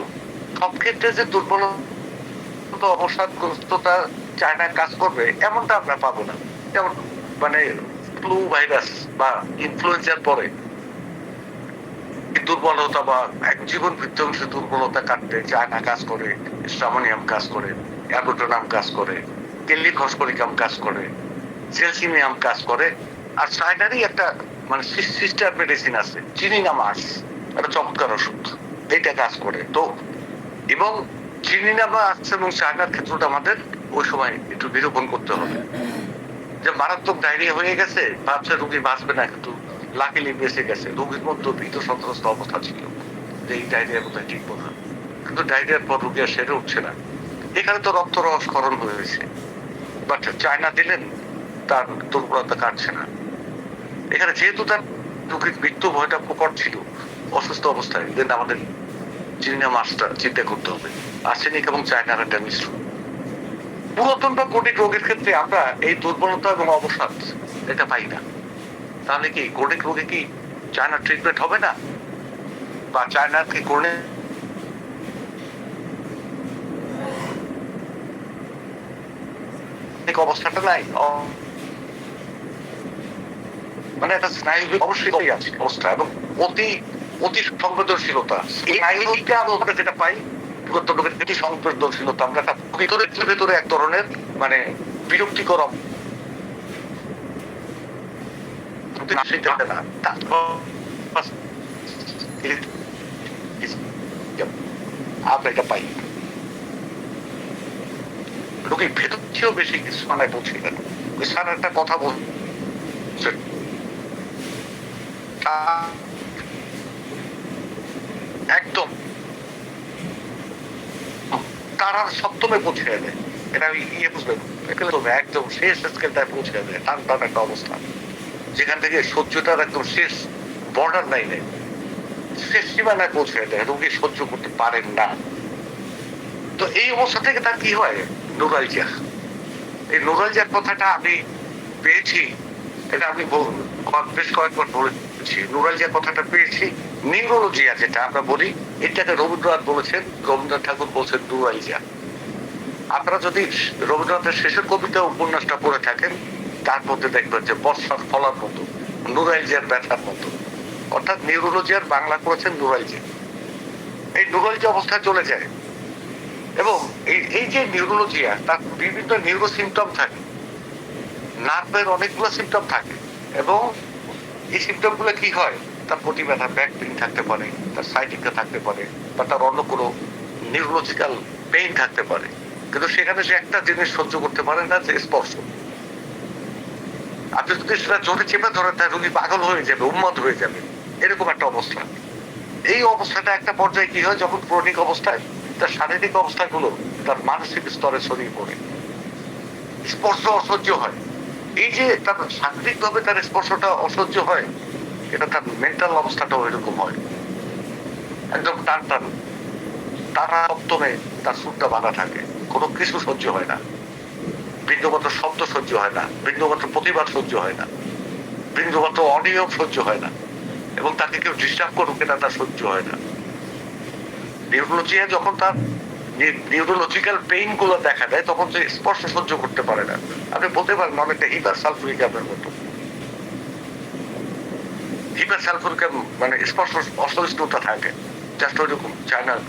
সব ক্ষেত্রে যে দুর্বলতা অবসাদগ্রস্ততা চায়নায় কাজ করবে এমনটা আমরা পাবো না। যেমন মানে ফ্লু ভাইরাস বা ইনফ্লুয়েঞ্জার পরে দুর্বলতা বা এক জীবন ভিত্তিক দুর্বলতা কাটতে চায়না কাজ করে, স্টামোনিয়াম কাজ করে, অ্যাবোটোনাম কাজ করে, কেলিফসফরিকাম কাজ করে, সেলসিমিয়াম কাজ করে। আর চায়নারই একটা মানে সিস্টার মেডিসিন আছে চিনিনামাস, একটা চমৎকার ওষুধ, এইটা কাজ করে। তো এবং চিনিনামাস এবং চায়নার ক্ষেত্রটা আমাদের ওই সময় একটু নিরূপণ করতে হবে যে মারাত্মক ডায়রিয়া হয়ে গেছে, ভাবছে রোগী বাঁচবে না, কিন্তু লাকিলি বেঁচে গেছে। রোগীর মধ্যে ভীত সন্ত্রস্ত অবস্থা ছিল যে এই ডায়রিয়ার মধ্যে ঠিক না, কিন্তু ডায়রিয়ার পর রোগী আর সেরে উঠছে না। এখানে তো রক্ত রসক্ষরণ হয়েছে, বাট চায়না দিলেন তার দুর্বলতা কাটছে না। এখানে যেহেতু তার রোগীর মৃত্যু ভয়টা প্রকট ছিল অসুস্থ অবস্থায়, দেন আমাদের চিনিনামাসটা চিন্তা করতে হবে। আর্সেনিক এবং চায়নার একটা মিশ্রণ। পুরাতন বা ক্রনিক রোগের ক্ষেত্রে আমরা এই দুর্বলতা এবং অবসাদ এটা পাই না। তাহলে কি ক্রনিক রোগে কি চায়নার ট্রিটমেন্ট হবে না, বা চায়নার কি ক্রনিক অবস্থাটা নাই? মানে একটা স্নায়বিক অবশ্যই আছে অবস্থা এবং অতি অতি সংবেদনশীলতা। এই স্নায়ুবিকটা আমরা যেটা পাই পুরাতন রোগের অতি সংবেদনশীলতা, আমরা একটা ভিতরে ভেতরে এক ধরনের মানে বিরক্তিকর আমরা এটা পাই। রোগীর ভেতর চেয়েও বেশি কিছু মানে পৌঁছিলেন। ওই স্যার একটা কথা বলছে, একদম তারার সপ্তমে পৌঁছে দেয়। এটা বুঝবেন একদম শেষ স্কেলটায় পৌঁছে দেয়, টান টান একটা অবস্থা, যেখান থেকে সহ্যটার একদম শেষ বর্ডার লাইনে শেষ সীমানায় পৌঁছে দেয়, রোগী সহ্য করতে পারেন না। তো এই অবস্থা থেকে তার কি হয়? নোরালজিয়া। এই নোরালজিয়ার কথাটা আমি পেয়েছি, এটা আমি বেশ কয়েকবার বলেছি। নোরালজিয়ার কথাটা পেয়েছি নিউরোলজিয়া, যেটা আমরা বলি, এটাকে রবীন্দ্রনাথ বলেছেন, রবীন্দ্রনাথ ঠাকুর বলছেন নোরালজিয়া। আপনারা যদি রবীন্দ্রনাথের শেষের কবিতা উপন্যাসটা পড়ে থাকেন, তার মধ্যে দেখবেন যে বর্ষার ফলার মতো, নোরালজিয়ার ব্যথার মতো, অর্থাৎ নিউরোলজিয়ার বাংলা করেছেন নোরালজিয়া। এই নোরালজিয়া অবস্থায় চলে যায় এবং এই যে নিউরোলজিয়া, তার বিভিন্ন নিউরো সিমটম থাকে, নার্ভের অনেকগুলো সিমটম থাকে। এবং এই সিমটম গুলো কি হয়? তার প্রতি ব্যথা, ব্যাক পেইন থাকতে পারে, তার সাইটিকা থাকতে পারে, বা তার অন্য কোনো নিউরোলজিক্যাল পেইন থাকতে পারে। কিন্তু সেখানে সে একটা জিনিস সহ্য করতে পারে না, যে স্পর্শ। আপনি যদি সেটা জোরে চেপে ধরেন, তার রোগী পাগল হয়ে যাবে, উন্মাদ হয়ে যাবে, এরকম একটা অবস্থা। এই অবস্থাটা একটা পর্যায়ে কি হয়, যখন ক্রনিক অবস্থায় তার শারীরিক অবস্থাগুলো তার মানসিক স্তরে ছড়িয়ে পড়ে, স্পর্শ অসহ্য হয়। এই যে তার শারীরিক ভাবে তার স্পর্শটা অসহ্য হয়, এটা তার মেন্টাল অবস্থাটাও এরকম হয়, একদম টান টান। তারা সপ্তমে তার সুরটা বাঁধা থাকে, কোনো কিছু সহ্য হয় না, বিন্দুমাত্র শব্দ সহ্য হয় না, বিন্দুমাত্র প্রতিবাদ সহ্য হয় না, বিন্দুমাত্র অনিয়ম সহ্য হয় না, এবং তাকে কেউ ডিস্টার্ব করুক এটা তার সহ্য হয় না। নিউরোলজিয়া যখন তার নিউরোলজিক্যাল পেইন গুলো দেখা দেয়, তখন সে স্পর্শ সহ্য করতে পারে না। আপনি বলতে পারেন অনেকটা হিপার সালফুরিকামের মতো। হিপার সালফুরিকাম মানে স্পর্শ অসহিষ্ণুতা থাকে, জাস্ট ওইরকম চায়নার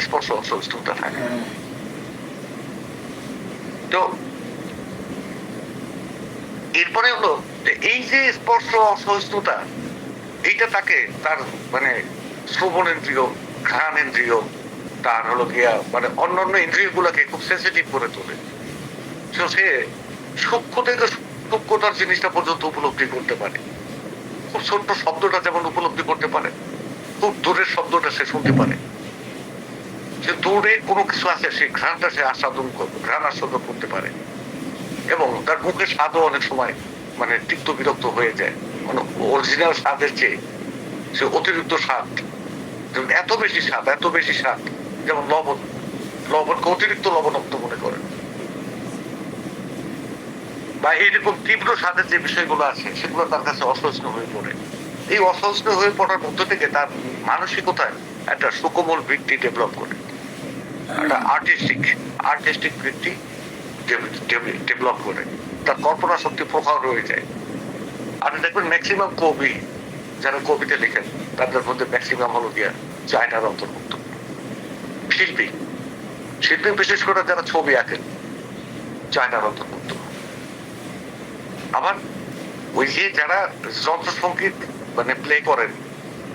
স্পর্শ অসহিষ্ণুতা থাকে। তো এরপরে হলো যে এই যে স্পর্শ অসহিষ্ণুতা, এইটা তাকে তার মানে শ্রবণেন্দ্রিয়, ঘ্রাণেন্দ্রিয়, তার হলো গিয়া মানে অন্যান্য ইন্দ্রিয় গুলাকে খুব সেন্সিটিভ করে তোলে। সে সূক্ষ্ম থেকে সূক্ষ্মতার জিনিসটা পর্যন্ত উপলব্ধি করতে পারে। খুব ছোট্ট শব্দটা যেমন উপলব্ধি করতে পারে, খুব দূরের শব্দটা সে শুনতে পারে। যে দূরে কোনো কিছু আছে, সেই ঘ্রাণটা সে ঘ্রাণ আস্বাদন করতে পারে। এবং তার মুখের স্বাদও অনেক সময় মানে তিক্ত বিরক্ত হয়ে যায়, মানে অরিজিনাল স্বাদের চেয়ে সে অতিরিক্ত স্বাদ, এত বেশি স্বাদ, যেমন লবণকে অতিরিক্ত লবণাক্ত মনে করে, বা এইরকম তীব্র স্বাদের যে বিষয়গুলো আছে সেগুলো তার কাছে অসহনীয় হয়ে পড়ে। এই অসহনীয় হয়ে পড়ার মধ্য থেকে তার মানসিকতায় একটা সুকোমল বৃত্তি ডেভেলপ করে, একটা আর্টিস্টিক বৃত্তি ডেভেলপ করে, তার কল্পনা শক্তি প্রখর হয়ে যায়। আপনি দেখবেন ম্যাক্সিমাম কবি যারা কবিতা লেখেন তাদের মধ্যে ম্যাক্সিমাম হলো গিয়া চায়নার অন্তর্ভুক্ত। শিল্পী শিল্পী বিশেষ করে যারা ছবি আঁকেন চায়নার অন্তর্ভুক্ত। আবার ওই যে যারা যন্ত্রসঙ্গীত মানে প্লে করেন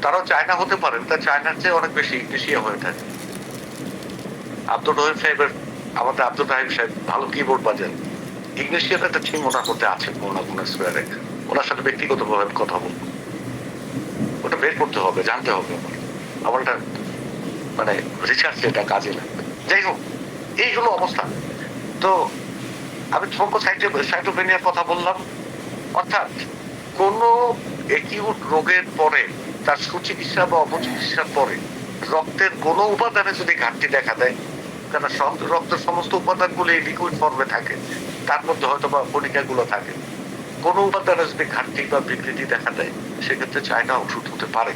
তারাও চায়না হতে পারেন, তা চায়নার চেয়ে অনেক বেশি এশিয়া হয়ে থাকে। আব্দুল রহিম সাহেবের আমাদের আব্দুল রাহিম সাহেব ভালো কিবোর্ড বাজান, ইংলিশিয়ান একটা থিম ওনার মধ্যে আছে কোনো না কোনো স্কোয়ারে। ওনার সাথে ব্যক্তিগতভাবে কথা বলবো, ওটা বের করতে হবে, জানতে হবে আমার এটা মানে রিসার্চ এটা কাজে লাগবে। যাই হোক, এই হলো অবস্থা। তো আমি সাইটোপেনিয়ার কথা বললাম, অর্থাৎ কোন একিউট রোগের পরে তার সুচিকিৎসা বা অপচিকিৎসার পরে রক্তের কোনো উপাদানে যদি ঘাটতি দেখা দেয়, কারণ সব রক্তের সমস্ত উপাদানগুলো লিকুইড ফর্মে থাকে, তার মধ্যে হয়তো বা কণিকাগুলো থাকে, কোনো উপাদানে যদি ঘাটতি বা বিকৃতি দেখা দেয় সেক্ষেত্রে চায়না ওষুধ হতে পারে।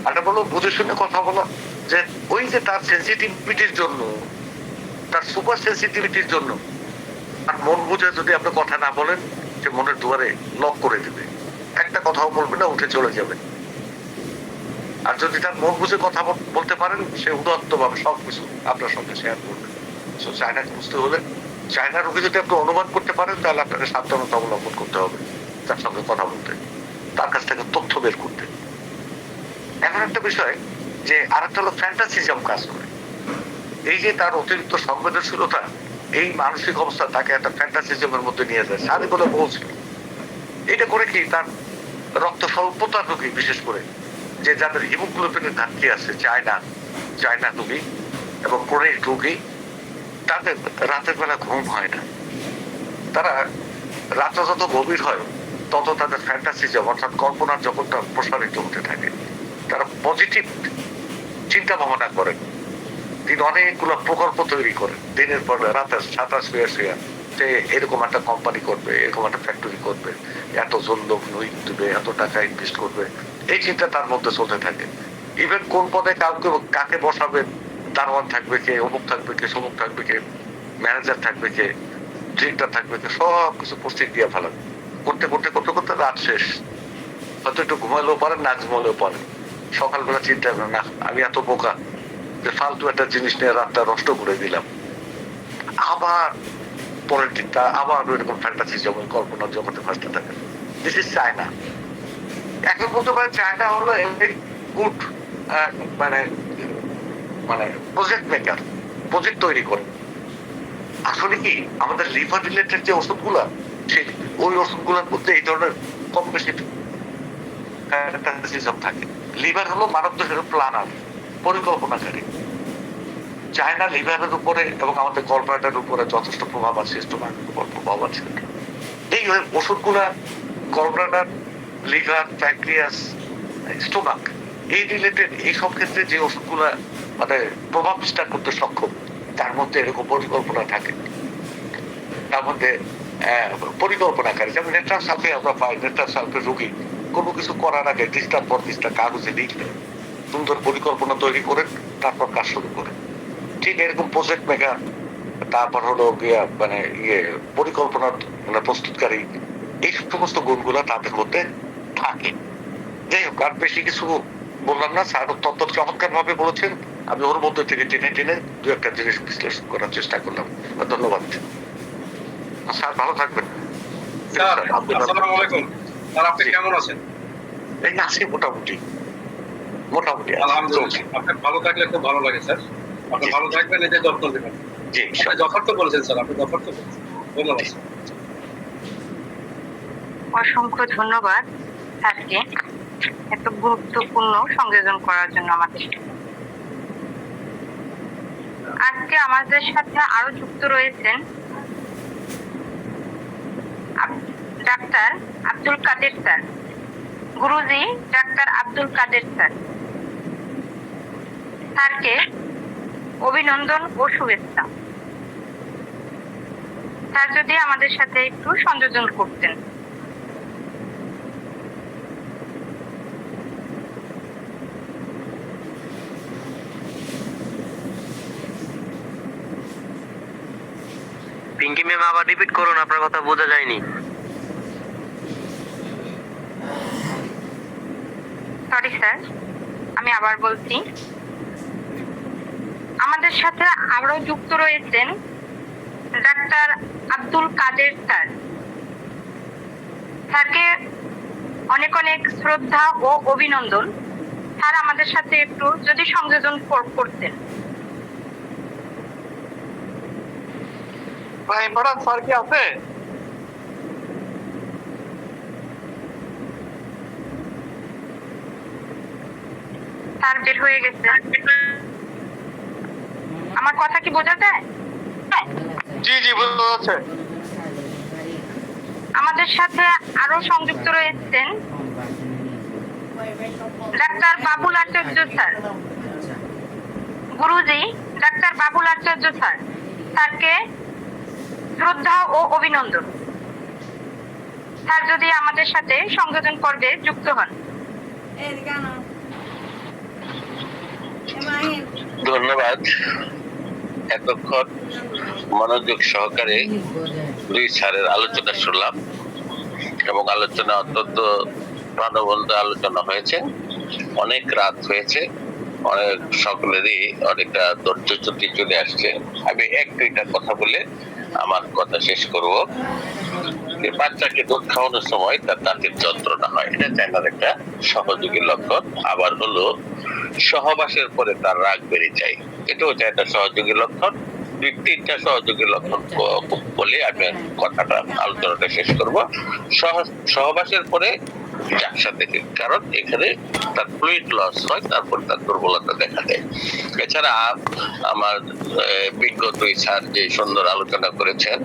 এটা বলো বুঝে শুনে কথা বলো যে ওই যে তার সেন্সিটিভিটির জন্য, তার সুপার সেন্সিটিভিটির জন্য আর মন বুঝে যদি আপনি কথা না বলেন, সে মনের দুয়ারে লক করে দিবে, একটা কথাও বলবে না, উঠে চলে যাবে। আর যদি তার মন বুঝে কথা বলতে পারেন, সে উদাত্ত ভাবে সবকিছু আপনার সঙ্গে শেয়ার করবে। সো চায়নাকে বুঝতে হলে, চায়না রোগী যদি আপনি অনুমান করতে পারেন, তাহলে আপনাকে সাবধানতা অবলম্বন করতে হবে তার সঙ্গে কথা বলতে, তার কাছ থেকে তথ্য বের করতে। এখন একটা বিষয় যে আরেকটা হলো ফ্যান্টাসিজম কাজ করে। এই যে তার অতিরিক্ত সংবেদনশীলতা, এই মানসিক অবস্থা তাকে একটা ফ্যান্টাসিজমের মধ্যে নিয়ে যায়। সারি বলে বলছিল এটা করে কি তার রক্ত স্বল্পতার রোগী, বিশেষ করে যে যাদের হিমোগ্লোবিনের ঘাটতি আছে, চায়না রোগী এবং ক্রনিক রোগী, তাদের রাতের বেলা ঘুম হয় না। তারা রাতটা যত গভীর হয় তত তাদের ফ্যান্টাসিজম অর্থাৎ কল্পনার জগৎটা প্রসারিত হতে থাকে। তারা পজিটিভ চিন্তা ভাবনা করেন, দিন অনেকগুলো প্রকল্প তৈরি করে, দিনের পর রাতে সাঁতার শুয়ে যে এরকম একটা কোম্পানি করবে, এরকম একটা ফ্যাক্টরি করবে, এতজন লোক নই দেবে, এত টাকা ইনভেস্ট করবে, এই চিন্তা তার মধ্যে চলতে থাকে। ইভেন কোন পদে কাকে বসাবে, দারোয়ান থাকবে কে, অমুক থাকবে কে, সমুক থাকবে কে, ম্যানেজার থাকবে কে, ডিরেক্টর থাকবে কে, সব কিছু প্রস্তুতি দিয়ে ফেলাবে। করতে করতে করতে করতে রাত শেষ, হয়তো একটু ঘুমালেও পারেন, না ঘুমালেও পারেন। সকালবেলা চিন্তা করেন না, আমি এত বোকা যে ফালতু একটা জিনিস নিয়ে রাতটা নষ্ট করে দিলাম। আবার পরের দিনটা আবার ওইরকম ফ্যান্টাসি জগৎ, কল্পনার জগতে ভাসতে থাকে। This is China. এখন বলতে পারেন চায়না হলো গুড মানে মানে প্রজেক্ট মেকার, প্রজেক্ট তৈরি করে। আসলে কি আমাদের লিভার রিলেটেড যে ওষুধগুলা, সেই ওই ওষুধগুলোর মধ্যে এই ধরনের কম বেশি থাকে। লিভার হলো মানব দেহের প্ল্যানার, পরিকল্পনাকারী। চায়না লিভারের উপরে এবং আমাদের গলব্লাডারের উপরে যথেষ্ট প্রভাব আছে, স্টোমাকের উপর প্রভাব আছে। এই ওষুধগুলা গলব্লাডার, লিভার, প্যানক্রিয়াস, স্টোমাক এই রিলেটেড এইসব ক্ষেত্রে যে ওষুধগুলা মানে প্রভাব বিস্তার করতে সক্ষম, তার মধ্যে এরকম পরিকল্পনা থাকে। তার মধ্যে পরিকল্পনাকারী, যেমন নেট্রাল সালফেট আমরা পাই, নেট্রাল সালফেট রোগী কোনো কিছু করার আগে দৃষ্টার পর দৃষ্টা কাগজে লিখলে সুন্দর পরিকল্পনা তৈরি করে তারপর কাজ শুরু করে। ঠিক এরকম প্রজেক্ট মেকার, তারপর হলো গিয়া মানে পরিকল্পনার মানে প্রস্তুতকারী, এই সমস্ত গুণগুলা তাদের মধ্যে থাকে। যাই হোক, আর বেশি কিছু বললাম না। স্যার অত্যন্ত চমৎকার ভাবে বলেছেন, আমি ওর মধ্যে থেকে টেনে টেনে দু একটা জিনিস বিশ্লেষণ করার চেষ্টা করলাম। ধন্যবাদ স্যার, ভালো থাকবেন। আসসালামু আলাইকুম স্যার, আপনি কেমন আছেন? এই আছি মোটামুটি আলহামদুলিল্লাহ। আপনি ভালো থাকলে খুব ভালো লাগে স্যার। আপনি ভালো থাকবেন, নিজের যত্ন নেবেন। জি, যথার্থ বলেছেন স্যার, আপনি যথার্থ বলেছেন। ধন্যবাদ। অসংখ্য ধন্যবাদ স্যারকে এত গুরুত্বপূর্ণ সংযোজন করার জন্য আমাদের। আজকে আমাদের সাথে আরো যুক্ত রয়েছেন ডাক্তার আব্দুল কাদের স্যার, গুরুজি ডাক্তার আব্দুল কাদের স্যার। স্যারকে অভিনন্দন ও শুভেচ্ছা। স্যার যদি আমাদের সাথে একটু সংযোজন করতেন। পিঙ্কি ম্যাম, আবার রিপিট করুন, আপনার কথা বোঝা যায়নি। সরি স্যার, আমি আবার বলছি। আমাদের সাথে আরো যুক্ত রয়েছেন ডাক্তার আব্দুল কাদের স্যার। স্যারকে অনেক অনেক শ্রদ্ধা ও অভিনন্দন। স্যার আমাদের সাথে একটু যদি সংযোজন করতেন। ভাই পড়ান স্যার কি আছে? স্যার বের হয়ে গেছে। আমার কথা কি বোঝা যায়? জি জি বুঝতে পারছে। আমাদের সাথে আরো সংযুক্ত রয়েছেন ডাক্তার বাবুল আচার্য স্যার। গুরুজি ডাক্তার বাবুল আচার্য স্যার, স্যারকে শ্রদ্ধা ও অভিনন্দন। স্যার যদি আমাদের সাথে সংযোজন পর্বে যুক্ত হন। ধন্যবাদ। এতক্ষণ মনোযোগ সহকারে দুই স্যারের আলোচনা শুনলাম এবং আলোচনা অত্যন্ত প্রাণবন্ত আলোচনা হয়েছে। অনেক রাত হয়েছে, অনেক সকলেরই অনেকটা ধৈর্যচ্যুতি চলে আসছে। আমি এক দুইটা কথা বলে আমার কথা শেষ করব। যে বাচ্চাকে দুধ খাওয়ানোর সময় তার দাঁতের যন্ত্রণা হয়, এটা চায়নার একটা সহযোগী লক্ষণ। আবার হলো সহবাসের পরে তার রাগ বেড়ে যায়, এটাও চায়নার সহযোগী লক্ষণ। দুই তিনটা সহযোগী লক্ষণ বলে আমি কথাটা আলোচনাটা শেষ করব। সহবাসের পরে যাকসা দেখে, কারণ এখানে তার ফ্লুইড লস হয়, তারপর তার দুর্বলতা দেখা দেয়। এছাড়া আমার বিজ্ঞ দুই স্যার যে সুন্দর আলোচনা করেছেন,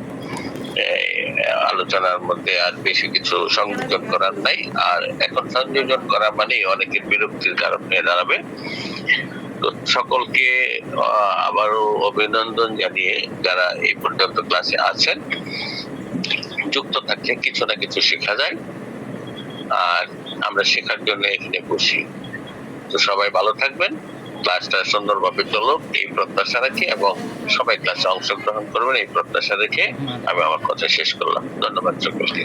আলোচনার মধ্যে আর বেশি কিছু সংযোজন করার নাই। আর এখন সংযোজন করা মানে অনেকের বিরক্তির কারণ হয়ে দাঁড়াবে। তো সকলকে আবারও অভিনন্দন জানিয়ে যারা এই পর্যন্ত ক্লাসে আছেন, যুক্ত থাকলে কিছু না কিছু শেখা যায়, আর আমরা শেখার জন্য এখানে বসি। তো সবাই ভালো থাকবেন, ক্লাসটা সুন্দরভাবে চলুক এই প্রত্যাশা রেখে, এবং সবাই ক্লাসে অংশগ্রহণ করবেন এই প্রত্যাশা রেখে আমি আমার কথা শেষ করলাম। ধন্যবাদ সকলকে।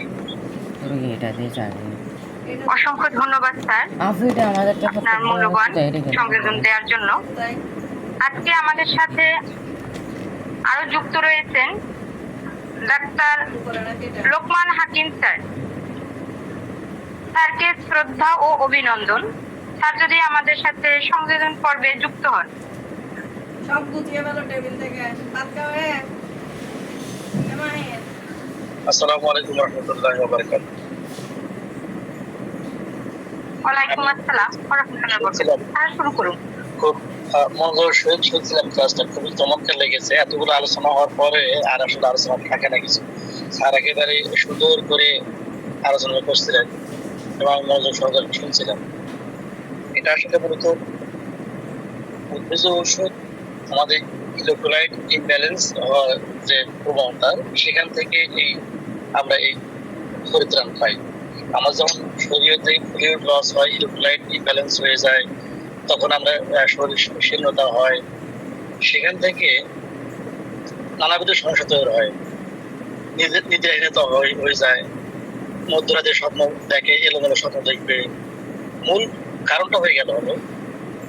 অসংখ্য ধন্যবাদ স্যার আপনার মূল্যবান সংযোজন দেওয়ার জন্য। আজকে আমাদের সাথে আরো যুক্ত রয়েছেন ডাক্তার লোকমান হাকিম স্যার। স্যারকে শ্রদ্ধা ও অভিনন্দন। স্যার যদি আমাদের সাথে সংযোজন পর্বে যুক্ত হন। সব গুছিয়ে ফেলো টেবিল থেকে। আসসালামু আলাইকুম ওয়া রাহমাতুল্লাহি ওয়া বারাকাতুহু। ওয়ালাইকুম আসসালাম ওয়া রাহমাতুল্লাহি ওয়া বারাকাতুহু। স্যার শুরু করুন। খুব মনোযোগ সহিত শুনছিলাম, ক্লাসটা খুবই চমৎকার লেগেছে। এতগুলো আলোচনা হওয়ার পরে আর আসলে আলোচনা থাকে না কিছু। স্যার একেবারে সুন্দর করে আলোচনা করছিলেন এবং মনোযোগ সহকারে শুনছিলাম। এটা আসলে মূলত উদ্ভিজ্জ ঔষধ আমাদের ইলেকট্রোলাইট ইমব্যালেন্স হওয়ার যে প্রবণতা, সেখান থেকে আমরা এই পরিত্রাণ পাই। আমার যখন শরীরে ফ্লুইড লস হয়, ইলেকট্রোলাইট ইমব্যালেন্স হয়ে যায়, তখন আমরা শরীর শীর্ণতা হয়, সেখান থেকে নানাবিধ সমস্যা তৈরি হয়। নিদ্রাহীনতা হয়ে যায়, মধ্যরাতে স্বপ্ন দেখে, এলোমেলো স্বপ্ন দেখবে। মূল কারণটা হয়ে গেল হলো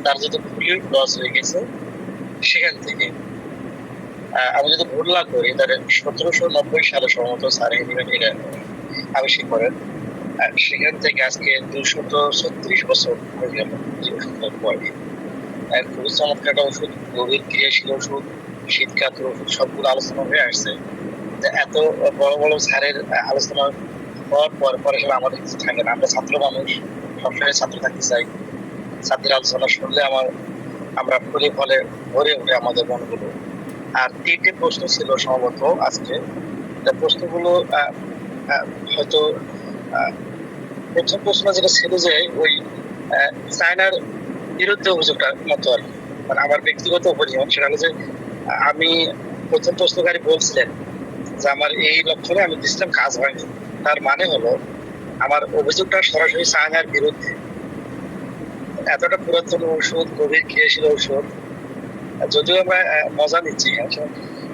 তার যেহেতু ফ্লুইড লস হয়ে গেছে। সেখান থেকে আমি যদি ভুল না করি, তার 1790 সালে সম্ভবত স্যার এটা আবিষ্কার করেন। সেখান থেকে আজকে 236 বছর হয়ে গেল যে ওষুধটার বয়স। খুবই চমৎকার একটা ওষুধ, গভীর ক্রিয়াশীল ওষুধ, শীতকাতর ওষুধ, সবগুলো আলোচনা হয়ে আসছে। এত বড় বড় স্যারের আলোচনা হওয়ার পরে আমাদের কিছু থাকে না। আমরা ছাত্র মানুষ, সবসময় ছাত্র থাকতে চাই। ছাত্রের আলোচনা শুনলে আমরা ফুলে ফলে ভরে ওঠে আমাদের মনগুলো। আর 3টে প্রশ্ন ছিল সম্ভবত আজকে। প্রশ্নগুলো হয়তো প্রথম প্রশ্ন যেটা ছিল যে ওই চায়নার বিরুদ্ধে অভিযোগটা মতো আর কি, মানে আমার ব্যক্তিগত অভিযোগ সেটা হলো যে আমি প্রথম প্রশ্নকারী বলছিলেন যে আমার এই লক্ষণে আমি দিচ্ছিলাম কাজ হয়নি। তার মানে হলো আমার অভিযোগটা সরাসরি চায়নার বিরুদ্ধে। এতটা পুরাতন ঔষধ, গভীর ক্রিয়াশীল ঔষধ, যদিও আমরা মজা নিচ্ছি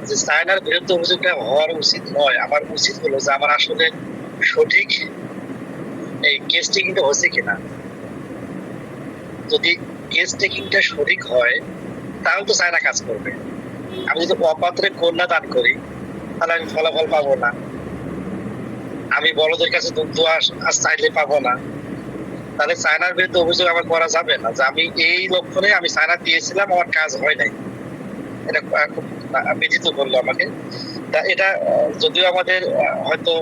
যে চায়নার বিরুদ্ধে অভিযোগটা হওয়ার উচিত নয়। আমার উচিত হলো যে আমার আসলে সঠিক এই কেসটি কিন্তু হচ্ছে কিনা। যদি কেস টেকিংটা সঠিক হয় তাহলে তো চায়না কাজ করবে। আমি যদি অপাত্রে কন্যা দান করি তাহলে আমি ফলাফল পাবো না। আমি বড়দের কাছে দুধ চাইলে পাবো না। তাহলে চায়নার বিরুদ্ধে অভিযোগ আমার করা যাবে না যে আমি এই লক্ষণে আমি চায়না দিয়েছিলাম, আমার কাজ হয় নাই। এটা খুব ব্যথিত করলো আমাকে। তা এটা যদিও আমাদের হয়তো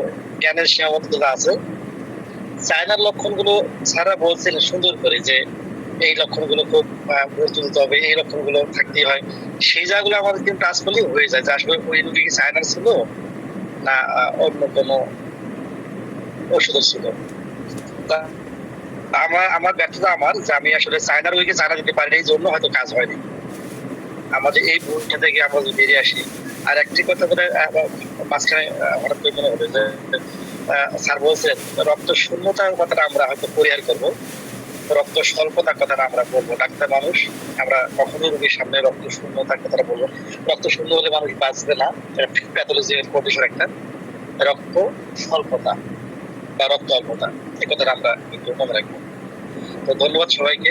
জ্ঞানের সীমাবদ্ধতা আছে, চায়নার লক্ষণগুলো স্যাররা বলছিলেন সুন্দর করে যে এই লক্ষণগুলো খুব গুরুত্ব দিতে হবে, এই লক্ষণগুলো থাকতেই হয়। সেই জায়গাগুলো আমাদের কিন্তু টাচ করলেই হয়ে যায় যে আসলে ওই রোগী কি চায়নার ছিল না অন্য কোনো ওষুধের ছিল। তা আমার ব্যর্থতা আমার যে আমি আসলে চায়নার রোগীকে চায়না দিতে পারি, এই জন্য হয়তো কাজ হয়নি। আমাদের এই ভুলটা থেকে আমরা যদি বেরিয়ে আসি। আর একটি কথা বলে মাঝখানে হঠাৎ করে মনে হলো যে স্যার বলছেন রক্ত শূন্যতার কথাটা আমরা হয়তো পরিহার করবো, রক্ত স্বল্পতার কথাটা আমরা বলবো। ডাক্তার মানুষ, আমরা কখনোই রোগীর সামনে রক্ত শূন্যতার কথাটা বলবো। রক্ত শূন্য হলে মানুষ বাঁচবে না, প্যাথোলজি কন্ডিশন একটা। রক্ত স্বল্পতা বা রক্ত অল্পতা, এই কথাটা আমরা কিন্তু মনে রাখবো। তো ধন্যবাদ সবাইকে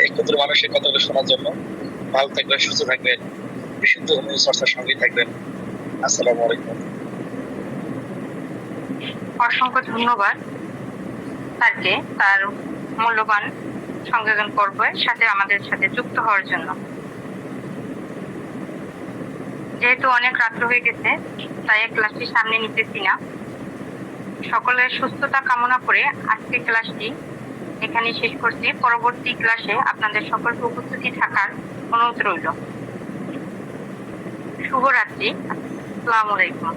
এই ক্ষুদ্র মানুষের কথাগুলো শোনার জন্য। ভালো থাকবেন, সুস্থ থাকবেন, বিশুদ্ধ হোমিও চর্চার সঙ্গে থাকবেন। আসসালামু আলাইকুম। অসংখ্য ধন্যবাদ স্যারকে তার মূল্যবান সংযোজন পর্বের সাথে আমাদের সাথে যুক্ত হওয়ার জন্য। যেহেতু অনেক রাত্র হয়ে গেছে তাই ক্লাসটি সামনে নিতেছি না। সকলের সুস্থতা কামনা করে আজকের ক্লাসটি এখানে শেষ করছি। পরবর্তী ক্লাসে আপনাদের সকলকে উপস্থিতি থাকার অনুরোধ রইল। শুভরাত্রি। আসসালামু আলাইকুম।